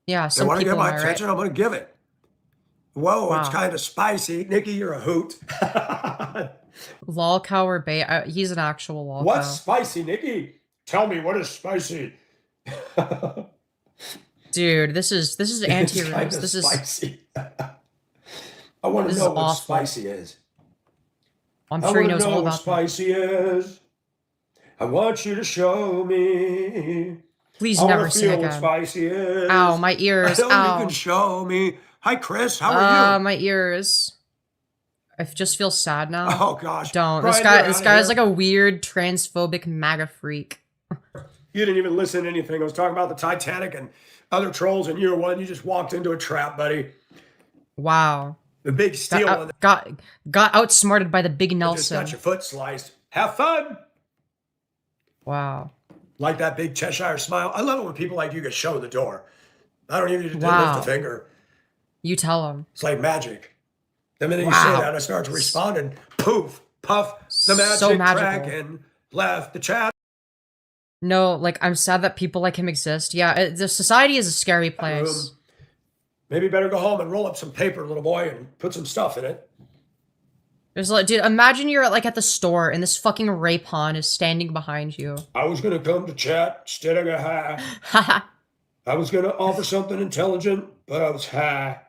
Yeah, they some want to people get my am I right? attention, I'm going to give it. Whoa, it's Wow. kind of spicy. Nikki, you're a hoot. Lolcow or bait? He's an actual lolcow. What's spicy, Nikki? Tell me, what is spicy? Dude, this is It's anti-rooms. kinda This is spicy. I want to This know is what awful. spicy is. I'm I sure he wanna knows know all what about that. spicy is. I want you to show me. Please I wanna never sing feel what again. spicy is. Ow, my ears. I know Ow. you can show me. Hi, Chris. How are you? My ears. I just feel sad now. Oh gosh. Don't. Brian, This you're guy outta is here. like a weird transphobic MAGA freak. You didn't even listen to anything. I was talking about the Titanic and other trolls in year one. You just walked into a trap, buddy. Wow. The big steel one. Got outsmarted by the big Just Nelson. got your foot sliced. Have fun. Wow. Like that big Cheshire smile. I love it when people like you get shown the door. I don't even need to Wow. lift a finger. You tell him. It's like magic. The minute you Wow. say that, I start to respond and poof, puff, the magic So magical. dragon left the chat No, like, I'm sad that people like him exist. Yeah, the society is a scary place. room. Maybe better go home and roll up some paper, little boy, and put some stuff in it. There's like, dude, imagine you're like at the store and this fucking Raypon is standing behind you. I was going to come to chat instead of go high. Haha. I was going to offer something intelligent, but I was high.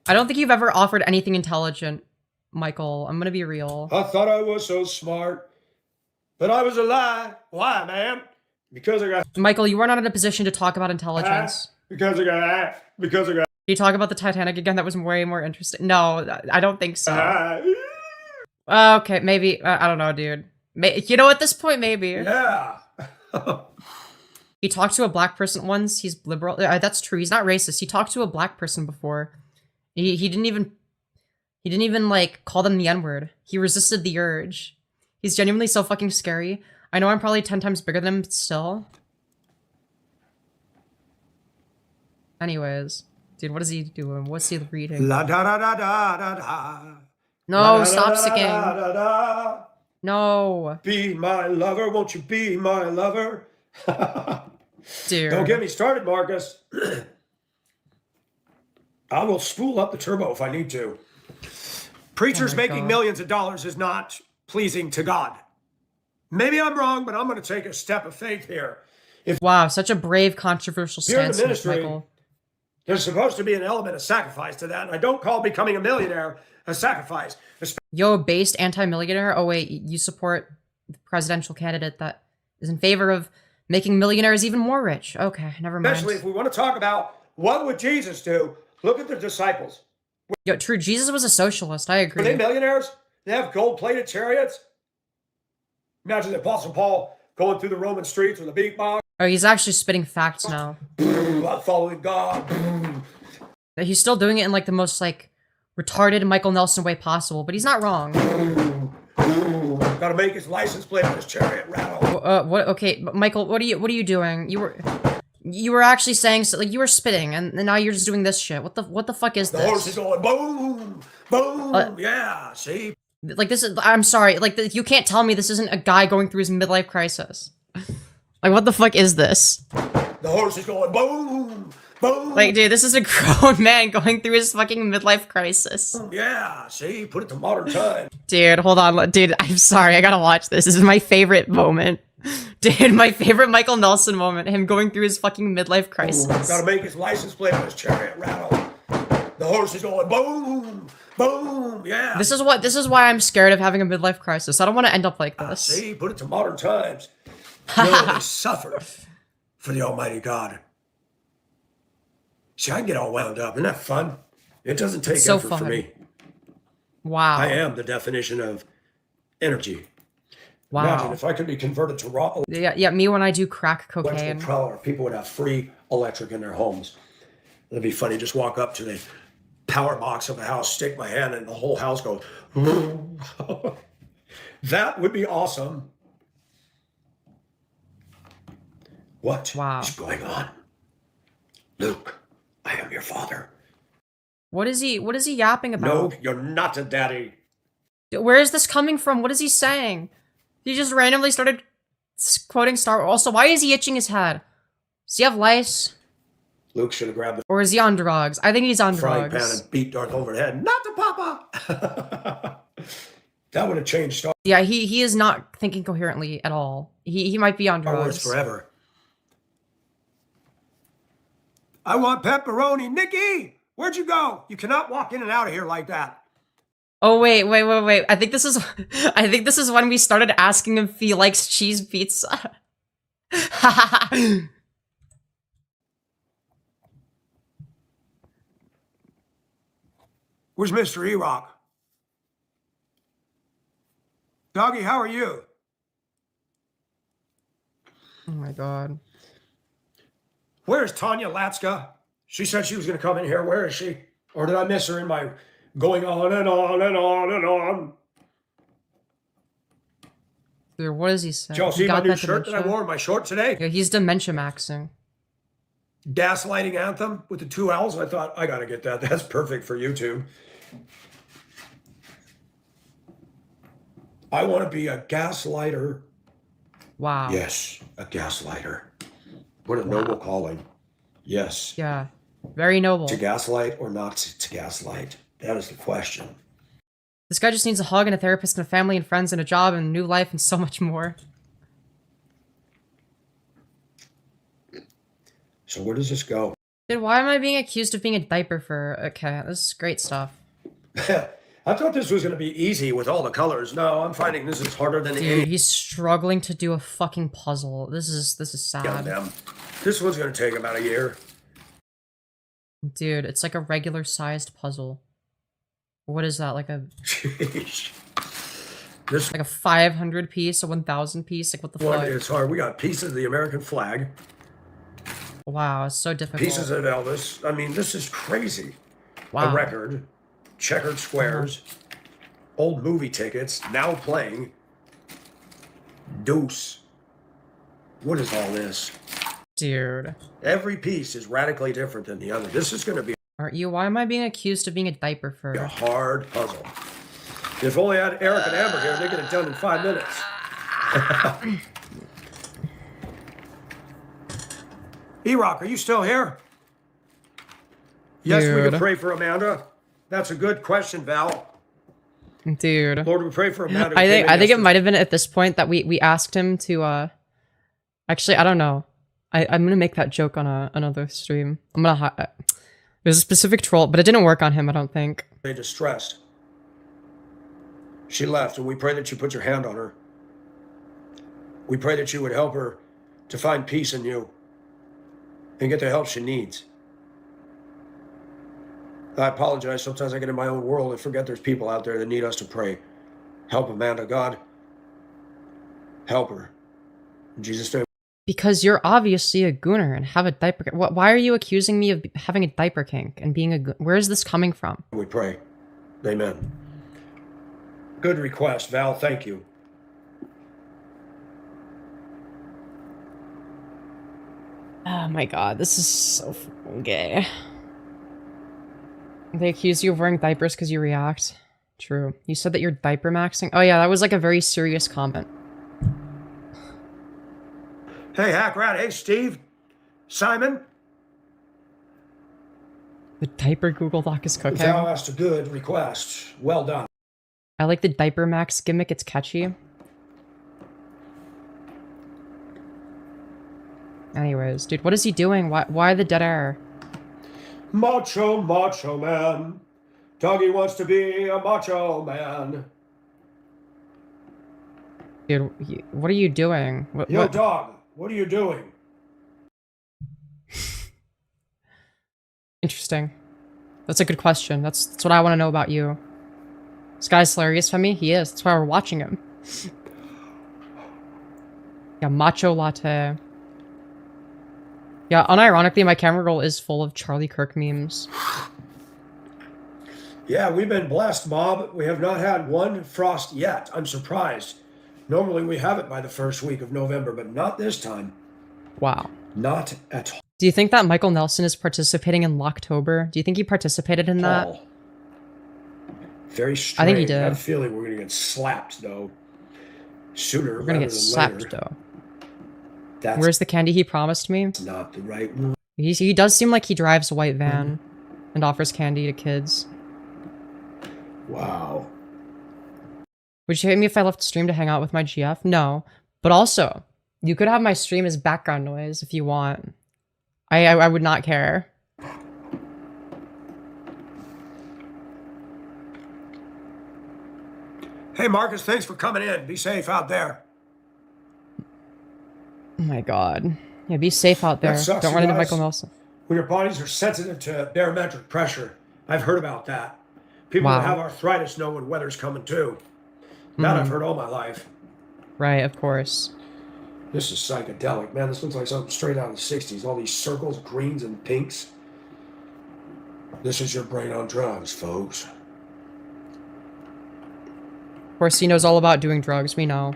I don't think you've ever offered anything intelligent, Michael. I'm gonna be real. I thought I was so smart, but I was a lie. Why, man? Because I got Michael, you are not in a position to talk about intelligence. because I got because I got Can you talk about the Titanic again? That was way more interesting. No, I don't think so. Okay, maybe. I don't know, dude. You know, at this point, maybe. Yeah. He talked to a black person once. He's liberal. That's true. He's not racist. He talked to a black person before. He didn't even like call them the N-word. He resisted the urge. He's genuinely so fucking scary. I know I'm probably 10 times bigger than him, but still. Anyways, dude, what is he doing? What's he reading? La da da da da da da. No, La, stop da, da, singing. da, da, da. No, Be my lover, won't you be my lover? dude. Don't get me started, Marcus. I will spool up the turbo if I need to. Preachers Oh my making God. millions of dollars is not pleasing to God. Maybe I'm wrong, but I'm going to take a step of faith here. Wow, such a brave, controversial Here in the stance, ministry, Michael. there's supposed to be an element of sacrifice to that. And I don't call becoming a millionaire a sacrifice. Yo, based anti-millionaire? Oh wait, you support the presidential candidate that is in favor of making millionaires even more rich. Okay, never mind. Especially if we want to talk about what would Jesus do. Look at the disciples. Yo, true, Jesus was a socialist, I Are they agree. millionaires? They have gold-plated chariots? Imagine the Apostle Paul going through the Roman streets with a beatbox. Oh, he's actually spitting facts now. I'm following God. He's still doing it in like the most like retarded Michael Nelson way possible, but he's not wrong. Gotta make his license plate on his chariot rattle. What? Okay, but Michael, what are you doing? You were actually saying so, like you were spitting, and now you're just doing this shit. What the fuck is The horse is this? going boom, boom. Yeah, see? Like this is. I'm sorry. Like you can't tell me this isn't a guy going through his midlife crisis. Like what the fuck is this? The horse is going boom, Boom. Like, dude, this is a grown man going through his fucking midlife crisis. Yeah, see, put it to modern time. Dude, hold on. Dude, I'm sorry. I gotta watch this. This is my favorite moment. Dude, my favorite Michael Nelson moment. Him going through his fucking midlife crisis. Gotta make his license plate on his chariot rattle. The horse is going boom, boom, yeah. This is why I'm scared of having a midlife crisis. I don't want to end up like this. See, put it to modern times. No, they suffer for the Almighty God. See, I can get all wound up. Isn't that fun? It doesn't take so effort for fun. me. Wow. I am the definition of energy. Wow. Imagine if I could be converted to raw Yeah, me when I do crack cocaine. electrical power, people would have free electric in their homes. It'd be funny, just walk up to the power box of the house, stick my hand, and the whole house goes. That would be awesome. What is going on? Luke, I am your father. What is he yapping about? No, you're not a daddy. Where is this coming from? What is he saying? He just randomly started quoting Star Wars. Also, why is he itching his head? Does he have lice? Luke should have grabbed the Or is he on drugs? I think he's on frying drugs. pan and beat Darth over the head. Not the papa! That would have changed Star Yeah, he is not thinking coherently at all. He might be on Wars drugs. forever. I want pepperoni. Nikki, where'd you go? You cannot walk in and out of here like that. Oh wait. I think this is when we started asking him if he likes cheese pizza. Where's Mr. E-Rock? Doggy, how are you? Oh my god. Where's Tanya Latska? She said she was going to come in here. Where is she? Or did I miss her in my going on and on and on and on? Dude, what is he saying? Did y'all He see my got new that shirt that I dementia? wore in my short today? Yeah, he's dementia maxing. Gaslighting anthem with the 2 L's. I thought, I got to get that. That's perfect for YouTube. I want to be a gaslighter. Wow. Yes, a gaslighter. What a noble calling. Yes. Yeah. Very noble. To gaslight or not to gaslight? That is the question. This guy just needs a hug and a therapist and a family and friends and a job and a new life and so much more. So where does this go? Dude, why am I being accused of being a diaper for... Okay, this is great stuff. I thought this was going to be easy with all the colors. No, I'm finding this is harder than Dude, any he's struggling to do a fucking puzzle. This is sad. of them. This one's going to take about a year. Dude, it's like a regular sized puzzle. What is that? Like a... This like a 500 piece, a 1000 piece? Like what the one fuck? is hard. We got pieces of the American flag, Wow, it's so difficult. pieces of Elvis. I mean, this is crazy. Wow. A record, checkered squares, old movie tickets, now playing. Deuce. What is all this? Dude. Every piece is radically different than the other. This is going to be Aren't you? Why am I being accused of being a diaper a for... hard puzzle. If only I had Eric and Amber here, they get it done in 5 minutes. E-Rock, are you still here? Yes, we Dude. can pray for Amanda. That's a good question, Val. Dude. Lord, we pray for Amanda. I think it might have been at this point that we asked him to actually I don't know. I'm gonna make that joke on another stream. I'm gonna there's a specific troll, but it didn't work on him, I don't think. They distressed. She left, and we pray that you put your hand on her. We pray that you would help her to find peace in you and get the help she needs. I apologize. Sometimes I get in my own world and forget there's people out there that need us to pray. Help Amanda, God. Help her. In Jesus' name. Because you're obviously a gooner and have a diaper kink. Why are you accusing me of having a diaper kink and being a where is this coming from? We pray. Amen. Good request, Val. Thank you. Oh my god, this is so fucking gay. They accuse you of wearing diapers because you react. True. You said that you're diaper maxing? Oh yeah, that was like a very serious comment. Hey, Hack Rat. Hey, Steve. Simon. The diaper Google Doc is cooking. Thou asked a good request. Well done. I like the Diaper Max gimmick, it's catchy. Anyways, dude, what is he doing? Why the dead air? Macho, macho man. Doggy wants to be a macho man. Dude, what are you doing? Yo, dog, what are you doing? Interesting. That's a good question. That's what I want to know about you. This guy's hilarious for me? He is. That's why we're watching him. Yeah, macho latte. Yeah, unironically, my camera roll is full of Charlie Kirk memes. Yeah, we've been blessed, Bob. We have not had one frost yet. I'm surprised. Normally we have it by the first week of November, but not this time. Wow. Not at all. Do you think that Michael Nelson is participating in Locktober? Do you think he participated in that? Very strange. I think he did. I have a feeling we're going to get slapped, though. Sooner We're gonna get slapped, later. though. That's Where's the candy he promised me? not the right move. He does seem like he drives a white van and offers candy to kids. Wow. Would you hate me if I left the stream to hang out with my GF? No. But also, you could have my stream as background noise if you want. I would not care. Hey, Marcus, thanks for coming in. Be safe out there. Oh my god. Yeah, be safe out there. That sucks, Don't run you into guys. Michael Nelson. When your bodies are sensitive to barometric pressure. I've heard about that. People Wow. that have arthritis know when weather's coming, too. That I've heard all my life. Right, of course. This is psychedelic, man. This looks like something straight out of the 60s. All these circles, greens, and pinks. This is your brain on drugs, folks. Of course, he knows all about doing drugs. We know.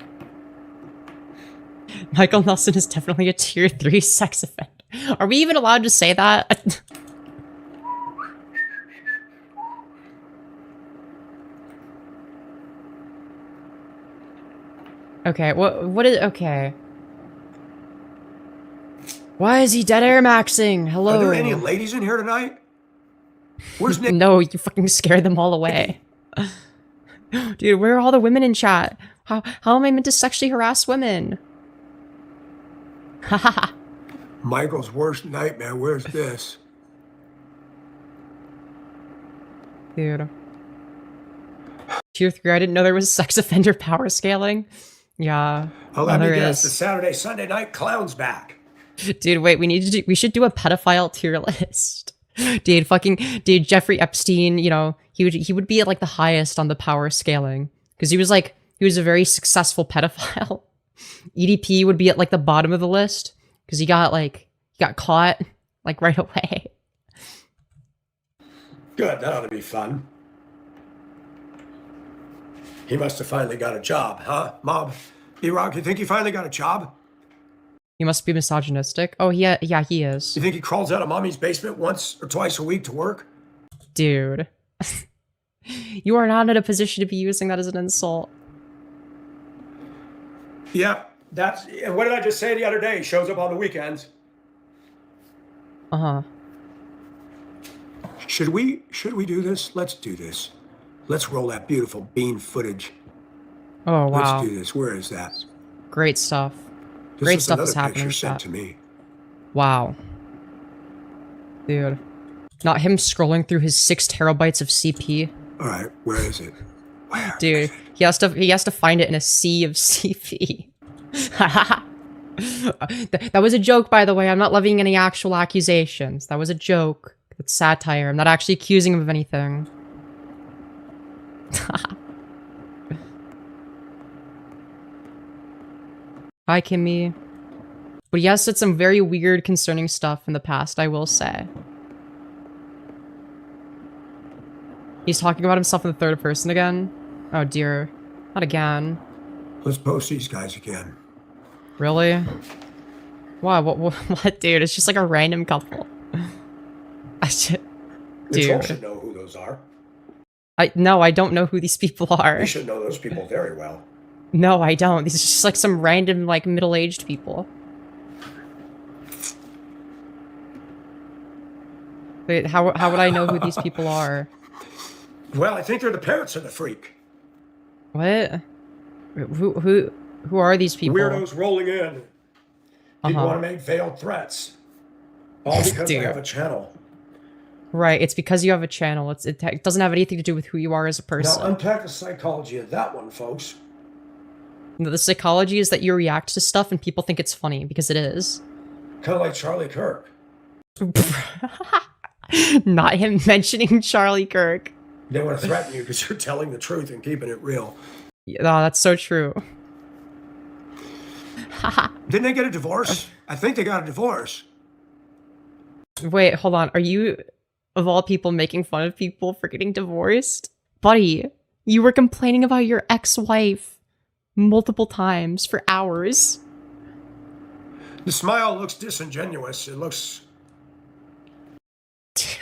Michael Nelson is definitely a tier 3 sex offender. Are we even allowed to say that? Okay, what is... Okay. Why is he dead air maxing? Hello? Are there any ladies in here tonight? Where's Nick? No, you fucking scared them all away. Dude, where are all the women in chat? How am I meant to sexually harass women? Haha. Michael's worst nightmare. Where's this? Dude. Tier 3, I didn't know there was sex offender power scaling. Yeah. Let me there guess. is. The Saturday, Sunday night clown's back. Dude, wait, we should do a pedophile tier list. Dude, Jeffrey Epstein, you know, he would be at like the highest on the power scaling. Because he was a very successful pedophile. EDP would be at like the bottom of the list. Because he got caught like right away. Good, that ought to be fun. He must have finally got a job, huh, Mob? E-Rock, you think he finally got a job? He must be misogynistic. Oh, yeah, he is. You think he crawls out of mommy's basement once or twice a week to work? Dude. You are not in a position to be using that as an insult. Yeah, and what did I just say the other day? He shows up on the weekends. Uh-huh. Should we do this? Let's do this. Let's roll that beautiful bean footage. Oh, wow. Let's do this. Where is that? Great stuff. This Great is stuff another is happening picture with sent that. to me. Wow. Dude. Not him scrolling through his 6 terabytes of CP. All right, where is it? Where? Dude, he has to find it in a sea of CP. That was a joke, by the way. I'm not levying any actual accusations. That was a joke. It's satire. I'm not actually accusing him of anything. Hi, Kimmy. But he has said some very weird, concerning stuff in the past, I will say. He's talking about himself in the third person again? Oh dear. Not again. Let's post these guys again. Really? Wow, what, dude? It's just like a random couple. The troll should know who those are. No, I don't know who these people are. You should know those people very well. No, I don't. These are just like some random, like, middle-aged people. Wait, how would I know who these people are? Well, I think they're the parents of the freak. What? Who are these people? Weirdos rolling in. People want to make veiled threats. All because they have a channel. Right, it's because you have a channel. It doesn't have anything to do with who you are as a person. Now unpack the psychology of that one, folks. The psychology is that you react to stuff and people think it's funny, because it is. Kind of like Charlie Kirk. Not him mentioning Charlie Kirk. They want to threaten you because you're telling the truth and keeping it real. Yeah, no, that's so true. Didn't they get a divorce? I think they got a divorce. Wait, hold on. Are you, of all people, making fun of people for getting divorced? Buddy, you were complaining about your ex-wife multiple times for hours. The smile looks disingenuous. It looks...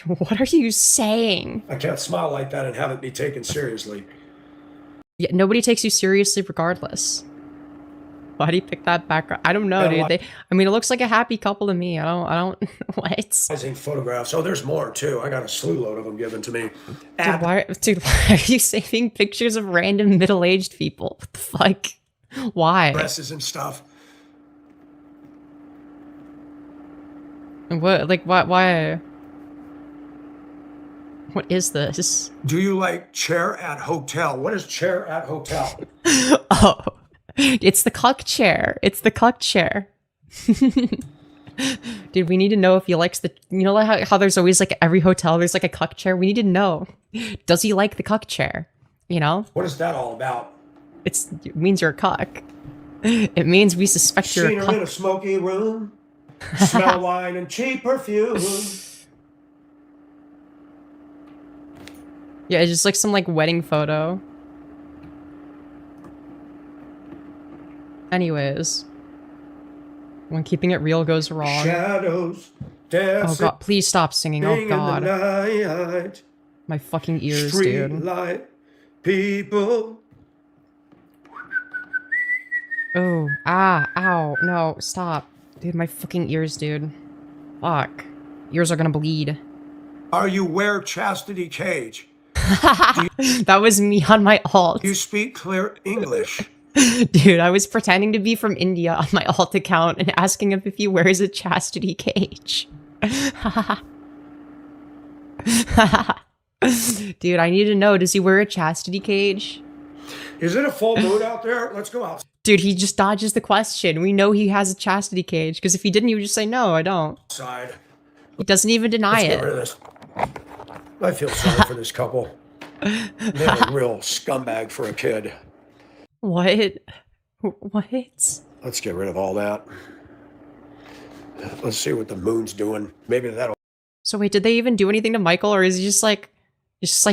What are you saying? I can't smile like that and have it be taken seriously. Yeah, nobody takes you seriously regardless. Why do you pick that background? I don't know, dude. I mean, it looks like a happy couple to me. I don't, what? Photographs. Oh, there's more too. I got a slew load of them given to me. Dude, why are you saving pictures of random middle-aged people? What the fuck? Why? Dresses and stuff. What? Like, why? What is this? Do you like chair at hotel? What is chair at hotel? Oh, it's the cuck chair. It's the cuck chair. Dude, we need to know if he likes the, you know, like how there's always like every hotel, there's like a cuck chair. We need to know, does he like the cuck chair? You know? What is that all about? It means you're a cuck. It means we suspect you're a Seen her cuck. in a smoky room, smell wine and cheap perfume. Yeah, it's just like some like wedding photo. Anyways, when keeping it real goes wrong. Shadows Oh dancing. god, please stop singing. Oh god. Night, My fucking ears, street dude. light, people. Oh, ow, no, stop. Dude, my fucking ears, dude. Fuck. Ears are gonna bleed. Are you where Chastity Cage? That was me on my alt. You speak clear English. Dude, I was pretending to be from India on my alt account and asking him if he wears a chastity cage. Dude, I need to know, does he wear a chastity cage? Is it a full moon out there? Let's go out. Dude, he just dodges the question. We know he has a chastity cage, because if he didn't, he would just say, no, I don't. Outside. He doesn't even deny Let's it. get rid of this. I feel sorry for this couple. They're a real scumbag for a kid. What? What? Let's get rid of all that. Let's see what the moon's doing. Maybe that'll... So wait, did they even do anything to Michael, or is he just like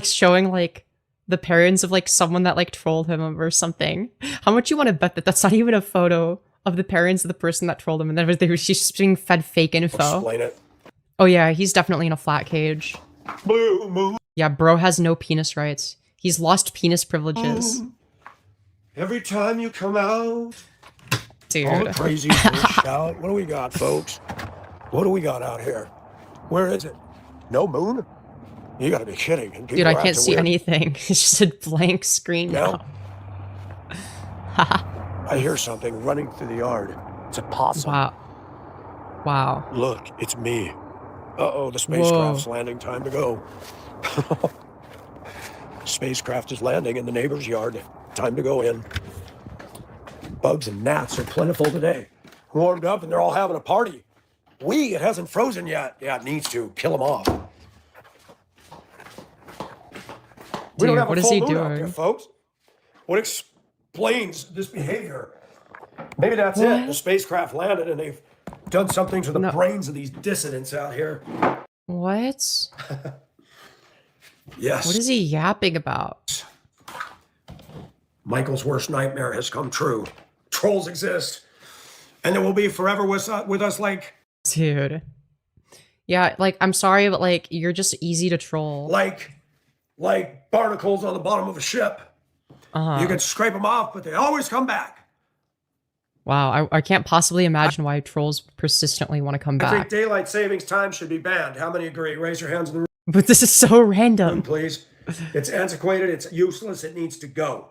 showing like the parents of like someone that like trolled him or something? How much you want to bet that that's not even a photo of the parents of the person that trolled him, and then they were just being fed fake info? Explain it. Oh yeah, he's definitely in a flat cage. Blue moon. Yeah, bro has no penis rights. He's lost penis privileges. Every time you come out, Dude. all the crazy fish out. What do we got, folks? What do we got out here? Where is it? No moon? You gotta be kidding. And Dude, I can't see anything. It's just a blank screen now. I hear something running through the yard. It's a possum. Wow. Wow. Look, it's me. Uh-oh, the spacecraft's landing. Time to go. Spacecraft is landing in the neighbor's yard. Time to go in. Bugs and gnats are plentiful today. Warmed up and they're all having a party. It hasn't frozen yet. Yeah, it needs to. Kill them off. We don't have what a is full he moon out doing? there, folks. What explains this behavior? Maybe that's it. The spacecraft landed and they've done something to the brains of these dissidents out here. What? Yes. What is he yapping about? Michael's worst nightmare has come true. Trolls exist. And they will be forever with us like... Dude. Yeah, like, I'm sorry, but, like, you're just easy to troll. Like barnacles on the bottom of a ship. You can scrape them off, but they always come back. Wow, I can't possibly imagine why trolls persistently want to come I think back. daylight savings time should be banned. How many agree? Raise your hands in the room, But this is so random. please. It's antiquated. It's useless. It needs to go.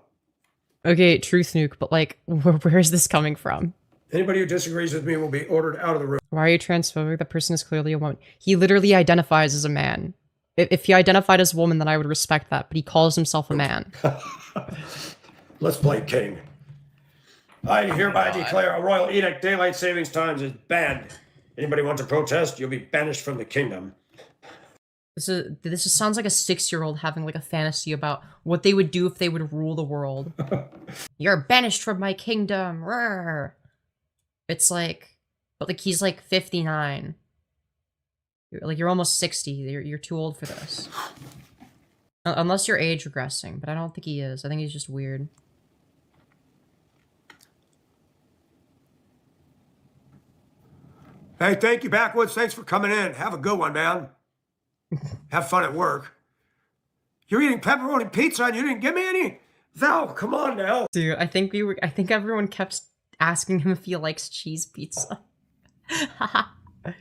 Okay, truth nuke, but like, where is this coming from? Anybody who disagrees with me will be ordered out of the room. Why are you transphobic? That person is clearly a woman. He literally identifies as a man. If he identified as a woman, then I would respect that, but he calls himself a man. Let's play king. I hereby declare a royal edict. Daylight savings times is banned. Anybody want to protest? You'll be banished from the kingdom. This just sounds like a 6-year-old having like a fantasy about what they would do if they would rule the world. You're banished from my kingdom. Rawr. It's like, but like he's like 59. You're almost 60. You're too old for this. Unless you're age regressing, but I don't think he is. I think he's just weird. Hey, thank you, Backwoods. Thanks for coming in. Have a good one, man. Have fun at work. You're eating pepperoni pizza and you didn't give me any? Val, come on now. Dude, I think everyone kept asking him if he likes cheese pizza.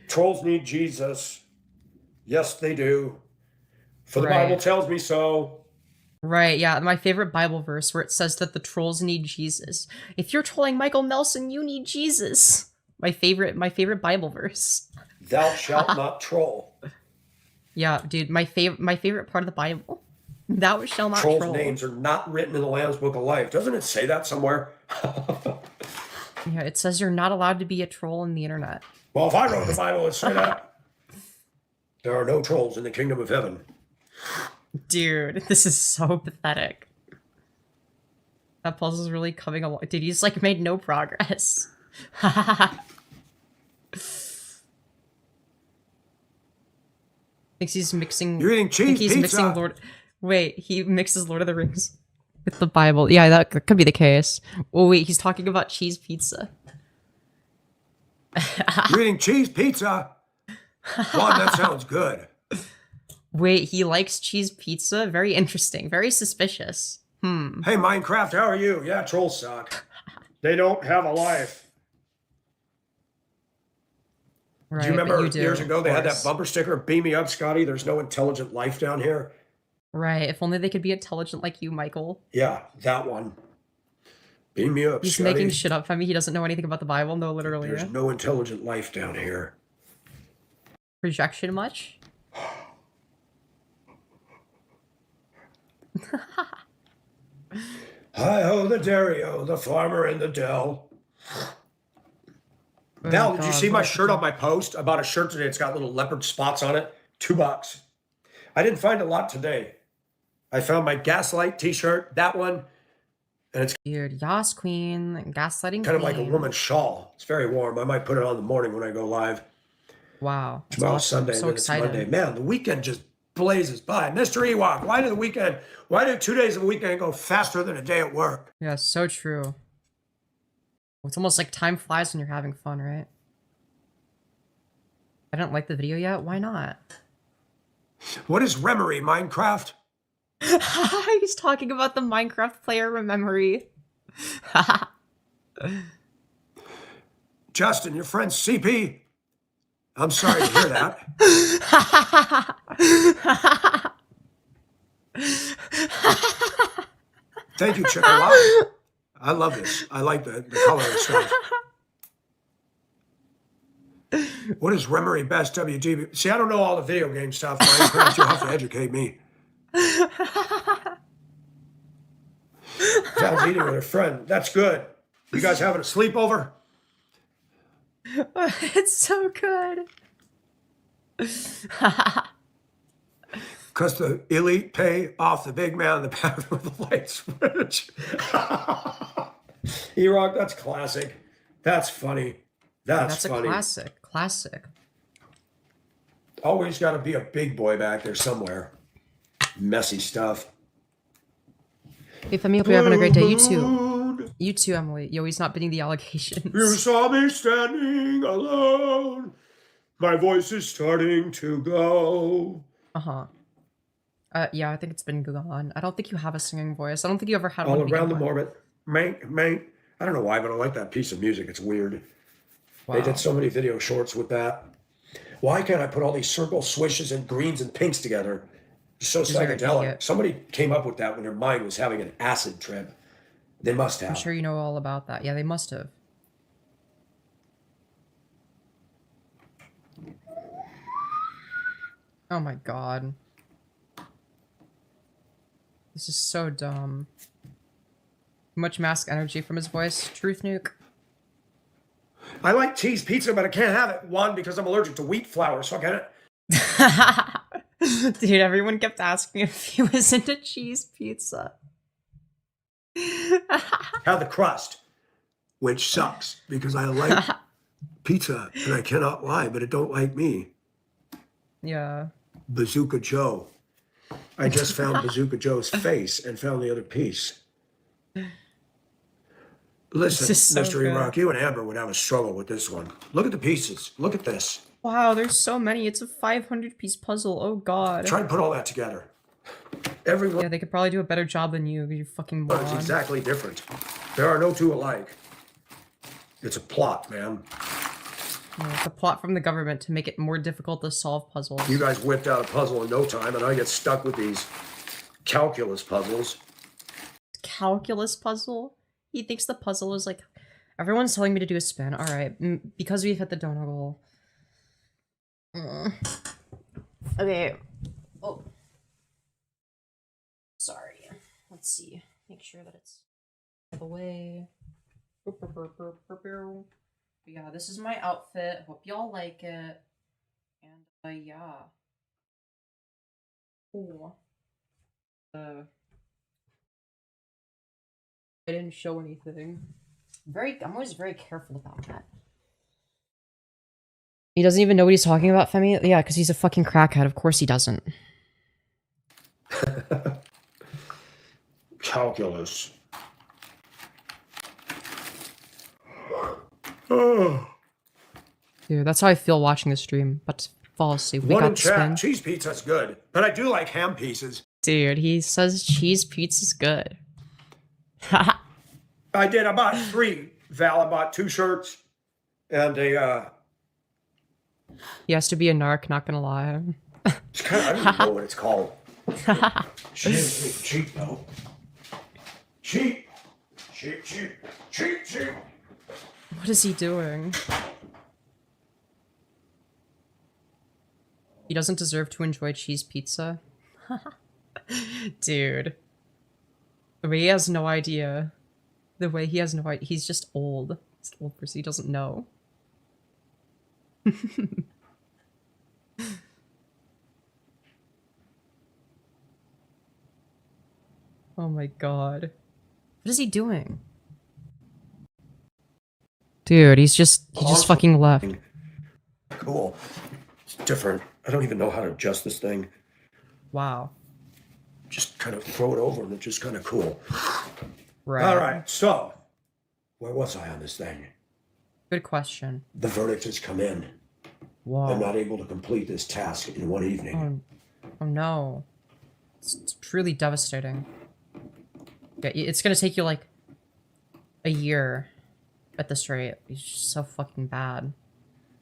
Trolls need Jesus. Yes, they do. For the Right. Bible tells me so. Right, yeah, my favorite Bible verse where it says that the trolls need Jesus. If you're trolling Michael Nelson, you need Jesus. My favorite Bible verse. Thou shalt not troll. Yeah, dude, my favorite part of the Bible. Thou shalt not Trolls' troll. names are not written in the Lamb's Book of Life. Doesn't it say that somewhere? Yeah, it says you're not allowed to be a troll in the internet. Well, if I wrote the Bible, it'd say that. There are no trolls in the kingdom of heaven. Dude, this is so pathetic. That puzzle's really coming along. Dude, he's like made no progress. Thinks he's mixing. You're eating cheese he's pizza. mixing Wait, he mixes Lord of the Rings with the Bible. Yeah, that could be the case. Oh wait, he's talking about cheese pizza. You're eating cheese pizza. Wow, that sounds good. Wait, he likes cheese pizza? Very interesting. Very suspicious. Hey, Minecraft, how are you? Yeah, trolls suck. They don't have a life. Right, Do you remember but years ago they had that course. bumper sticker, "Beam me up, Scotty, there's no intelligent life down here"? Right, if only they could be intelligent like you, Michael. Yeah, that one. Beam me up, He's Scotty. making shit up. I mean, he doesn't know anything about the Bible. No, literally. There's no intelligent life down here. Projection much? Hi-ho, the dairy-o, the farmer in the dell. Val, did you see my shirt on my post? I bought a shirt today. It's got little leopard spots on it. $2. I didn't find a lot today. I found my Gaslight t-shirt, that one, and it's Dude, Yas Queen, gaslighting kind of like a queen. woman's shawl. It's very warm. I might put it on in the morning when I go live. Wow. that's Tomorrow's awesome. Sunday, I'm so and then it's excited. Monday. Man, the weekend just blazes by. Mr. Ewok, why do 2 days of the weekend go faster than a day at work? Yeah, so true. It's almost like time flies when you're having fun, right? I don't like the video yet. Why not? What is Remery, Minecraft? He's talking about the Minecraft player memory. Justin, your friend CP. I'm sorry to hear that. Thank you, Chicka. I love this. I like the color and stuff. What is Remery Best WGB? See, I don't know all the video game stuff. Minecraft, you'll have to educate me. Val's eating with her friend. That's good. You guys having a sleepover? It's so good. Because the elite pay off the big man in the back with the light switch. E-Rock, that's classic. That's funny. That's funny. A classic. Classic. Always got to be a big boy back there somewhere. Messy stuff. Hey, Femi, hope you're having a great day. You too. You too, Emily. Yo, he's not bidding the allegations. You saw me standing alone. My voice is starting to go. Uh-huh. Yeah, I think it's been gone. I don't think you have a singing voice. I don't think you ever had All one around the before. orbit. Mank. I don't know why, but I like that piece of music. It's weird. They Wow. did so many video shorts with that. Why can't I put all these circle swishes and greens and pinks together? It's so You're an psychedelic. idiot. Somebody came up with that when their mind was having an acid trip. They must have. I'm sure you know all about that. Yeah, they must have. Oh my god. This is so dumb. Much mask energy from his voice. Truth nuke. I like cheese pizza, but I can't have it. One, because I'm allergic to wheat flour, so I can't. Dude, everyone kept asking if he was into cheese pizza. Have the crust, which sucks because I like pizza and I cannot lie, but it don't like me. Yeah. Bazooka Joe. I just found Bazooka Joe's face and found the other piece. Listen, This is so Mr. good. Rock, you and Amber would have a struggle with this one. Look at the pieces. Look at this. Wow, there's so many. It's a 500-piece puzzle. Oh god. Try and put all that together. Everyone Yeah, they could probably do a better job than you, you fucking moron. is exactly different. There are no two alike. It's a plot, man. Yeah, it's a plot from the government to make it more difficult to solve puzzles. You guys whipped out a puzzle in no time, and I get stuck with these calculus puzzles. Calculus puzzle? He thinks the puzzle is like... Everyone's telling me to do a spin. Alright, because we've hit the donut goal. Okay. Oh. Sorry. Let's see. Make sure that it's out of the way. Yeah, this is my outfit. Hope y'all like it. And, yeah. Cool. I didn't show anything. I'm always very careful about that. He doesn't even know what he's talking about, Femi? Yeah, because he's a fucking crackhead. Of course he doesn't. Calculus. Oh. Dude, that's how I feel watching the stream. But to fall asleep. We One got in the chat. spin. Cheese pizza's good, but I do like ham pieces. Dude, he says cheese pizza's good. I did. I bought 3. Val, I bought 2 shirts and a. He has to be a narc, not gonna lie. It's kind of, I don't even know what it's called. Cheap though. Cheap. Cheap. Cheap. Cheap. Cheap. What is he doing? He doesn't deserve to enjoy cheese pizza. Dude. The way he has no idea. The way he has no idea. He's just old. He's an old person. He doesn't know. Oh my god. What is he doing? Dude, he just fucking left. Cool. It's different. I don't even know how to adjust this thing. Wow. Just kind of throw it over and it's just kind of cool. Right. All right. So, where was I on this thing? Good question. The verdict has come in. Wow. I'm not able to complete this task in one evening. Oh no. It's truly devastating. Yeah, it's gonna take you like a year at this rate. He's just so fucking bad.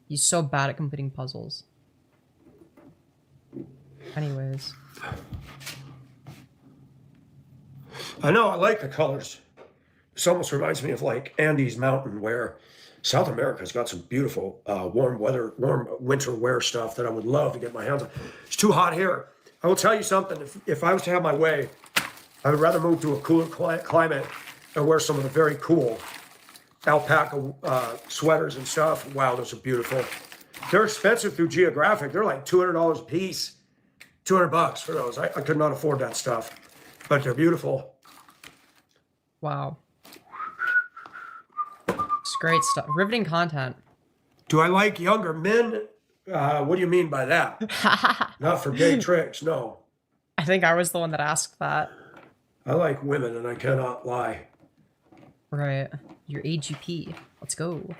He's so bad at completing puzzles. Anyways. I know, I like the colors. This almost reminds me of like Andes Mountain, where South America's got some beautiful warm winter wear stuff that I would love to get my hands on. It's too hot here. I will tell you something, if I was to have my way, I would rather move to a cooler climate and wear some of the very cool alpaca sweaters and stuff. Wow, those are beautiful. They're expensive through Geographic. They're like $200 a piece. $200 for those. I could not afford that stuff, but they're beautiful. Wow. It's great stuff. Riveting content. Do I like younger men? What do you mean by that? Not for gay tricks, no. I think I was the one that asked that. I like women and I cannot lie. Right. Your AGP. Let's go.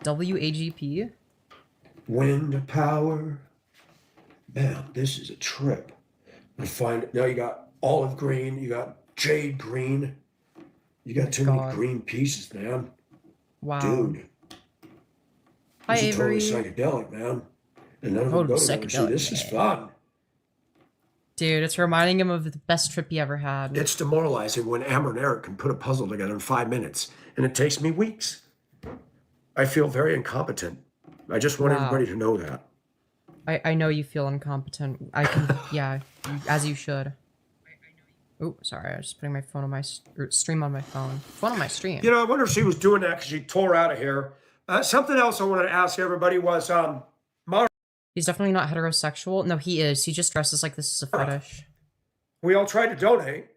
WAGP? Wind power. Man, this is a trip. I find now you got olive green, you got jade green. You got too many green pieces, man. Wow. Dude. Hi, These are Avery. totally psychedelic, man. And none of them go together. See, this is fun. Dude, it's reminding him of the best trip he ever had. It's demoralizing when Amber and Eric can put a puzzle together in 5 minutes, and it takes me weeks. I feel very incompetent. I just want everybody to know that. I know you feel incompetent. I can, yeah, as you should. Oh, sorry, I was just putting my phone on my stream on my phone. Phone on my stream. You know, I wonder if she was doing that because she tore out of here. Something else I wanted to ask everybody was, Mara. He's definitely not heterosexual. No, he is. He just dresses like this is a fetish. We all tried to donate.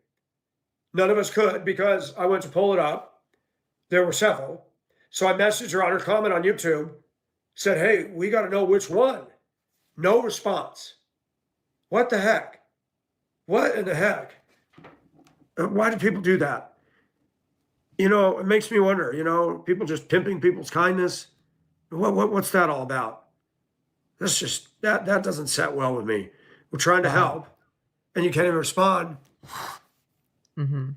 None of us could because I went to pull it up. There were several. So I messaged her on her comment on YouTube, said, hey, we got to know which one. No response. What the heck? What in the heck? Why do people do that? You know, it makes me wonder, you know, people just pimping people's kindness. What's that all about? That's just, that doesn't set well with me. We're trying to help, and you can't even respond. Mm-hmm.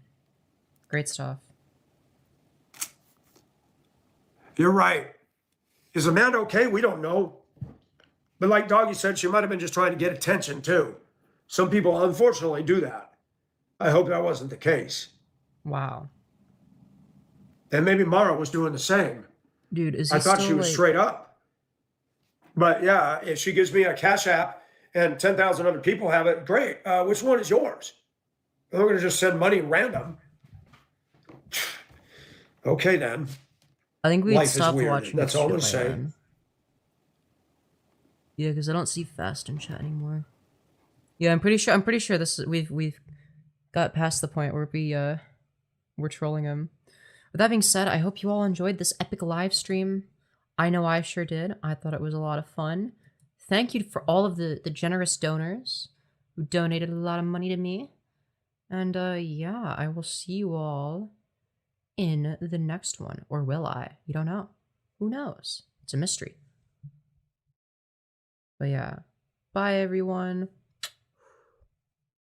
Great stuff. You're right. Is Amanda okay? We don't know. But like Doggy said, she might have been just trying to get attention too. Some people unfortunately do that. I hope that wasn't the case. Wow. And maybe Mara was doing the same. Dude, is he I thought still, she was like... straight up. But yeah, if she gives me a Cash App and 10,000 other people have it, great. Which one is yours? We're going to just send money random. Okay, then. I think we'd Life stop is weird. watching. That's this all I'm shit by saying. then. Yeah, because I don't see Fast in chat anymore. Yeah, I'm pretty sure this is we've got past the point where we're trolling him. With that being said, I hope you all enjoyed this epic live stream. I know I sure did. I thought it was a lot of fun. Thank you for all of the generous donors who donated a lot of money to me. And yeah, I will see you all in the next one. Or will I? You don't know. Who knows? It's a mystery. But yeah. Bye, everyone.